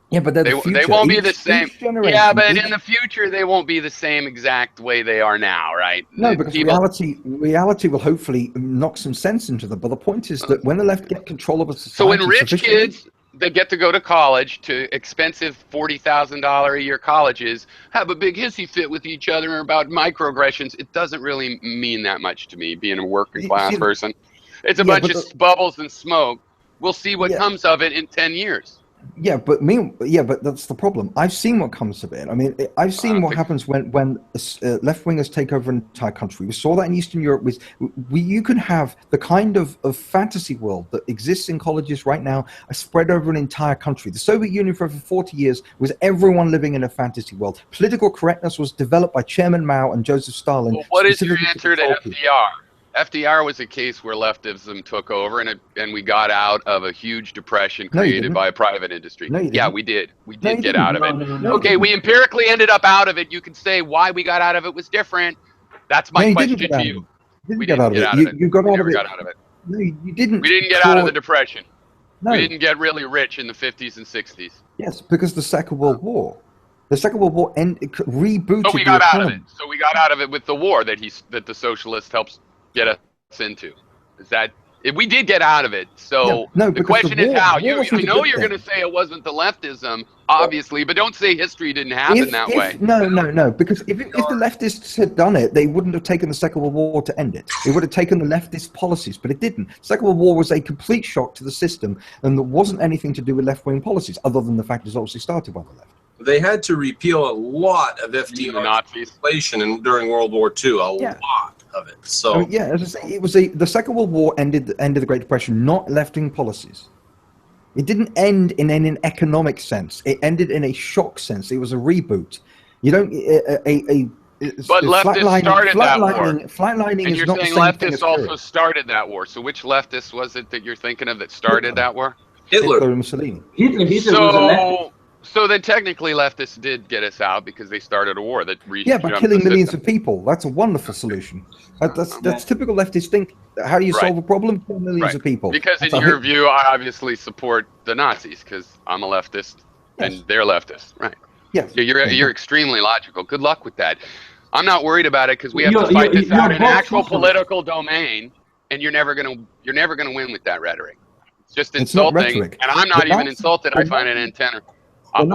Yeah, but they won't be the same. Yeah, but in the future, they won't be the same exact way they are now, right? No, because reality will hopefully knock some sense into them. But the point is that when the left get control of a society, so when rich kids they get to go to college, to expensive $40,000 a year colleges, have a big hissy fit with each other about microaggressions. It doesn't really mean that much to me, being a working class person. It's a bunch of bubbles and smoke. We'll see what comes of it in 10 years. Yeah, but that's the problem. I've seen what comes of it. I mean, I've seen what happens when left-wingers take over an entire country. We saw that in Eastern Europe. You can have the kind of fantasy world that exists in colleges right now spread over an entire country. The Soviet Union for over 40 years was everyone living in a fantasy world. Political correctness was developed by Chairman Mao and Joseph Stalin. Well, what is your answer to FDR? FDR was a case where leftism took over, and we got out of a huge depression created by a private industry. Yeah, we did. We did get out of it. Okay, we empirically ended up out of it. You can say why we got out of it was different. That's my question to you. We didn't get out of it. You got out of it. Got out of it. No, you didn't. We didn't get out of the depression. No. We didn't get really rich in the 50s and 60s. Yes, because the Second World War. The Second World War rebooted. So we got out of it. So we got out of it with the war that the socialist helps get us into. Is that we did get out of it? So the question is how. I know you're going to say it wasn't the leftism, obviously, but don't say history didn't happen that way. No, because if the leftists had done it, they wouldn't have taken the Second World War to end it. It would have taken the leftist policies, but it didn't. The Second World War was a complete shock to the system, and there wasn't anything to do with left-wing policies, other than the fact it was obviously started by the left. They had to repeal a lot of FDR legislation during World War II. A lot of it. So as I say, it was the Second World War ended the Great Depression, not left-wing policies. It didn't end in an economic sense. It ended in a shock sense. It was a reboot. You don't but leftists started that war. Flatlining and is you're not saying the same leftists also started that war. So which leftist was it that you're thinking of that started that war? Hitler and Mussolini. Hitler was a leftist. So then technically leftists did get us out because they started a war that by killing millions of people. That's a wonderful solution. That's typical leftist think. How do you solve a problem? Kill millions of people. Because in your view, I obviously support the Nazis because I'm a leftist and they're leftists. Right. Yes. You're extremely logical. Good luck with that. I'm not worried about it because we have to fight this out in actual political domain, and you're never gonna win with that rhetoric. It's just insulting, and I'm not even insulted. I find it antenna. The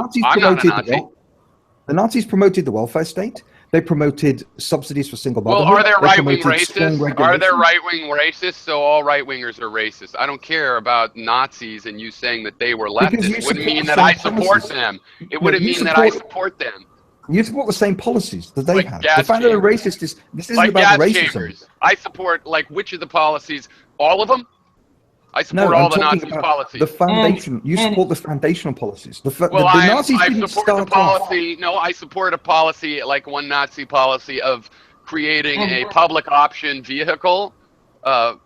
Nazis promoted the welfare state. They promoted subsidies for single motherhood. Well, are there right-wing racists? Are there right-wing racists? So all right-wingers are racist. I don't care about Nazis and you saying that they were leftists. It wouldn't mean that I support them. It wouldn't mean that I support them. You support the same policies that they have. The fact that they're racist this isn't about racism. I support which of the policies? All of them? I support all the Nazi policies. The foundation. You support the foundational policies. The Nazis didn't support the policy. No, I support a policy like one Nazi policy of creating a public option vehicle. That's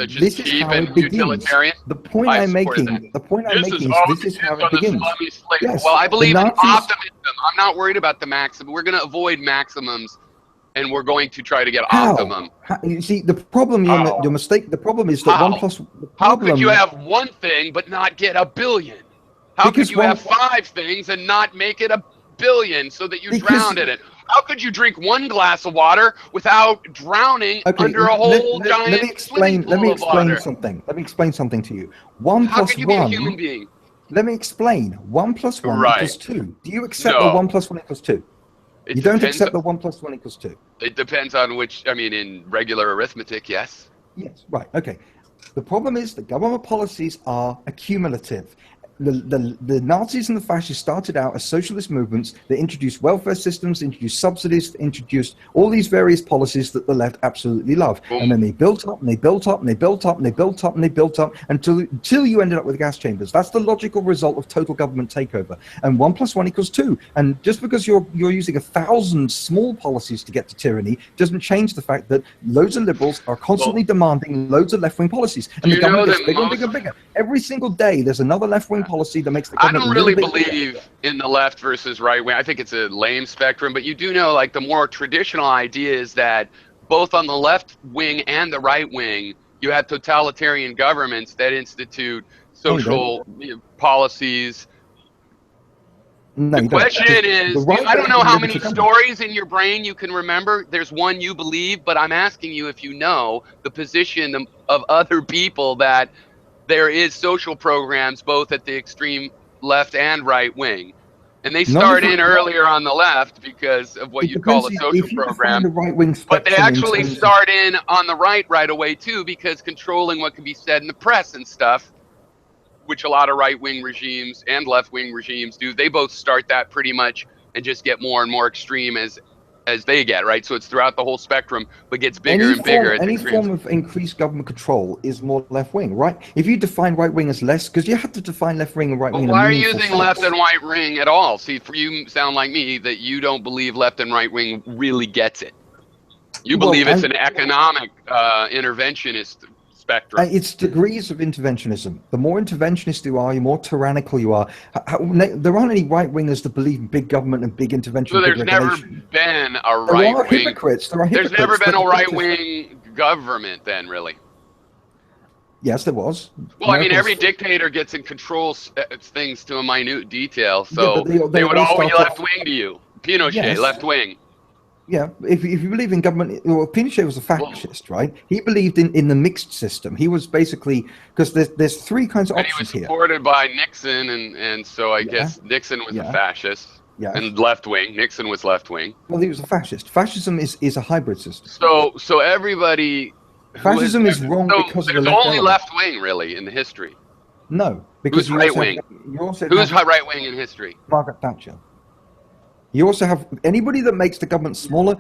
just cheap and utilitarian. The point I'm making is this is how it begins. Yes, well, I believe in optimism. I'm not worried about the maximum. We're going to avoid maximums. And we're going to try to get optimum. You see, the problem, your mistake, the problem is that How could you have one thing but not get a billion? How could you have 5 things and not make it a billion so that you drowned in it? How could you drink one glass of water without drowning under a whole giant swimming pool of water? Let me explain something to you. 1 plus 1. How could you be a human being? Let me explain. 1 plus 1 equals 2. Do you accept the 1 plus 1 equals 2? You don't accept the 1 plus 1 equals 2. It depends on in regular arithmetic, yes. Yes, right, okay. The problem is that government policies are accumulative. The Nazis and the fascists started out as socialist movements that introduced welfare systems, introduced subsidies, introduced all these various policies that the left absolutely love. And then they built up and they built up and they built up and they built up and they built up until you ended up with gas chambers. That's the logical result of total government takeover. And 1 plus 1 equals 2. And just because you're using 1,000 small policies to get to tyranny doesn't change the fact that loads of liberals are constantly demanding loads of left-wing policies. And the government gets bigger and bigger and bigger. Every single day there's another left-wing policy that makes the government I don't really believe in the left versus right wing. I think it's a lame spectrum, but you do know the more traditional idea is that both on the left wing and the right wing, you have totalitarian governments that institute social policies. No, the question is, I don't know how many stories in your brain you can remember. There's one you believe, but I'm asking you if you know the position of other people that there is social programs both at the extreme left and right wing. And they start in earlier on the left because of what you call a social program. But they actually start in on the right away too, because controlling what can be said in the press and stuff, which a lot of right-wing regimes and left-wing regimes do, they both start that pretty much and just get more and more extreme as they get, right? So it's throughout the whole spectrum, but gets bigger and bigger. Any form of increased government control is more left-wing, right? If you define right-wing as less, because you have to define left-wing and right-wing. Why are you using left and right-wing at all? See, for you sound like me that you don't believe left and right-wing really gets it. You believe it's an economic interventionist spectrum. It's degrees of interventionism. The more interventionist you are, the more tyrannical you are. There aren't any right-wingers that believe in big government and big intervention. So there's never been a right-wing. There's never been a right-wing government then, really. Yes, there was. Well, I mean, every dictator gets and controls things to a minute detail, so they would all be left-wing to you. Pinochet, left-wing. Yeah, if you believe in government, well, Pinochet was a fascist, right? He believed in the mixed system. He was basically, because there's three kinds of options here. He was supported by Nixon, and so I guess Nixon was a fascist. Yeah. And left-wing. Nixon was left-wing. Well, he was a fascist. Fascism is a hybrid system. So everybody... Fascism is wrong because of the left. There's only left-wing, really, in the history. No, because who's right-wing? Who's right-wing in history? Margaret Thatcher. You also have anybody that makes the government smaller.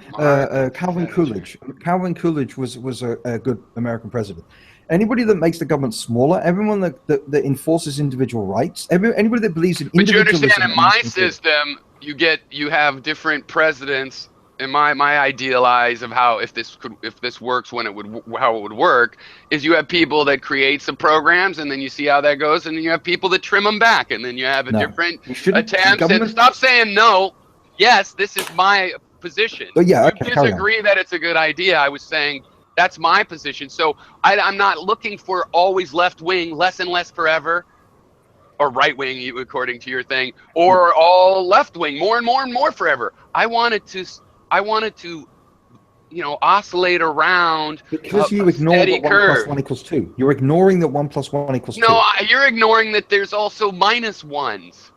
Calvin Coolidge. Calvin Coolidge was a good American president. Anybody that makes the government smaller, everyone that enforces individual rights, anybody that believes in individualism. But you understand, in my system, you have different presidents. And my idealize of how if this works how it would work is you have people that create some programs and then you see how that goes, and then you have people that trim them back, and then you have a different attempts. And stop saying no. Yes, this is my position. Oh, yeah, you disagree that it's a good idea. I was saying that's my position. So I'm not looking for always left wing, less and less forever, or right wing, according to your thing, or all left wing, more and more and more forever. I wanted to, oscillate around. Because you ignore that 1 + 1 = 2. You're ignoring that 1 + 1 = 2. No, you're ignoring that there's also minus ones.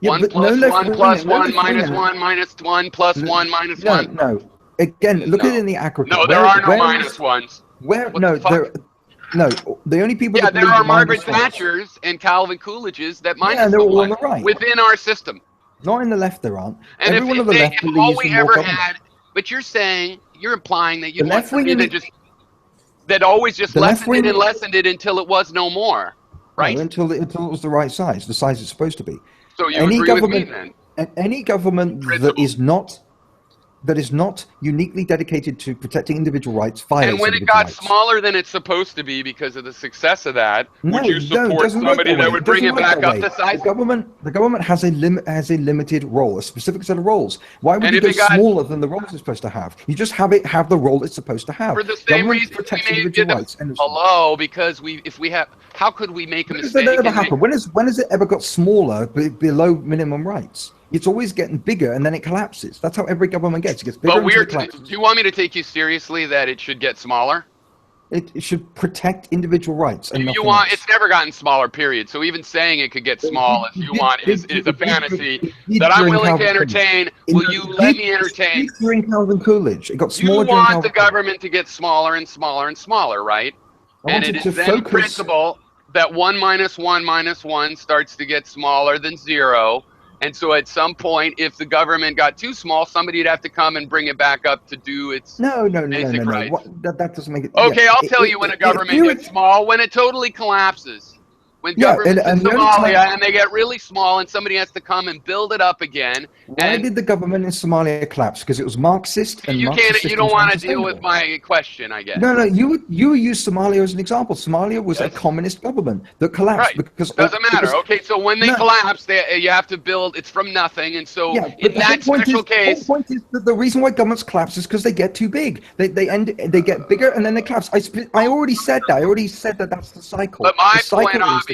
Yeah, 1 + 1 + 1 minus 1 minus 1 + 1 minus 1. No. Again, look at it in the aggregate. No, there are no minus ones. No, the only people. Yeah, there are Margaret Thatchers and Calvin Coolidges that minus they're all on the right within our system. Not in the left, there aren't. And everyone on the left believes all we in more ever government. had, but you're implying that you The want left wing that always just lessened it until it was no more, right? No, until it was the right size, the size it's supposed to be. So you agree with me then? Any government that is not uniquely dedicated to protecting individual rights violates. And when it got smaller than it's supposed to be because of the success of that, would you support somebody that would bring it back up to size? The government has a limited role, a specific set of roles. Why would you go smaller than the roles it's supposed to have? You just have the role it's supposed to have. For the same reason we made rights. Hello, because how could we make a mistake? That never happened. When has it ever got smaller below minimum rights? It's always getting bigger and then it collapses. That's how every government gets. It gets bigger until it collapses. Do you want me to take you seriously that it should get smaller? It should protect individual rights. And it's never gotten smaller, period. So even saying it could get small if you want is a fantasy that I'm willing to entertain. Will you let me entertain? During Calvin Coolidge, it got smaller. You want the government to get smaller and smaller and smaller, right? And it is then principle that 1 - 1 - 1 starts to get smaller than 0. And so at some point, if the government got too small, somebody would have to come and bring it back up to do its basic rights. That doesn't make it... Okay, I'll tell you when a government gets small, when it totally collapses. When governments in Somalia and they get really small and somebody has to come and build it up again. Why did the government in Somalia collapse? Because it was Marxist and you don't want to deal with my question, I guess. No, you use Somalia as an example. Somalia was a communist government that collapsed because... Doesn't matter. Okay, so when they collapse, you have to build, it's from nothing. And so in that special case... The point is that the reason why governments collapse is because they get too big. They get bigger and then they collapse. I already said that. I already said that that's the cycle. But my point, obviously,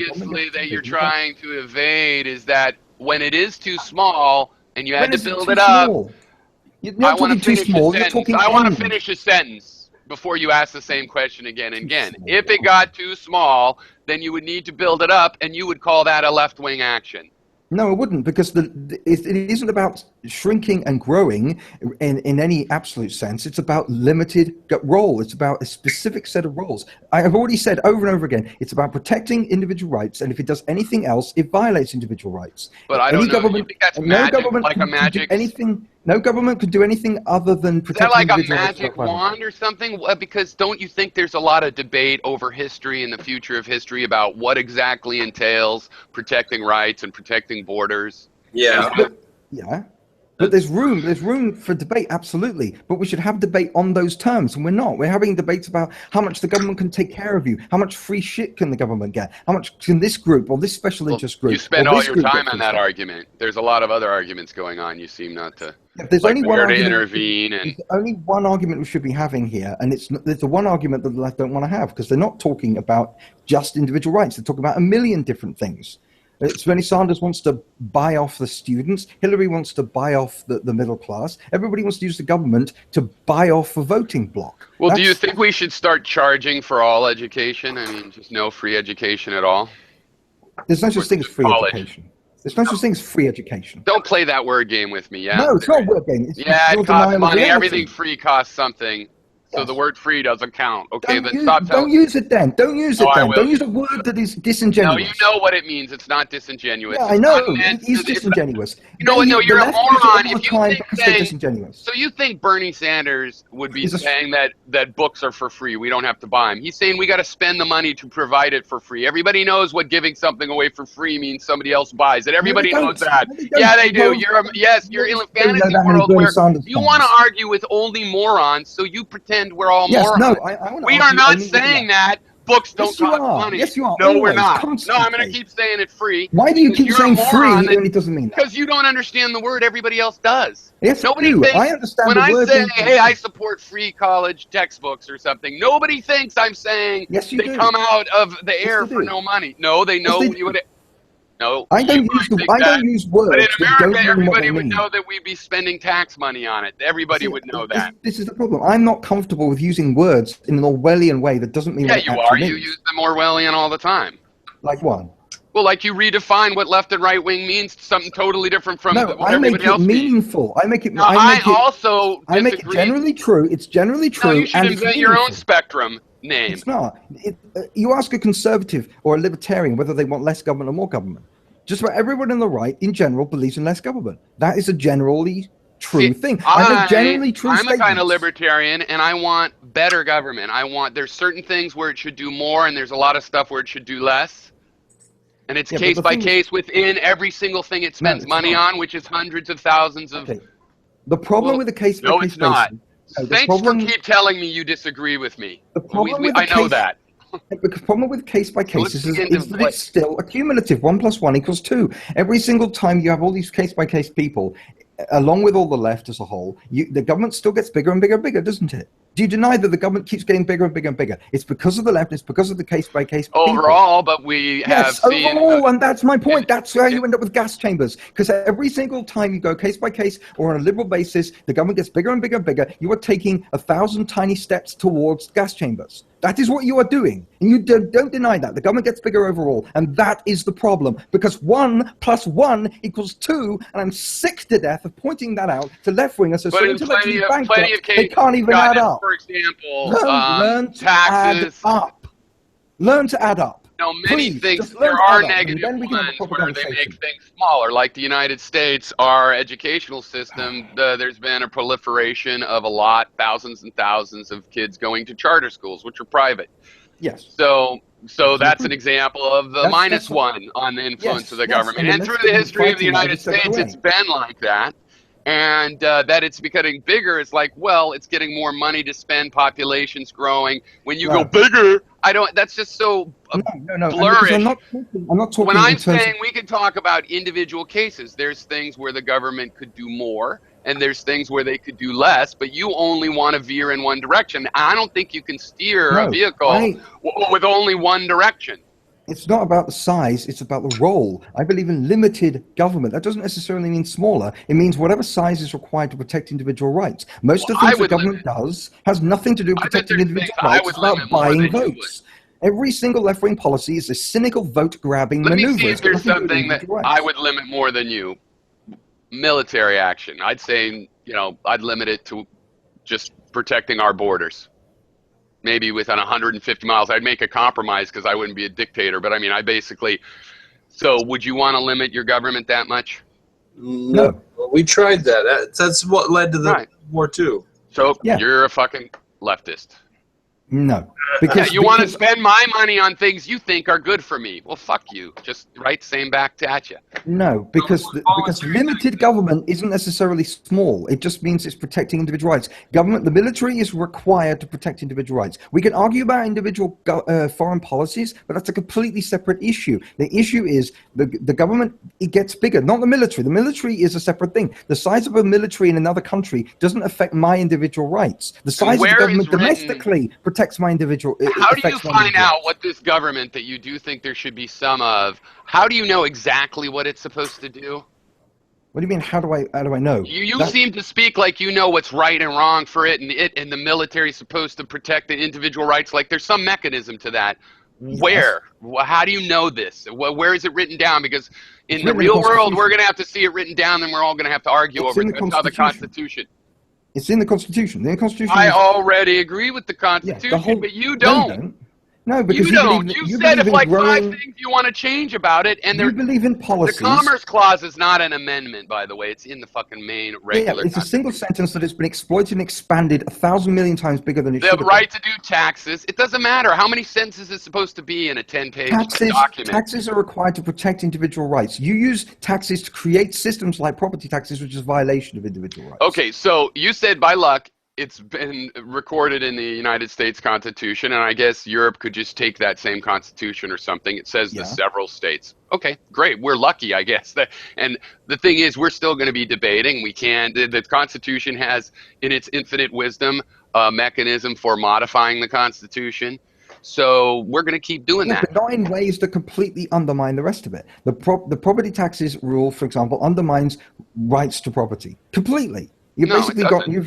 that you're trying to evade is that when it is too small and you had to build it up, I want to finish a sentence. before you ask the same question again and again. If it got too small, then you would need to build it up, and you would call that a left-wing action. No, it wouldn't, because it isn't about shrinking and growing in any absolute sense. It's about limited role. It's about a specific set of roles. I have already said over and over again, it's about protecting individual rights, and if it does anything else, it violates individual rights. But I don't know. You think that's magic, like a magic? No government could do anything other than protect individual rights. Is that like a magic wand or something? Because don't you think there's a lot of debate over history and the future of history about what exactly entails protecting rights and protecting borders? Yeah. Yeah. But there's room for debate, absolutely. But we should have debate on those terms, and we're not. We're having debates about how much the government can take care of you, how much free shit can the government get, how much can this group or this special interest group. You spend all your time on that argument. There's a lot of other arguments going on. You seem not to. There's only one argument. Intervene and there's only one argument we should be having here, and it's the one argument that the left don't want to have, because they're not talking about just individual rights. They're talking about a million different things. Bernie Sanders wants to buy off the students. Hillary wants to buy off the middle class. Everybody wants to use the government to buy off a voting bloc. Well, do you think we should start charging for all education? I mean, just no free education at all? There's no such thing as free education. There's no such thing as free education. Don't play that word game with me, yeah? No, it's not a word game. It costs money. Everything free costs something. So the word free doesn't count. Okay, don't use it then. Don't use it then. Don't use a word that is disingenuous. No, you know what it means. It's not disingenuous. Yeah, I know. It's disingenuous. No, you're a moron if you think disingenuous. So you think Bernie Sanders would be saying that books are for free, we don't have to buy them. He's saying we got to spend the money to provide it for free. Everybody knows what giving something away for free means. Somebody else buys it. Everybody knows that. Yeah, they do. You're in a fantasy world where you want to argue with only morons, so you pretend we're all morons. No, we are not saying that books don't cost money. Yes, you are. No, we're not. No, I'm going to keep saying it free. Why do you keep saying free when it doesn't mean that? Because you don't understand the word. Everybody else does. Yes, nobody do. thinks, I understand when the word. I say, hey, I support free college textbooks or something, nobody thinks I'm saying they come out of the air for no money. No, they know you would. No, I don't use words. But in America, everybody would know that we'd be spending tax money on it. Everybody would know that. This is the problem. I'm not comfortable with using words in an Orwellian way that doesn't mean what it actually means. You use them Orwellian all the time. Like what? Well, like you redefine what left and right wing means to something totally different from what everybody else means. I make it meaningful. I make it. I make it generally true. It's generally true. No, you should invent your own spectrum name. It's not. You ask a conservative or a libertarian whether they want less government or more government. Just about everyone on the right, in general, believes in less government. That is a generally true thing. I'm a kind of libertarian, and I want better government. There's certain things where it should do more, and there's a lot of stuff where it should do less. And it's case by case within every single thing it spends money on, which is hundreds of thousands of. Okay. The problem with the case by case. No, it's not. Thanks for keep telling me you disagree with me. The problem I know that. The problem with case by cases is that it's still accumulative. 1 + 1 = 2. Every single time you have all these case by case people, along with all the left as a whole, the government still gets bigger and bigger and bigger, doesn't it? Do you deny that the government keeps getting bigger and bigger and bigger? It's because of the left. It's because of the case by case. Overall, but we have seen. Overall, and that's my point. That's how you end up with gas chambers. Because every single time you go case by case or on a liberal basis, the government gets bigger and bigger and bigger. You are taking 1,000 tiny steps towards gas chambers. That is what you are doing. And you don't deny that. The government gets bigger overall. And that is the problem. Because 1 + 1 = 2. And I'm sick to death of pointing that out to left-wingers. So intellectually bankrupt, they can't even add up. For example, learn to taxes. add up. Learn to add up. No, many things, there are negative ones where they make things smaller. Like the United States, our educational system, there's been a proliferation of thousands and thousands of kids going to charter schools, which are private. Yes. So that's an example of the -1 on the influence of the government. And through the history of the United States, it's been like that. And that it's becoming bigger, it's like, well, it's getting more money to spend, population's growing. When you go bigger, that's just so blurry. I'm not talking when I'm saying we can talk about individual cases, there's things where the government could do more, and there's things where they could do less, but you only want to veer in one direction. I don't think you can steer a vehicle with only one direction. It's not about the size, it's about the role. I believe in limited government. That doesn't necessarily mean smaller. It means whatever size is required to protect individual rights. Most of the things the government does has nothing to do with protecting individual rights. It's about buying votes. Every single left-wing policy is a cynical vote-grabbing maneuver. Let me see if there's something that I would limit more than you. Military action. I'd say, I'd limit it to just protecting our borders. Maybe within 150 miles. I'd make a compromise because I wouldn't be a dictator. But I mean, so would you want to limit your government that much? No. We tried that. That's what led to the war too. So you're a fucking leftist. No. Because you want to spend my money on things you think are good for me. Well, fuck you. Just same back at you. No, because limited government isn't necessarily small. It just means it's protecting individual rights. The military is required to protect individual rights. We can argue about individual foreign policies, but that's a completely separate issue. The issue is the government, it gets bigger, not the military. The military is a separate thing. The size of a military in another country doesn't affect my individual rights. The size of the government domestically protects my individual. How do you find out what this government that you do think there should be some of? How do you know exactly what it's supposed to do? What do you mean? How do I know? You seem to speak like you know what's right and wrong for it, and the military is supposed to protect the individual rights. Like there's some mechanism to that. Where? How do you know this? Where is it written down? Because in the real world, we're going to have to see it written down, and we're all going to have to argue over it. That's how the Constitution. It's in the Constitution. The Constitution. I already agree with the Constitution, but you don't. No, because you don't. You said if like 5 things you want to change about it, and you believe in policies. The Commerce Clause is not an amendment, by the way. It's in the fucking main regular. Yeah, it's a single sentence that has been exploited and expanded 1,000 million times bigger than it should have been. The right to do taxes. It doesn't matter how many sentences it's supposed to be in a 10-page document. Taxes are required to protect individual rights. You use taxes to create systems like property taxes, which is a violation of individual rights. Okay, so you said by luck. It's been recorded in the United States Constitution, and I guess Europe could just take that same Constitution or something. It says the several states. Okay, great. We're lucky, I guess. And the thing is, we're still going to be debating. We can. The Constitution has, in its infinite wisdom, a mechanism for modifying the Constitution. So we're going to keep doing that. But not in ways that completely undermine the rest of it. The property taxes rule, for example, undermines rights to property completely. You've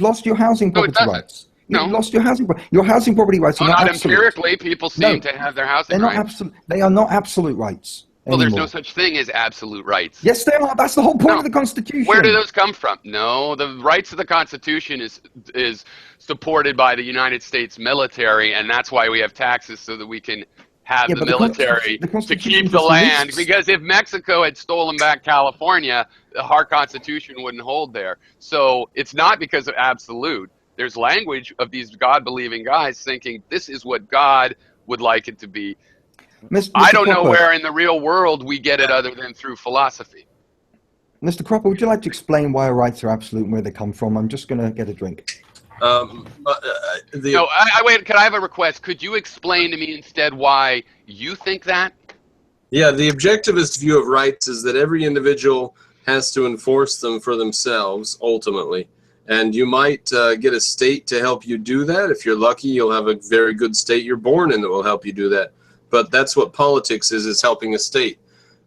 lost your housing property rights. You've lost your housing property rights. Not empirically. People seem to have their housing rights. They are not absolute rights. Well, there's no such thing as absolute rights. Yes, they are. That's the whole point of the Constitution. Where do those come from? No, the rights of the Constitution is supported by the United States military, and that's why we have taxes so that we can have the military to keep the land. Because if Mexico had stolen back California, our Constitution wouldn't hold there. So it's not because of absolute. There's language of these God-believing guys thinking this is what God would like it to be. I don't know where in the real world we get it other than through philosophy. Mr. Cropper, would you like to explain why rights are absolute and where they come from? I'm just going to get a drink. Wait, can I have a request? Could you explain to me instead why you think that? Yeah, the objectivist view of rights is that every individual has to enforce them for themselves, ultimately. And you might get a state to help you do that. If you're lucky, you'll have a very good state you're born in that will help you do that. But that's what politics is helping a state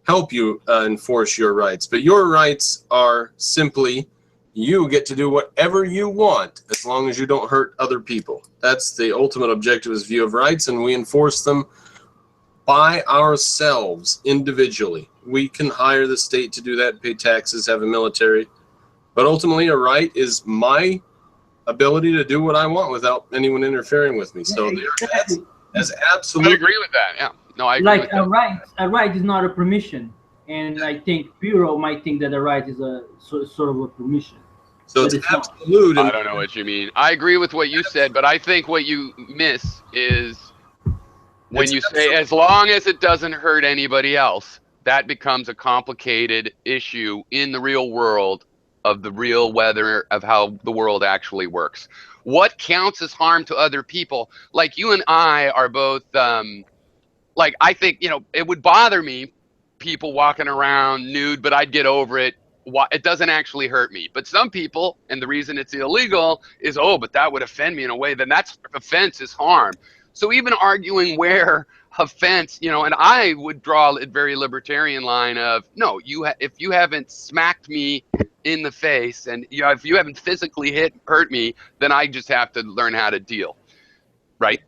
help you enforce your rights. But your rights are simply you get to do whatever you want as long as you don't hurt other people. That's the ultimate objectivist view of rights, and we enforce them by ourselves individually. We can hire the state to do that, pay taxes, have a military. But ultimately, a right is my ability to do what I want without anyone interfering with me. So that's absolutely. I agree with that. Yeah. No, I agree with that. A right is not a permission, and I think Bureau might think that a right is a sort of a permission. So it's absolute. I don't know what you mean. I agree with what you said, but I think what you miss is when you say as long as it doesn't hurt anybody else, that becomes a complicated issue in the real world of the real weather of how the world actually works. What counts as harm to other people? Like you and I are both, like I think, it would bother me, people walking around nude, but I'd get over it. It doesn't actually hurt me. But some people, and the reason it's illegal is, but that would offend me in a way, then that's offense is harm. So even arguing where offense, you know, and I would draw a very libertarian line of, no, if you haven't smacked me in the face and if you haven't physically hurt me, then I just have to learn how to deal, right?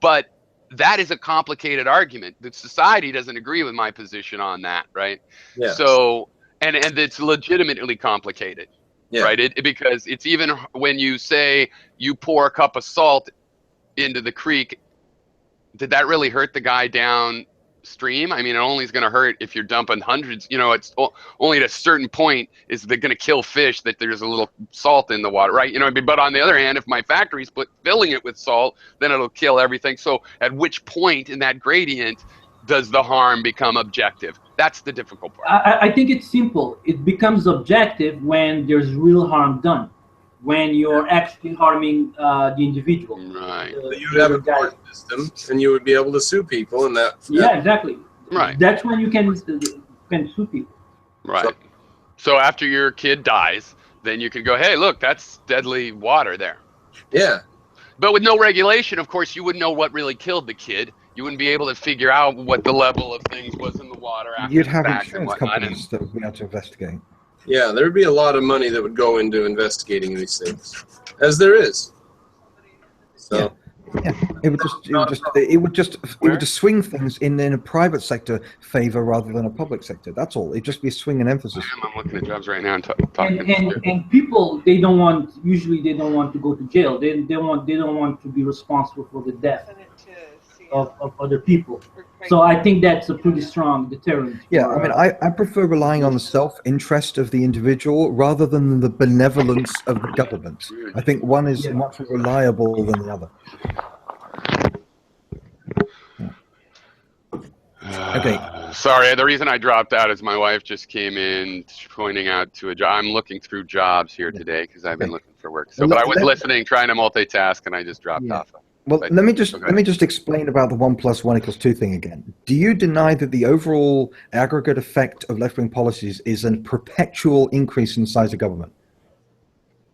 But that is a complicated argument. The society doesn't agree with my position on that, right? Yeah. So and it's legitimately complicated, Yeah. right? Because it's even when you say you pour a cup of salt into the creek, did that really hurt the guy downstream? I mean, it only is going to hurt if you're dumping hundreds. You know, it's only at a certain point is they're going to kill fish that there's a little salt in the water, right? You know, but on the other hand, if my factory's filling it with salt, then it'll kill everything. So at which point in that gradient does the harm become objective? That's the difficult part. I think it's simple. It becomes objective when there's real harm done. When you're actually harming the individual. Right. You would have a court system, and you would be able to sue people, and that. Yeah, exactly. Right. That's when you can sue people. Right. So after your kid dies, then you can go, hey, look, that's deadly water there. Yeah. But with no regulation, of course, you wouldn't know what really killed the kid. You wouldn't be able to figure out what the level of things was in the water after You'd the have fact insurance and whatnot. companies that would be able to investigate. Yeah, there would be a lot of money that would go into investigating these things, as there is. So. Yeah, it would just swing things in a private sector favor rather than a public sector. That's all. It'd just be a swing and emphasis. I'm looking at jobs right now and talking. And people, they don't want to go to jail. They don't want to be responsible for the death of other people. So I think that's a pretty strong deterrent. Yeah, I mean, I prefer relying on the self-interest of the individual rather than the benevolence of the government. I think one is much more reliable than the other. Okay. Sorry, the reason I dropped out is my wife just came in pointing out to a job. I'm looking through jobs here today because I've been looking for work. So, but I was listening, trying to multitask, and I just dropped off. Well, let me just explain about the 1 + 1 = 2 thing again. Do you deny that the overall aggregate effect of left-wing policies is a perpetual increase in the size of government,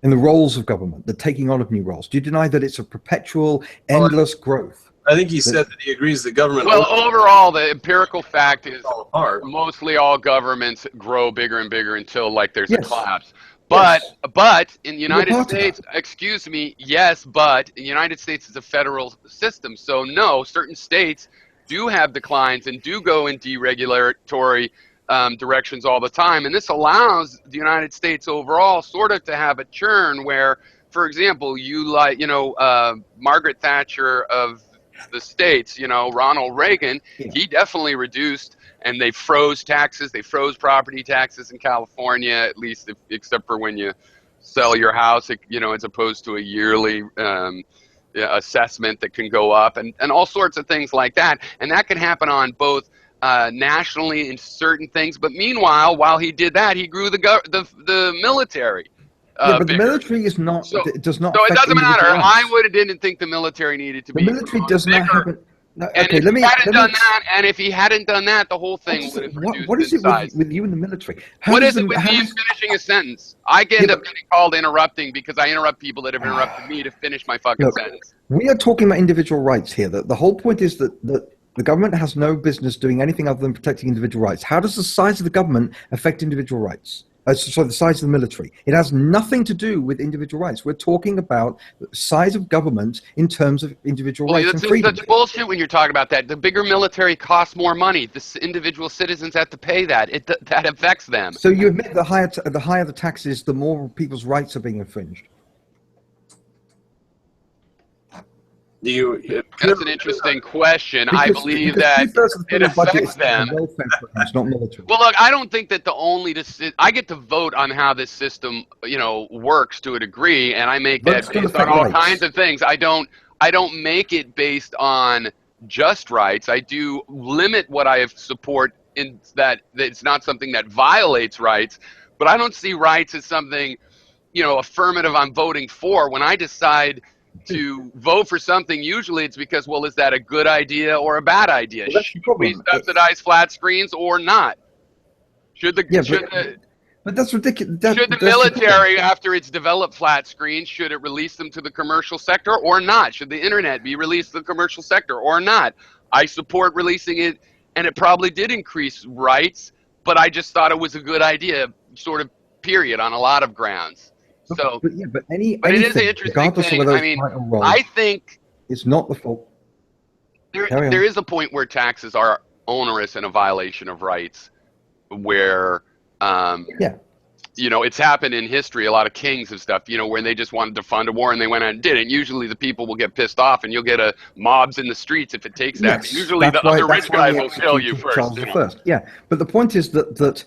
in the roles of government, the taking on of new roles? Do you deny that it's a perpetual, endless growth? I think he said that he agrees the government. Well, overall, the empirical fact is apart. Mostly all governments grow bigger and bigger until like there's a collapse. But in the United States, excuse me, yes, but the United States is a federal system. So no, certain states do have declines and do go in deregulatory directions all the time. And this allows the United States overall sort of to have a churn where, for example, Margaret Thatcher of the States, Ronald Reagan, he definitely reduced, and they froze taxes. They froze property taxes in California, at least except for when you sell your house, as opposed to a yearly assessment that can go up, and all sorts of things like that. And that can happen on both nationally in certain things. But meanwhile, while he did that, he grew the military. But the military is not. Does not. So it doesn't matter. Rights. I didn't think the military needed to be. The military does not have. If he hadn't done that, the whole thing would have reduced. What is it with you in the military? What is it with me finishing a sentence? I end up getting called interrupting because I interrupt people that have interrupted me to finish my fucking sentence. We are talking about individual rights here. The whole point is that the government has no business doing anything other than protecting individual rights. How does the size of the government affect individual rights? The size of the military. It has nothing to do with individual rights. We're talking about the size of government in terms of individual rights and freedom. That's bullshit when you're talking about that. The bigger military costs more money. The individual citizens have to pay that. That affects them. So you admit the higher the taxes, the more people's rights are being infringed. That's an interesting question. I believe that it affects them. Not military. Well, look, I don't think that I get to vote on how this system, works to a degree, and I make that based on all kinds of things. I don't make it based on just rights. I do limit what I support in that it's not something that violates rights, but I don't see rights as something, affirmative I'm voting for. When I decide to vote for something, usually it's because, is that a good idea or a bad idea? Should we subsidize flat screens or not? But that's ridiculous. Should the military, after it's developed flat screens, should it release them to the commercial sector or not? Should the internet be released to the commercial sector or not? I support releasing it, and it probably did increase rights, but I just thought it was a good idea, sort of, period, on a lot of grounds. So, but it is an interesting thing. I mean, I think it's not the fault. There is a point where taxes are onerous and a violation of rights, where you know, it's happened in history. A lot of kings and stuff, you know, when they just wanted to fund a war and they went out and did it. Usually the people will get pissed off and you'll get mobs in the streets if it takes that. Yes, Usually the other rich guys will kill you first. Charles I. Yeah, but the point is that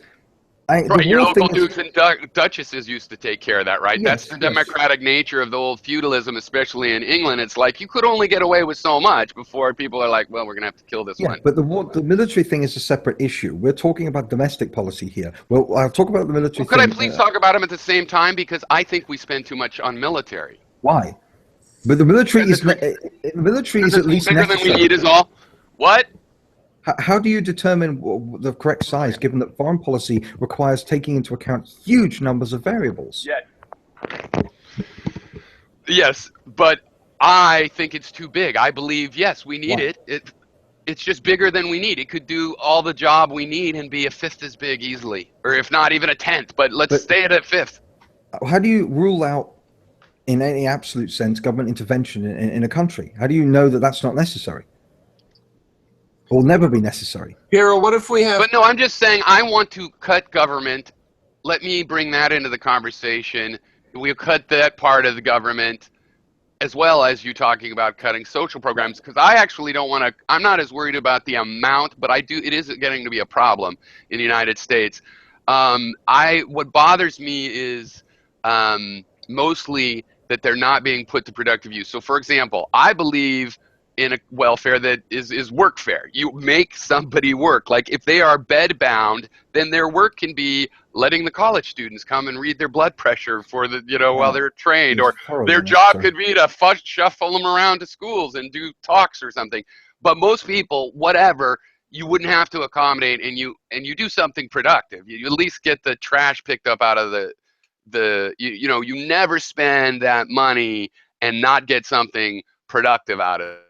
right, your local dukes and duchesses used to take care of that, right? Yes, that's the democratic nature of the old feudalism, especially in England. It's like you could only get away with so much before people are like, well, we're going to have to kill this one. But the military thing is a separate issue. We're talking about domestic policy here. Well, I'll talk about the military thing. Could I please talk about them at the same time? Because I think we spend too much on military. Why? But the military is at least bigger than we need is all. What? How do you determine the correct size, given that foreign policy requires taking into account huge numbers of variables? Yes, but I think it's too big. I believe, yes, we need it. It's just bigger than we need. It could do all the job we need and be a fifth as big easily, or if not even a tenth, but let's stay at a fifth. How do you rule out, in any absolute sense, government intervention in a country? How do you know that that's not necessary? Will never be necessary. Piero, what if we have... But no, I'm just saying I want to cut government. Let me bring that into the conversation. We'll cut that part of the government, as well as you talking about cutting social programs, because I actually don't want to... I'm not as worried about the amount, but it is getting to be a problem in the United States. What bothers me is mostly that they're not being put to productive use. So, for example, I believe in a welfare that is workfare. You make somebody work. Like if they are bed bound, then their work can be letting the college students come and read their blood pressure for the, you know, while they're trained, or their job could be to shuffle them around to schools and do talks or something. But most people, whatever, you wouldn't have to accommodate, and you do something productive. You at least get the trash picked up out of you know, you never spend that money and not get something productive out of it.